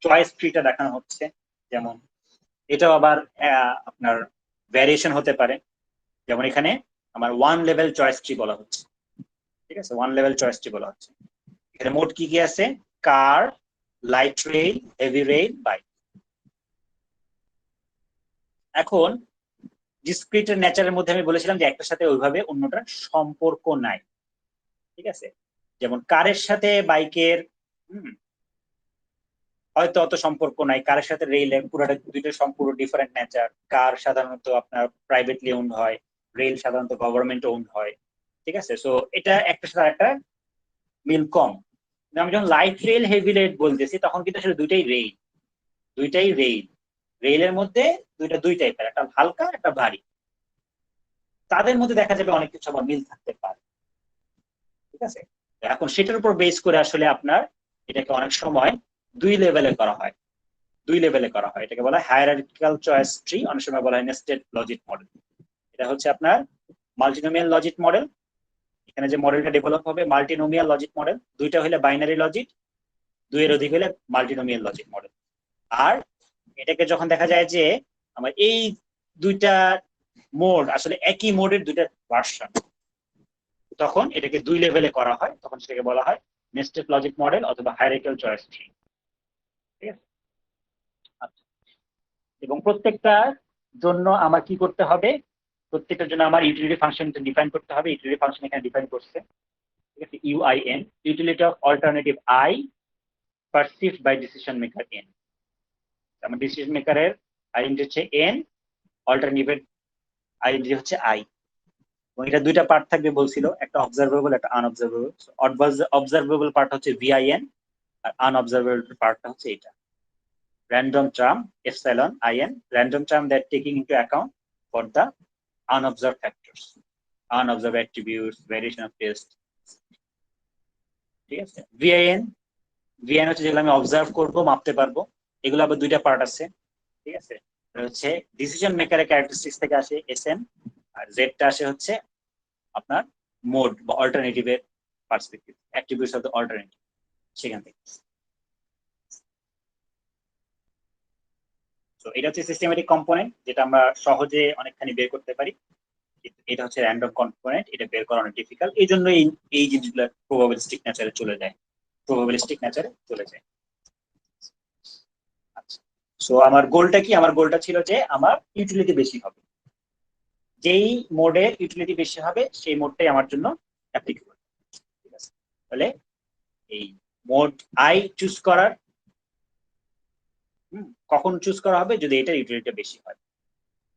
চয়েস ট্রিটা দেখানো হচ্ছে, যেমন এটাও আবার আপনার ভ্যারিয়েশন হতে পারে। যেমন এখানে আমার 1 লেভেল চয়েস ট্রি বলা হচ্ছে, ঠিক আছে, 1 লেভেল চয়েস ট্রি বলা হচ্ছে। এখানে মোড কি কি আছে, car, light rail, heavy rail, bike. এখন ডিসক্রিটের নেচারের মধ্যে আমি বলেছিলাম যে একটার সাথে ওইভাবে অন্যটার সম্পর্ক নাই, ঠিক আছে। যেমন কারের সাথে বাইকের হয়তো অত সম্পর্ক নাই, কারের সাথে রেইলের পুরোটা, দুইটা সম্পূর্ণ ডিফারেন্ট নেচার। কার সাধারণত আপনার প্রাইভেটলি ওন্ড হয়, রেল সাধারণত গভর্নমেন্ট ওন্ড হয়, ঠিক আছে। সো এটা একটার সাথে একটা মিল কম। আমি যখন লাইট রেল, হেভি রেল বলতেছি তখন কিন্তু আসলে দুইটাই রেল। রেলের মধ্যে দুই টাইপের, একটা হালকা একটা ভারী। তাদের মধ্যে দেখা যাবে অনেক কিছু আবার মিল থাকতে পারে, ঠিক আছে। এখন সেটার উপর বেস করে আসলে আপনার এটাকে অনেক সময় 2 লেভেলে করা হয়, এটাকে বলা হয় হায়ারার্কিক্যাল চয়েস ট্রি, অনেক সময় বলা হয় নেস্টেড লজিক মডেল। এটা হচ্ছে আপনার মাল্টিনোমিয়াল লজিক মডেল। এখানে যে মডেলটা ডেভেলপ হবে মাল্টিনোমিয়াল লজিক মডেল, দুইটা হলে বাইনারি লজিক, 2 এর অধিক হলে মাল্টিনোমিয়াল লজিক মডেল। আর এটাকে যখন দেখা যায় যে আমার এই দুইটা মোড আসলে একই মোডের দুইটা ভার্সন, তখন এটাকে 2 লেভেলে করা হয়, তখন সেটাকে বলা হয় নেস্টেড লজিক মডেল অথবা হায়ারার্কিক্যাল চয়েস ট্রি, ঠিক আছে। আচ্ছা, এবং প্রত্যেকটার জন্য আমার কি করতে হবে, প্রত্যেকটার জন্য আমার ইউটিলিটি ফাংশন ডিফাইন করতে হবে। ইউটিলিটি ফাংশন এখানে ডিফাইন করছে, ঠিক আছে, UIN, utility of alternative I perceived by decision maker N. আমার ডিসিশন মেকারের আইডেন্টি হচ্ছে এন, অল্টারনেটিভ আইডেন্টি হচ্ছে আই। এবং এটা দুইটা পার্ট থাকবে বলছিল, একটা অবজারভেবল, একটা আনঅবজারভেবল। অবজারভেবল পার্ট হচ্ছে ভিআইএন আর আনঅবজারভেবল পার্টটা হচ্ছে এটা random term epsilon in, random term that taking into account for the unobserved factors, unobserved attributes, variation of test, ঠিক আছে। ভিআইএন হচ্ছে যেগুলো আমি অবজার্ভ করবো, মাপতে পারবো, এগুলো আবার দুইটা পার্ট আছে, ঠিক আছে। হচ্ছে ডিসিশন মেকারের ক্যারেক্টারিস্টিক্স থেকে আসে এসএন, আর জেডটা আসে হচ্ছে আপনার মোড বা অল্টারনেটিভের perspective, attributes of the alternative সেখান থেকে। তো এটা হচ্ছে সিস্টেমেটিক কম্পোনেন্ট, যেটা আমরা সহজে অনেকখানি বের করতে পারি, কিন্তু এটা হচ্ছে র্যান্ডম কম্পোনেন্ট, এটা বের করা অনেক ডিফিকাল্ট। এই জন্য এই জিনিসগুলো প্রবাবিলিস্টিক নেচারে চলে যায়, আচ্ছা, সো আমার গোলটা কি? আমার গোলটা ছিল যে আমার ইউটিলিটি বেশি হবে, যেই মোডের ইউটিলিটি বেশি হবে সেই মোডটাই আমার জন্য অ্যাপ্লিকেবল। ঠিক আছে, তাহলে এই মোড আই চুজ করার কখন চুজ করা হবে? যদি এটার ইউটিলিটি বেশি হয়।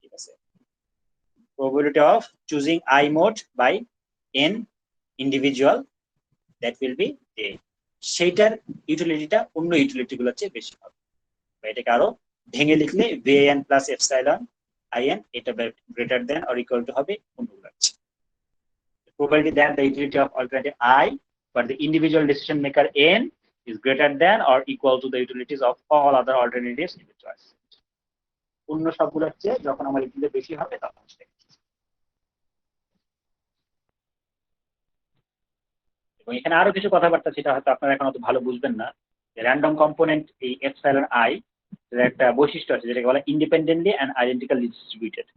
ঠিক আছে, probability of choosing I mode by n individual, that will be a, সেইটার ইউটিলিটিটা অন্য ইউটিলিটি গুলোর চেয়ে বেশি হবে। এটাকে আরো ভেঙে লিখলে van প্লাস এপসাইলন in, এটা greater than or equal to হবে অন্যগুলোর চেয়ে। Probability that the utility of alternative I for the individual decision maker n is greater than or equal to the utilities of all other alternatives in the choice. অন্য সবগুলোর চেয়ে যখন আমার utility বেশি হবে তখন এবং এখানে আরো কিছু কথাবার্তা সেটা হয়তো আপনারা এখন অত ভালো বুঝবেন না। র্যান্ডম কম্পোনেন্ট এই এপসাইলন আই এর একটা বৈশিষ্ট্য আছে যেটাকে বলা ইন্ডিপেন্ডেন্টলি এন্ড আইডেন্টিক্যালি ডিস্ট্রিবিউটেড।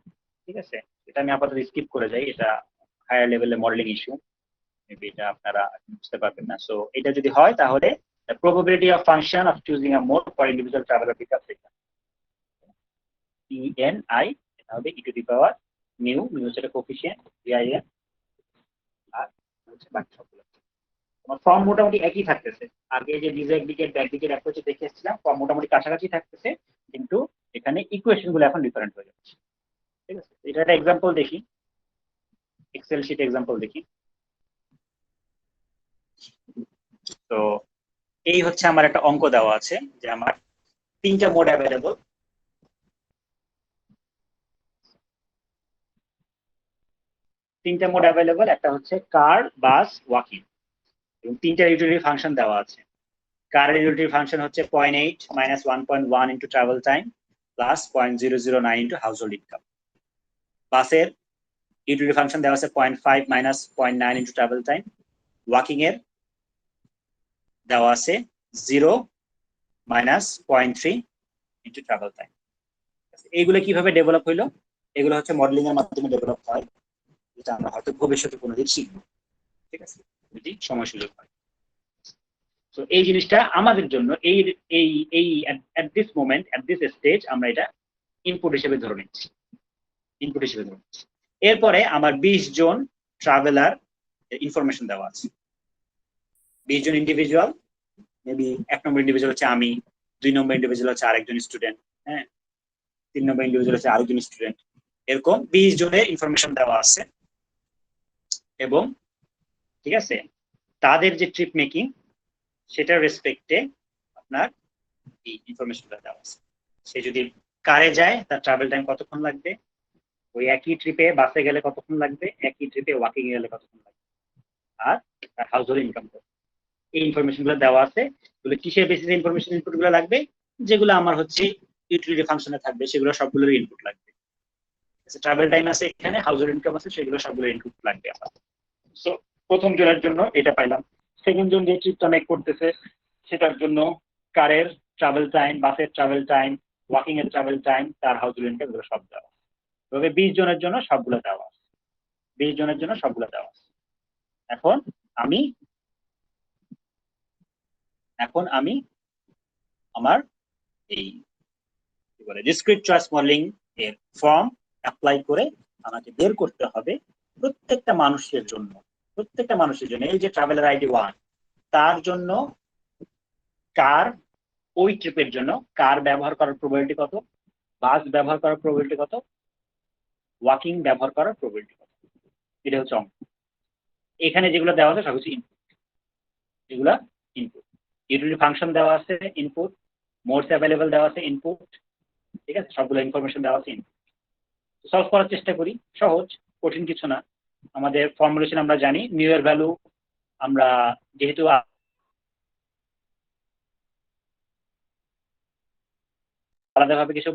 ঠিক আছে, এটা আমি আপাতত স্কিপ করে যাই, এটা হায়ার লেভেলে মডেলিং ইস্যু, মেবি এটা আপনারা বুঝতে পারবেন না। সো এটা যদি হয় তাহলে the probability of function of choosing a mode for individual traveler becomes en I, এটা হবে e to the power mu হচ্ছে কোএফিশিয়েন্ট vin, আর হচ্ছে বাকি সবগুলো। আমার ফর্ম মোটামুটি একই থাকতেছে, আগে যে ডিজাইন দিকের ব্যাক দিকের অ্যাপ্রোচে দেখে এসেছিলাম ফর্ম মোটামুটি কাছাকাছি থাকতেছে, কিন্তু এখানে ইকুয়েশন গুলো এখন ডিফারেন্ট হয়ে যাচ্ছে। ঠিক আছে, এটা একটা এক্সাম্পল দেখি, এক্সেল শিট এক্সাম্পল দেখি। তো এই হচ্ছে আমার একটা অঙ্ক দেওয়া আছে যে আমার 3টা মোড অ্যাভেলেবল, একটা হচ্ছে কার, বাস, ওয়াকিং, এবং 3টা ইউটিলিটি ফাংশন দেওয়া আছে। কারের ইউটিলিটি ফাংশন হচ্ছে 0.8 minus 1.1 into travel time plus 0.009 into household income. বাসের ইউটিলিটি ফাংশন দেওয়া আছে 0.5 minus 0.9 into travel time. Walking এর দেওয়া আছে 0 minus 0.3 into travel time. এইগুলো কিভাবে ডেভেলপ হইলো? এগুলো হচ্ছে মডেলিং এর মাধ্যমে ডেভেলপ হয়, যেটা আমরা হয়তো ভবিষ্যতে কোনোদিন শিখবো। ঠিক আছে, যদি সময় সুযোগ হয়। তো এই জিনিসটা আমাদের জন্য এই এই এই at this moment, at this stage আমরা এটা ইনপুট হিসেবে ধরে নিচ্ছি, এরপরে আমার 20 জন ট্রাভেলার ইনফরমেশন দেওয়া আছে। 20 জন ইন্ডিভিজুয়াল, মেবি 1 নম্বর ইন্ডিভিজুয়াল হচ্ছে আমি, 2 নম্বর ইন্ডিভিজুয়াল হচ্ছে আরেকজন স্টুডেন্ট, হ্যাঁ, 3 নম্বর ইন্ডিভিজুয়াল হচ্ছে আরেকজন স্টুডেন্ট, এরকম 20 জনের ইনফরমেশন দেওয়া আছে। এবং ঠিক আছে, তাদের যে ট্রিপ মেকিং সেটার রেসপেক্টে আপনার এই ইনফরমেশনটা দেওয়া আছে। সে যদি কারে যায় তার ট্রাভেল টাইম কতক্ষণ লাগবে, ওই একই ট্রিপে বাসে গেলে কতক্ষণ লাগবে, একই ট্রিপে ওয়াকিং এ গেলে কতক্ষণ লাগবে, আর তার হাউস হোল্ড ইনকাম কত, এই ইনফরমেশন গুলো দেওয়া আছে। এগুলো কিসের বেসিসে ইনফরমেশন ইনপুট গুলো লাগবে? যেগুলো আমার হচ্ছে ইউটিলিটি ফাংশনে থাকবে সেগুলো সবগুলোর ইনপুট লাগবে। ট্রাভেল টাইম আছে এখানে, হাউস হোল্ড ইনকাম আছে, সেগুলো সবগুলো ইনপুট লাগবে আমার। সো প্রথম জনের জন্য এটা পাইলাম। সেকেন্ড জন যে ট্রিপটা মেক করতেছে সেটার জন্য কারের ট্রাভেল টাইম, বাসের ট্রাভেল টাইম, ওয়াকিং এর ট্রাভেল টাইম, তার হাউস হোল্ড ইনকাম, এগুলো সব দেওয়া। তবে 20 জনের জন্য সবগুলো দেওয়া আছে, 20 জনের জন্য সবগুলো দেওয়া আছে। এখন আমি আমার এই কি বলে ডিসক্রিট চয়েস মডেলিং এর ফর্ম অ্যাপ্লাই করে আমাকে বের করতে হবে প্রত্যেকটা মানুষের জন্য, এই যে ট্রাভেলার আইডি 1, তার জন্য কার, ওই ট্রিপের জন্য কার ব্যবহার করার প্রবাবিলিটি কত, বাস ব্যবহার করার প্রবাবিলিটি কত, ওয়াকিং ব্যবহার করার প্রবাবিলিটি কত। এটা হচ্ছে অঙ্ক। এখানে যেগুলো দেওয়া আছে সব কিছু ইনপুট, এগুলা ইনপুট। ইউটিলিটি ফাংশন দেওয়া আছে ইনপুট, মোডস অ্যাভেলেবল দেওয়া আছে ইনপুট। ঠিক আছে, সবগুলো ইনফরমেশন দেওয়া আছে ইনপুট। সলভ করার চেষ্টা করি, সহজ, কঠিন কিছু না। আমাদের ফর্মুলেশন আমরা জানি, মিউ এর ভ্যালু আমরা যেহেতু আলাদাভাবে কিছু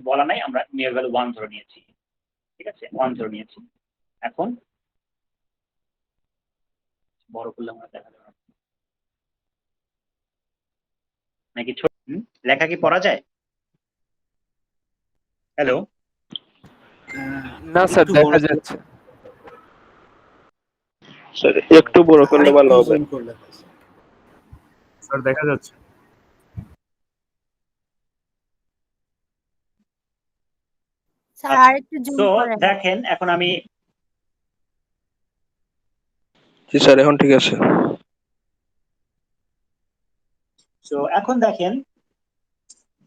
বলা নাই, আমরা নিয়ার ভ্যালু 1 ধরে নিয়েছি, ঠিক আছে, 1 ধরে নিয়েছি। এখন বড় করলে আমরা দেখা যাবে নাকি ছোট, লেখা কি পড়া যায়? হ্যালো, না স্যার, একটু দেখা বড় যাচ্ছে। স্যার একটু বড় করলে ভালো আরেকটু হবে। জুম করলে হয়, স্যার। স্যার দেখা যাচ্ছে। স্যার আচ্ছা, আরেকটু জুম তো করেন। দেখেন এখন আমি জি স্যার, এখন ঠিক আছে। এখন দেখেন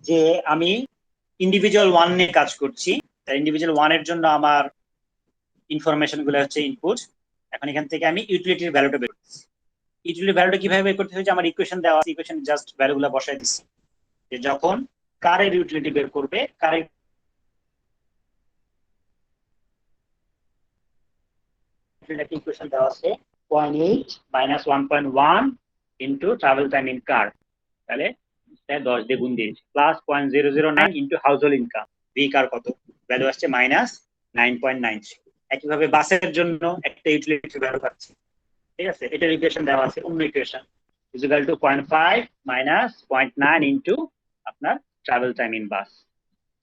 যে আমি ইন্ডিভিজুয়াল 1 নিয়ে কাজ করছি। তাই ইন্ডিভিজুয়াল 1 এর জন্য আমার ইনফরমেশন গুলো হচ্ছে ইনপুট। এখন এখান থেকে আমি ইউটিলিটির ভ্যালুটা বের করতেছি। ইউটিলিটির ভ্যালুটা কিভাবে বের করতে হয়, যে আমার ইকুয়েশন দেওয়া আছে, ইকুয়েশন জাস্ট ভ্যালুগুলো বসাই দিচ্ছি। যে যখন কারের ইউটিলিটি বের করবে, কারের ইকুয়েশন দেওয়া আছে 0.8 minus 1.1 into travel time in car, তাহলে 10 দিয়ে গুণ দিয়েছি, plus 0.009 into household income, V car কত ভ্যালু আসছে মাইনাস 9.93। একইভাবে বাসের জন্য একটা ইউটিলিটি ভ্যালু পাচ্ছি, ঠিক আছে, এটার ইকুয়েশন দেওয়া আছে, অন্য equation equal to 0.5 minus 0.9 into আপনার ট্রাভেল টাইম ইন বাস,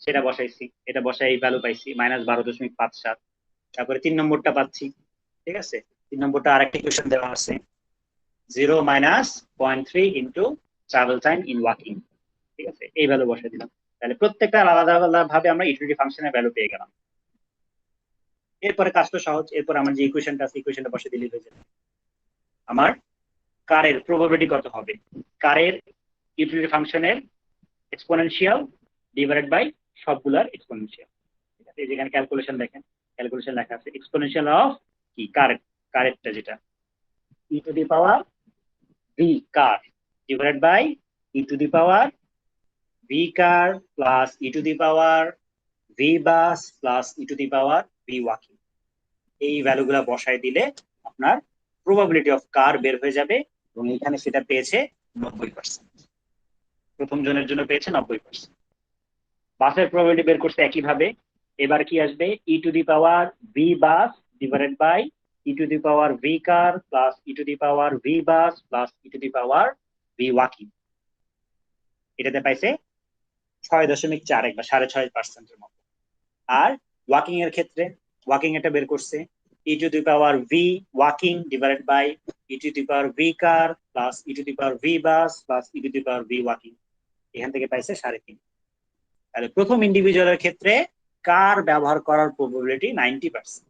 সেটা বসাইছি, এটা বসাই এই ভ্যালু পাইছি মাইনাস 12.57। তারপরে 3 নম্বরটা পাচ্ছি, ঠিক আছে, 3 নম্বরটা আরেকটা ইকুয়েশন দেওয়া আছে 0 minus 0.3 into travel time in walking, ঠিক আছে, এই ভ্যালু বসাই দিলাম। তাহলে প্রত্যেকটা আলাদা আলাদা ভাবে আমরা ইউটিলিটি ফাংশনের ভ্যালু পেয়ে গেলাম। এরপরে কাজটা সহজ, এরপর আমার যে ইকুয়েশনটা আছে ইকুয়েশনটা বসে দিলেই হয়ে যাবে। আমার কারের প্রবাবিলিটি কত হবে, কারের ইউটিলিটি ফাংশনের এক্সপোনেনশিয়াল ডিভাইডেড বাই সবগুলার এক্সপোনেনশিয়াল, ঠিক আছে, যেখানে ক্যালকুলেশন দেখেন, ক্যালকুলেশন লেখা আছে এক্সপোনেনশিয়াল অফ কি কারেরটা যেটা e to the power V car divided by e to the power V car plus e to the power V bus plus e to the power V walking. এই ভ্যালুগুলা বসায় দিলে আপনার প্রবাবিলিটি অফ কার বের হয়ে যাবে, এবং এখানে সেটা পেয়েছে 90%, প্রথম জনের জন্য পেয়েছে 90%। বাসের প্রবাবিলিটি বের করছে একইভাবে। এবার কি আসবে, e to the power V bus divided by e to the power V car plus e to the power V bus plus e to the power V walking. এটাতে পাইছে 6.41 বা 6.5%-এর মতো। আর ওয়াকিং এর ক্ষেত্রে ওয়াকিং এটা বের করছে e to the power V walking divided by e to the power V car plus e to the power V bus plus e to the power V walking, এখান থেকে পাইছে 3.5। তাহলে প্রথম ইন্ডিভিজুয়ালের ক্ষেত্রে কার ব্যবহার করার প্রবাবিলিটি 90%।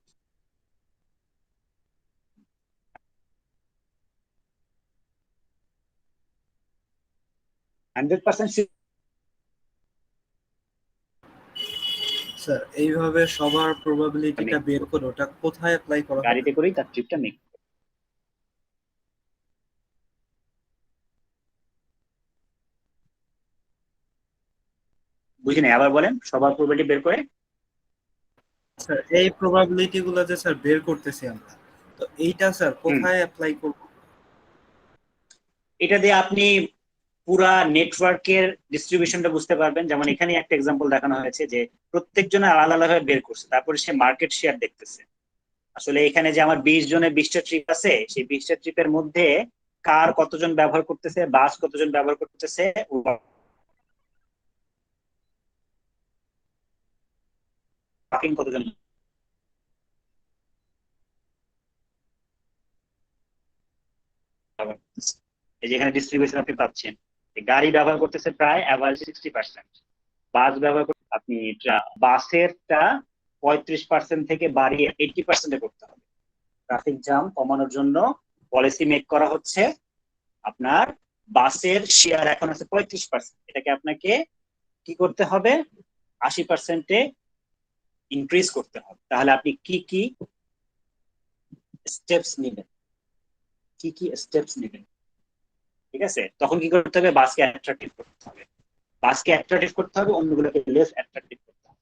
স্যার এইভাবে সবার প্রবাবিলিটিটা বের করে ওটা কোথায় অ্যাপ্লাই করা হবে? গাড়িতে করেই তার ট্রিপটা মেক। বুঝিনি, আবার বলেন, সবার প্রবাবিলিটি বের করে স্যার এই প্রবাবিলিটি গুলো যে স্যার বের করতেছি আমরা, তো এইটা স্যার কোথায় অ্যাপ্লাই করব? এটা দিয়ে আপনি পুরা নেটওয়ার্কের ডিস্ট্রিবিউশনটা বুঝতে পারবেন। যেমন এখানে একটা এক্সাম্পল দেখানো হয়েছে যে প্রত্যেকজনে আলাদা আলাদাভাবে বের করছে, তারপরে সে মার্কেট শেয়ার দেখতেছে। আসলে এখানে যে আমার 20 জনের 20টা ট্রিপ আছে, সেই 20টা ট্রিপের মধ্যে কার কতজন ব্যবহার করতেছে, বাস কতজন ব্যবহার করতেছে, ওয়াকিং কতজন, এই যে এখানে ডিস্ট্রিবিউশন আপনি পাচ্ছেন। গাড়ি ব্যবহার করতেছে প্রায় অ্যাভারেজ 60%, বাস ব্যবহার করতে আপনি বাসেরটা 35% থেকে বাড়িয়ে 80% করতে হবে। ট্রাফিক জ্যাম কমানোর জন্য পলিসি মেক করা হচ্ছে, আপনার বাসের শেয়ার এখন আছে 35%, এটাকে আপনাকে কি করতে হবে 80%-এ ইনক্রিজ করতে হবে। তাহলে আপনি কি কি স্টেপস নেবেন, ঠিক আছে, তখন কি করতে হবে, বাসকে অ্যাট্রাকটিভ করতে হবে, অন্যগুলোকে লেস অ্যাট্রাকটিভ করতে হবে।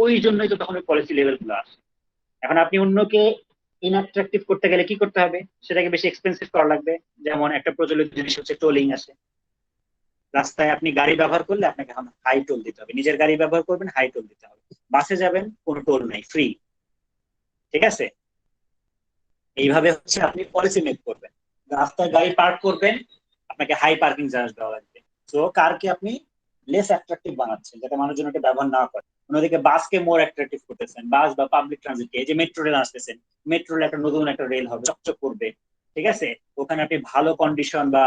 ওই জন্যই তো তখন পলিসি লেভেল গুলো আসে। এখন আপনি অন্যকে ইনঅ্যাট্রাকটিভ করতে গেলে কি করতে হবে, সেটাকে বেশি এক্সপেন্সিভ করা লাগবে। যেমন একটা প্রচলিত জিনিস হচ্ছে টোলিং আসে, রাস্তায় আপনি গাড়ি ব্যবহার করলে আপনাকে হাই টোল দিতে হবে, নিজের গাড়ি ব্যবহার করবেন হাই টোল দিতে হবে। বাসে যাবেন কোনো টোল নাই, ফ্রি। ঠিক আছে, এইভাবে হচ্ছে আপনি পলিসি মেক করবেন। রাস্তায় গাড়ি পার্ক করবেন, আপনাকে হাই পার্কিং চার্জ দেওয়া লাগবে। তো কারকে আপনি লেস অ্যাট্রাকটিভ বানাচ্ছেন যাতে মানুষজন এটা ব্যবহার না করে। অন্যদিকে বাসকে মোর অ্যাট্রাকটিভ করতেছেন, বাস বা পাবলিক ট্রানজিটকে। এই যে মেট্রো রেল আসতেছেন, মেট্রো রেল একটা নতুন একটা রেল হবে, চকচক করবে। ঠিক আছে, ওখানে আপনি ভালো কন্ডিশন বা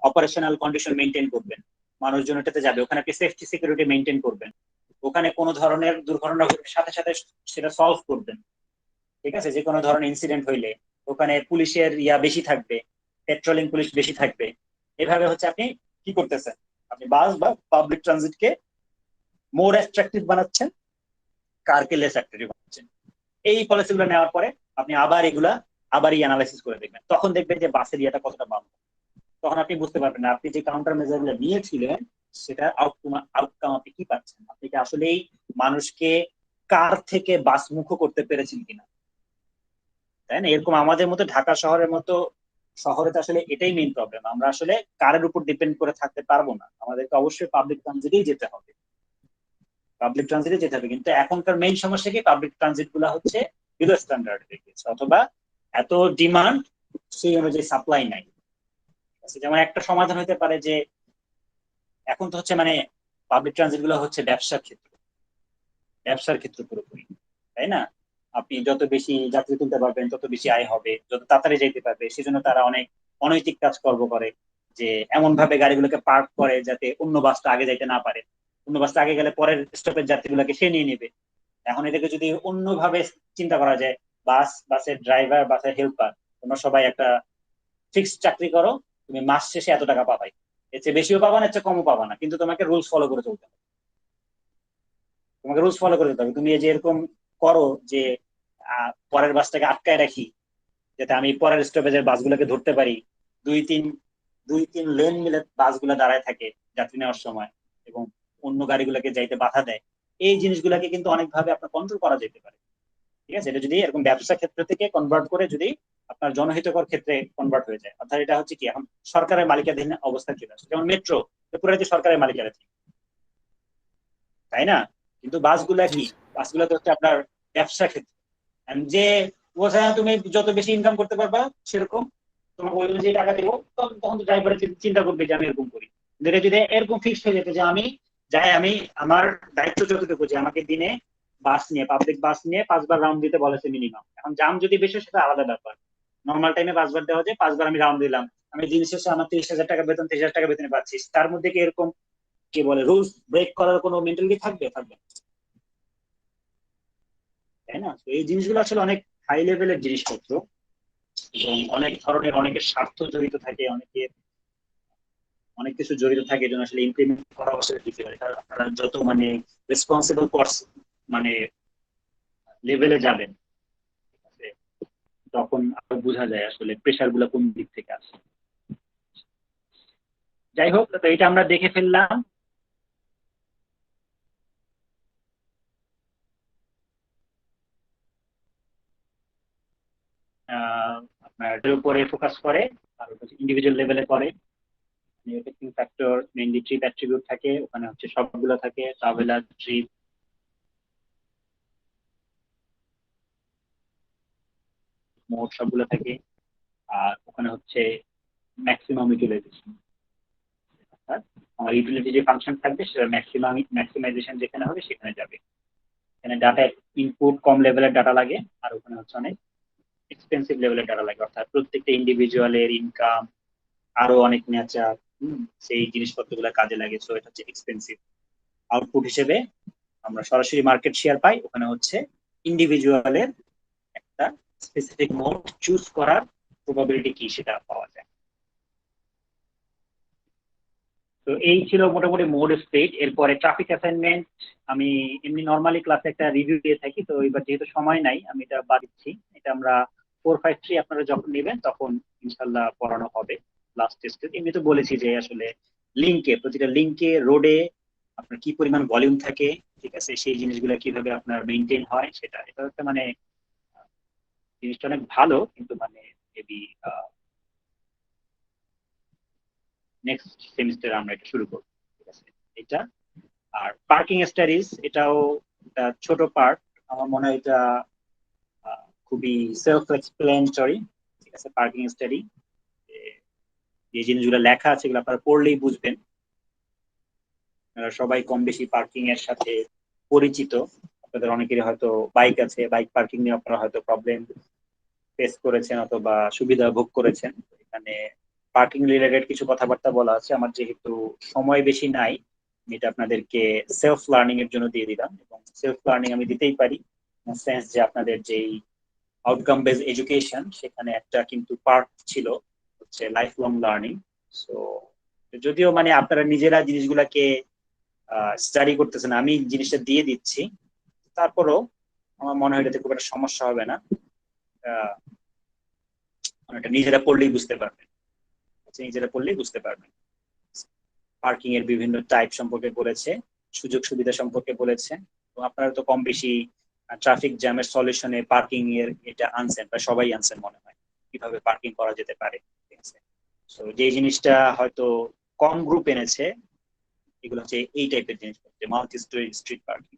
অপারেশনাল কন্ডিশন মেনটেন করবেন, মানুষজন এটাতে যাবে। ওখানে আপনি সেফটি সিকিউরিটি মেনটেন করবেন, ওখানে কোনো ধরনের দুর্ঘটনা ঘটলে সাথে সাথে সেটা সলভ করবেন। ঠিক আছে, যে কোনো ধরনের ইনসিডেন্ট হইলে ওখানে পুলিশের বেশি থাকবে, পেট্রোলিং পুলিশ বেশি থাকবে। এভাবে হচ্ছে আপনি কি করতেছেন, আপনি বাস বা পাবলিক ট্রানজিটকে মোর অ্যাট্রাকটিভ বানাচ্ছেন, কারকে লেস অ্যাট্রাকটিভ বানাচ্ছেন। এই পলিসিগুলো নেওয়ার পরে আপনি আবার অ্যানালাইসিস করে দেখবেন, তখন দেখবেন যে বাসের কতটা বাড়বে। তখন আপনি বুঝতে পারবেন না আপনি যে কাউন্টার মেজার গুলো নিয়েছিলেন সেটা আউটকাম আপনি কি পাচ্ছেন, আপনি কি আসলেই মানুষকে কার থেকে বাস মুখ করতে পেরেছেন কিনা। তাই না? এরকম আমাদের মতো ঢাকা শহরের মতো শহরে তো আসলে এটাই মেইন প্রবলেম, আমরা আসলে কারের উপর ডিপেন্ড করে থাকতে পারবো না, আমাদেরকে অবশ্যই পাবলিক ট্রানজিটেই যেতে হবে, কিন্তু এখনকার মেইন সমস্যা কি, পাবলিক ট্রানজিট গুলা হচ্ছে বিলো স্ট্যান্ডার্ড হয়ে গেছে, অথবা এত ডিমান্ড সেই অনুযায়ী সাপ্লাই নাই। যেমন একটা সমাধান হতে পারে যে এখন তো হচ্ছে মানে পাবলিক ট্রানজিট গুলো হচ্ছে ব্যবসার ক্ষেত্র পুরোপুরি, তাই না? আপনি যত বেশি যাত্রী তুলতে পারবেন তত বেশি আয় হবে, যত তাড়াতাড়ি যাইতে পারবে, সেজন্য তারা অনেক অনৈতিক কাজকর্ম করে, যে এমন ভাবে গাড়িগুলোকে পার্ক করে যাতে অন্য বাসটা আগে যাইতে না পারে, অন্য বাসটা আগে গেলে পরের স্টপের যাত্রীগুলোকে সে নিয়ে নেবে। এখন এটাকে যদি অন্যভাবে চিন্তা করা যায়, বাসের ড্রাইভার, বাসের হেল্পার, তোমরা সবাই একটা ফিক্সড চাকরি করো, তুমি মাস শেষে এত টাকা পাবাই, এর চেয়ে বেশিও পাবা না, এর চেয়ে কমও পাবা না, কিন্তু তোমাকে রুলস ফলো করে চলতে হবে। তুমি এই যে এরকম করো যে পরের বাসটাকে আটকায় রাখি যাতে আমি পরের স্টপেজের বাসগুলোকে ধরতে পারি, দুই তিন দুই তিন লেন মিলে বাসগুলো দাঁড়ায় থাকে যাত্রী নেওয়ার সময়, এবং অন্য গাড়িগুলোকে যাইতে বাধা দেয়। এই জিনিসগুলোকে কিন্তু অনেকভাবে আপনার কন্ট্রোল করা যেতে পারে। ঠিক আছে, এটা যদি এরকম ব্যবসা ক্ষেত্র থেকে কনভার্ট করে যদি আপনার জনহিতকর ক্ষেত্রে কনভার্ট হয়ে যায়, অর্থাৎ এটা হচ্ছে কি এখন সরকারের মালিকাধীন অবস্থা চলে আসছে। যেমন মেট্রো পুরোটাই সরকারের মালিকানাধীন, তাই না? কিন্তু বাসগুলো তো হচ্ছে আপনার ব্যবসা ক্ষেত্র। যে বোঝা, তুমি যত বেশি ইনকাম করতে পারবা সেরকম তোমাকে ওই অনুযায়ী টাকা দেবো, তখন তো ড্রাইভার চিন্তা করবে যে আমি এরকম করি। যদি এরকম ফিক্সড হয়ে যেত যে আমি আমার দায়িত্ব যতটুকু যে আমাকে দিনে পাবলিক বাস নিয়ে 5 বার রাউন্ড দিতে বলেছে মিনিমাম। এখন জাম যদি বেশি সেটা আলাদা ব্যাপার, নর্মাল টাইমে 5 বার দেওয়া যায়, 5 বার আমি রাউন্ড দিলাম, আমি দিন শেষে আমার 30,000 টাকা বেতন, 30,000 টাকা বেতনে পাচ্ছি, তার মধ্যে কি এরকম কি বলে রুলস ব্রেক করার কোনো মেন্টালিটি থাকবে? তাই না? তো এই জিনিসগুলো আসলে অনেক হাই লেভেলের জিনিসপত্র, এবং অনেক ধরনের অনেকের স্বার্থ জড়িত থাকে, অনেক কিছু জড়িত থাকে, এই জন্য আসলে ইমপ্লিমেন্ট করা আসলে ডিফিকাল্ট। কারণ আপনারা যত মানে রেসপন্সিবল মানে লেভেলে যাবেন, ঠিক আছে, তখন আরো বোঝা যায় আসলে প্রেশার গুলো কোন দিক থেকে আসে। যাই হোক, তো এটা আমরা দেখে ফেললাম। আপনার এর উপরে ফোকাস করে, আর ইন্ডিভিজুয়াল লেভেলে করে। Affecting factor mainly trip attribute থাকে, ওখানে হচ্ছে সবগুলো থাকে, ট্রাভেলার, ট্রিপ, মোড সবগুলো থাকে। আর ওখানে হচ্ছে ম্যাক্সিমাম ইউটিলাইজেশন, অর্থাৎ আমার ইউটিলিটি যে ফাংশন থাকবে সেটা ম্যাক্সিমাইজেশন যেখানে হবে সেখানে যাবে। এখানে ডাটা ইনপুট কম লেভেলের ডাটা লাগে, আর ওখানে হচ্ছে অনেক এক্সপেন্সিভ লেভেলের ডাটা লাগে, অর্থাৎ প্রত্যেকটা ইন্ডিভিজুয়ালের ইনকাম, আরো অনেক নেচার, সেই জিনিসপত্রগুলো কাজে লাগে। সো এটা হচ্ছে এক্সপেন্সিভ। আউটপুট হিসেবে আমরা সরাসরি মার্কেট শেয়ার পাই, ওখানে হচ্ছে ইন্ডিভিজুয়ালের একটা স্পেসিফিক মোড চুজ করার প্রবাবিলিটি কি সেটা পাওয়া যায়। তো এই ছিল মোটামুটি মোড স্টেট। এরপরে ট্রাফিক অ্যাসাইনমেন্ট আমি এমনি নর্মালি ক্লাসে একটা রিভিউ দিয়ে থাকি, তো এবার যেহেতু সময় নাই আমি এটা বাদ দিচ্ছি। এটা আমরা 453 আপনারা যখন নেবেন তখন ইনশাল্লাহ পড়ানো হবে লাস্ট টেস্টে। এমনি তো বলেছি যে আসলে প্রতিটা লিঙ্কে রোডে আপনার কি পরিমাণ ভলিউম থাকে, ঠিক আছে, সেই জিনিসগুলো কিভাবে আপনার মেনটেন হয় সেটা, এটা একটা মানে জিনিসটা অনেক ভালো, কিন্তু মানে মেবি নেক্সট সেমিস্টারে আমরা এটা শুরু করবো, ঠিক আছে? এটা আর পার্কিং স্টাডিজ, এটাও একটা ছোট পার্ট। আমার মনে হয় এটা খুবই সেলফ এক্সপ্লেনেটরি, ঠিক আছে? পার্কিং স্টাডি, যে জিনিসগুলো লেখা আছে এগুলো আপনারা পড়লেই বুঝবেন। আপনারা সবাই কম বেশি পার্কিং এর সাথে পরিচিত। আপনাদের অনেকেরই হয়তো বাইক আছে, বাইক পার্কিং নিয়ে আপনারা হয়তো প্রবলেম ফেস করেছেন অথবা সুবিধা ভোগ করেছেন। এখানে পার্কিং রিলেটেড কিছু কথাবার্তা বলা আছে। আমার যেহেতু সময় বেশি নাই, আমি এটা আপনাদেরকে সেলফ লার্নিং এর জন্য দিয়ে দিলাম, এবং সেলফ লার্নিং আমি দিতেই পারি সেন্স যে আপনাদের যেই আউটকাম বেস এডুকেশন, সেখানে একটা কিন্তু পার্ট ছিল হচ্ছে লাইফ লং লার্নিং। সো যদিও মানে আপনারা নিজেরা জিনিসগুলাকে স্টাডি করতেছেন, আমি জিনিসটা দিয়ে দিচ্ছি, তারপরও আমার মনে হয় এটাতে খুব একটা সমস্যা হবে না। এটা নিজেরা পড়লেই বুঝতে পারবেন, নিজেরা পড়লেই বুঝতে পারবেন। পার্কিং এর বিভিন্ন টাইপ সম্পর্কে বলেছে, সুযোগ সুবিধা সম্পর্কে বলেছে, এবং আপনারা তো কম বেশি ট্রাফিক জ্যামের সলিউশনে পার্কিং এর এটা আনছেন, বা সবাই আনছেন মনে হয়, কিভাবে পার্কিং করা যেতে পারে, ঠিক আছে? তো যে জিনিসটা হয়তো কম গ্রুপ এনেছে এগুলো হচ্ছে এই টাইপের জিনিস, মাল্টি স্টোরি স্ট্রিট পার্কিং।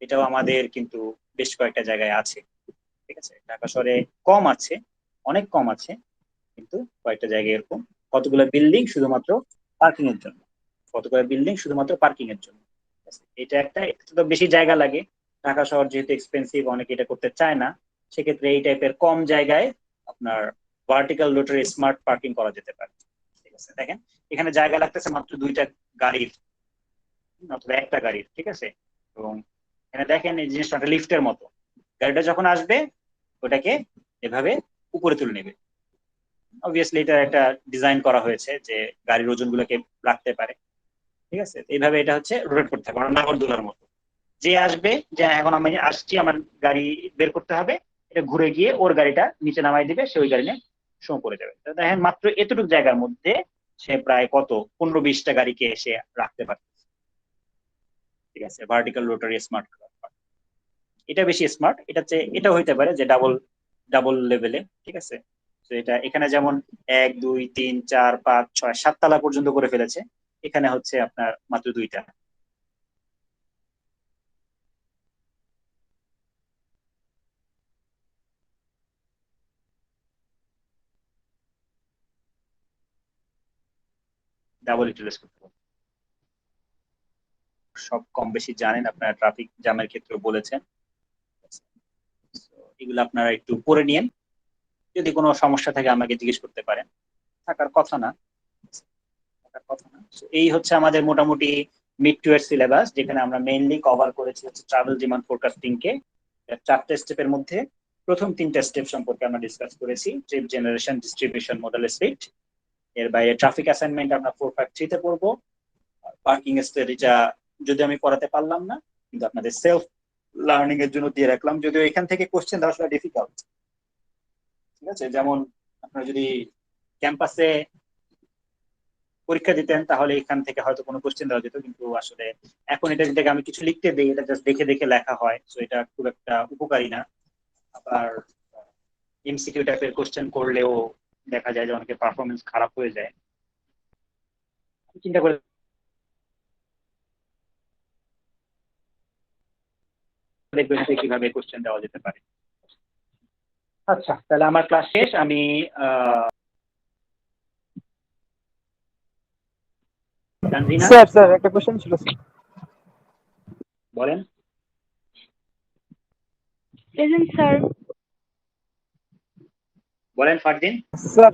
এটাও আমাদের কিন্তু বেশ কয়েকটা জায়গায় আছে, ঠিক আছে? ঢাকা শহরে কম আছে, অনেক কম আছে, কিন্তু কয়েকটা জায়গায় এরকম কতগুলো বিল্ডিং শুধুমাত্র পার্কিং এর জন্য, কতগুলো বিল্ডিং শুধুমাত্র পার্কিং এর জন্য। এটা একটা, একটু তো বেশি জায়গা লাগে, ঢাকা শহর যেহেতু এক্সপেন্সিভ, অনেকে এটা করতে চায় না, সেক্ষেত্রে এই টাইপের কম জায়গায় আপনার ভার্টিক্যাল রোটারি স্মার্ট পার্কিং করা যেতে পারে, ঠিক আছে? দেখেন এখানে জায়গা লাগতেছে মাত্র 2টা গাড়ির অথবা একটা গাড়ির, ঠিক আছে? এবং এখানে দেখেন এই জিনিসটা লিফটের মতো, গাড়িটা যখন আসবে ওটাকে এভাবে উপরে তুলে নেবে। অবভিয়াসলি এটা একটা ডিজাইন করা হয়েছে যে গাড়ির ওজন গুলোকে রাখতে পারে, ঠিক আছে? এইভাবে এটা হচ্ছে রোটেট করতে হবে, নাগরদোলার মতো। যে আসবে, যে এখন আমি আসছি, আমার গাড়ি বের করতে হবে, এটা ঘুরে গিয়ে ওর গাড়িটা নিচে নামাই দিবে, সে ওই গাড়ি নিয়ে শো করে যাবে। দেখেন মাত্র এতটুকু জায়গার মধ্যে সে প্রায় কত 15-20টা গাড়িকে সে রাখতে পারে, ঠিক আছে? Vertical rotary smart. এটা বেশি স্মার্ট, এটা হইতে পারে যে ডাবল ডাবল লেভেলে, ঠিক আছে? তো এটা এখানে যেমন 1 2 3 4 5 6 7 তলা পর্যন্ত করে ফেলেছে, এখানে হচ্ছে আপনার মাত্র 2টা। ডাবল ইউটিলাইজ করতে পারবে। সব কম বেশি জানেন, আপনারা ট্রাফিক জ্যামের ক্ষেত্রে বলেছেন। এগুলো আপনারা একটু পড়ে নিন, যদি কোনো সমস্যা থাকে আমাকে জিজ্ঞেস করতে পারেন, থাকার কথা না, থাকার কথা না। এই হচ্ছে আমাদের মোটামুটি মিড টু এর সিলেবাস, যেখানে আমরা মেইনলি কভার করেছি হচ্ছে ট্রাভেল ডিমান্ড ফোরকাস্টিং কে 4টে স্টেপের মধ্যে। প্রথম 3টা স্টেপ সম্পর্কে আমরা ডিসকাস করেছি, trip generation, distribution, model split. এর বাইরে ট্রাফিক অ্যাসাইনমেন্ট আমরা 453 তে পড়বো। পার্কিং স্টাডিটা যদি আমি পড়াতে পারলাম না, কিন্তু আপনাদের সেলফ লার্নিং এর জন্য দিয়ে রাখলাম, যদিও এখান থেকে কোশ্চেন দেওয়া আসলে ডিফিকাল্ট, ঠিক আছে? যেমন আপনারা যদি ক্যাম্পাসে পরীক্ষা দিতেন তাহলে এখান থেকে হয়তো কোনো কোশ্চেন দেওয়া যেত, কিন্তু আসলে এখন এটা যদি আমি কিছু লিখতে দিই, এটা জাস্ট দেখে দেখে লেখা হয়, তো এটা খুব একটা উপকারী না। আবার এমসিকিউ টাইপের কোশ্চেন করলেও দেখা যায় যে অনেকের পারফরমেন্স খারাপ হয়ে যায়। চিন্তা করে দেখবেন যে কিভাবে কোশ্চেন দেওয়া যেতে পারে। আচ্ছা, তাহলে আমার ক্লাস শেষ। আমি তানজিনা, স্যার একটা কোশ্চেন ছিল স্যার। বলেন। Present sir. বলেন ফারদিন। স্যার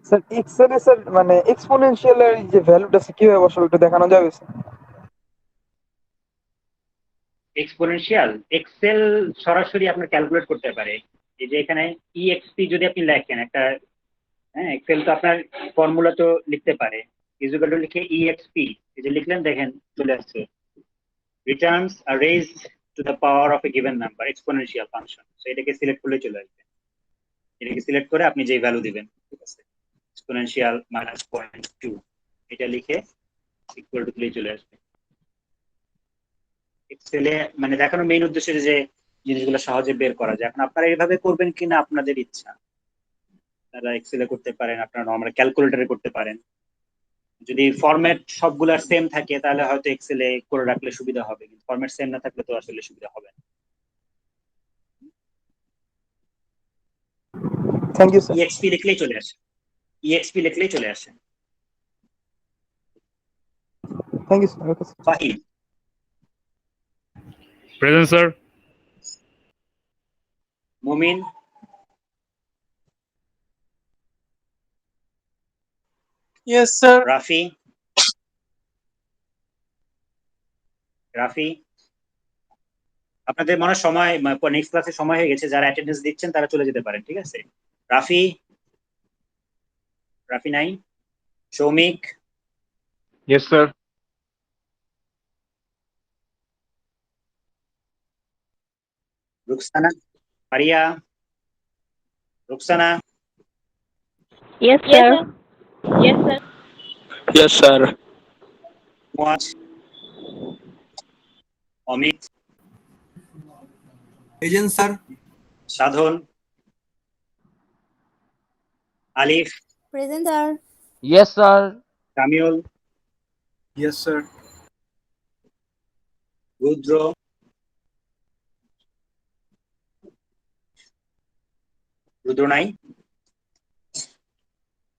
স্যার এক্সেলে স্যার মানে এক্সপোনেনশিয়াল এর যে ভ্যালুটা আছে কিভাবে বসাবো একটু দেখানো যাবে স্যার? এক্সপোনেনশিয়াল এক্সেল সরাসরি আপনার ক্যালকুলেট করতে পারে। এই যে এখানে ইএক্সপি যদি আপনি লেখেন একটা, হ্যাঁ, এক্সেল তো আপনার ফর্মুলা তো লিখতে পারে, ইকুয়াল টু লিখে ইএক্সপি, এই যে লিখলেন দেখেন চলে আসছে, রিটার্নস আর raise to the power of a given number, exponential function. তো এটাকে সিলেক্ট করলে চলে আসবে, এটাকে সিলেক্ট করে আপনি যেই ভ্যালু দিবেন, ঠিক আছে? এক্সপোনেনশিয়াল -0.2 এটা লিখে ইকুয়াল টু দিলেই চলে আসবে। এক্সেলে মানে দেখানোর মেইন উদ্দেশ্য যে জিনিসগুলো সহজে বের করা যায়। এখন আপনারা এইভাবে করবেন কিনা আপনাদের ইচ্ছা, আপনারা এক্সেলে করতে পারেন, আপনারা নর্মাল ক্যালকুলেটরে করতে পারেন। যদি ফরম্যাট সবগুলার সেম থাকে তাহলে হয়তো এক্সেলে করে রাখলে সুবিধা হবে, কিন্তু ফরম্যাট সেম না থাকলে তো আসলে সুবিধা হবে না। Thank you sir. ইএক্সপি লিখলেই চলে আসে, ইএক্সপি লিখলেই চলে আসে। Thank you sir. Okay sir. Fahim, present sir. Mumin, yes sir. Rafi, Rafi আপনাদের মনে হয় সময় নেক্সট ক্লাসে সময় হয়ে গেছে, যারা অ্যাটেন্ডেন্স দিচ্ছেন তারা চলে যেতে পারেন, ঠিক আছে? রাফি, রাফি নাই। Soumik, yes sir. Ruksana, Maria, Ruksana, Yes, sir. Yes, sir. Yes sir. Muaz, Amit, present sir. Sadhan, Alif, Present, sir. Yes sir. Kamiul, yes sir. Rudra, Rudra নাই।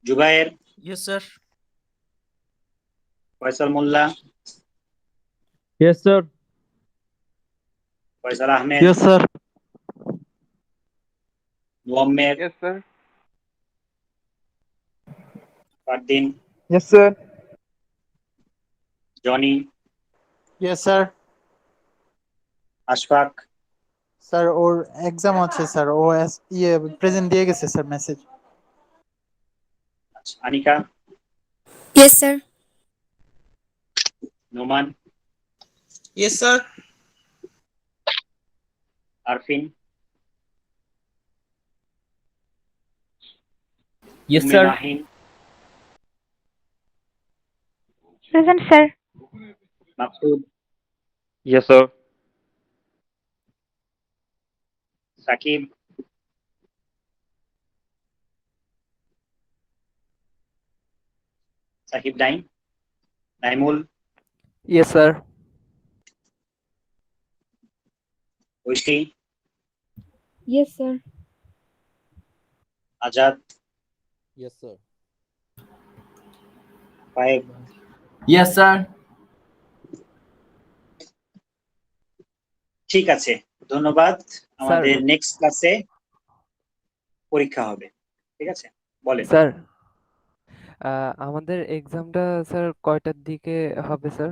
Jubayer, yes sir. Faisal Molla, yes sir. Faisal Ahmed, yes sir. Muammer, yes sir. Fardin, yes sir. Jony, yes sir. Ashfaq, sir ওর এক্সাম আছে স্যার, ও present দিয়ে গেছে sir message. Anika, Yes, sir. Noman, yes sir. Arfin, yes Umme sir. Mahin, Present, sir. Maksud, yes sir. Sakib, Sakib নাই। Naimul, yes sir. Oishi, Yes, sir. Azad, yes sir. Fayek. Yes sir. ঠিক আছে, ধন্যবাদ। আমাদের স্যার। নেক্সট ক্লাসে পরীক্ষা হবে, ঠিক আছে? বলেন। স্যার, আমাদের এক্সামটা স্যার কয়টার দিকে হবে স্যার?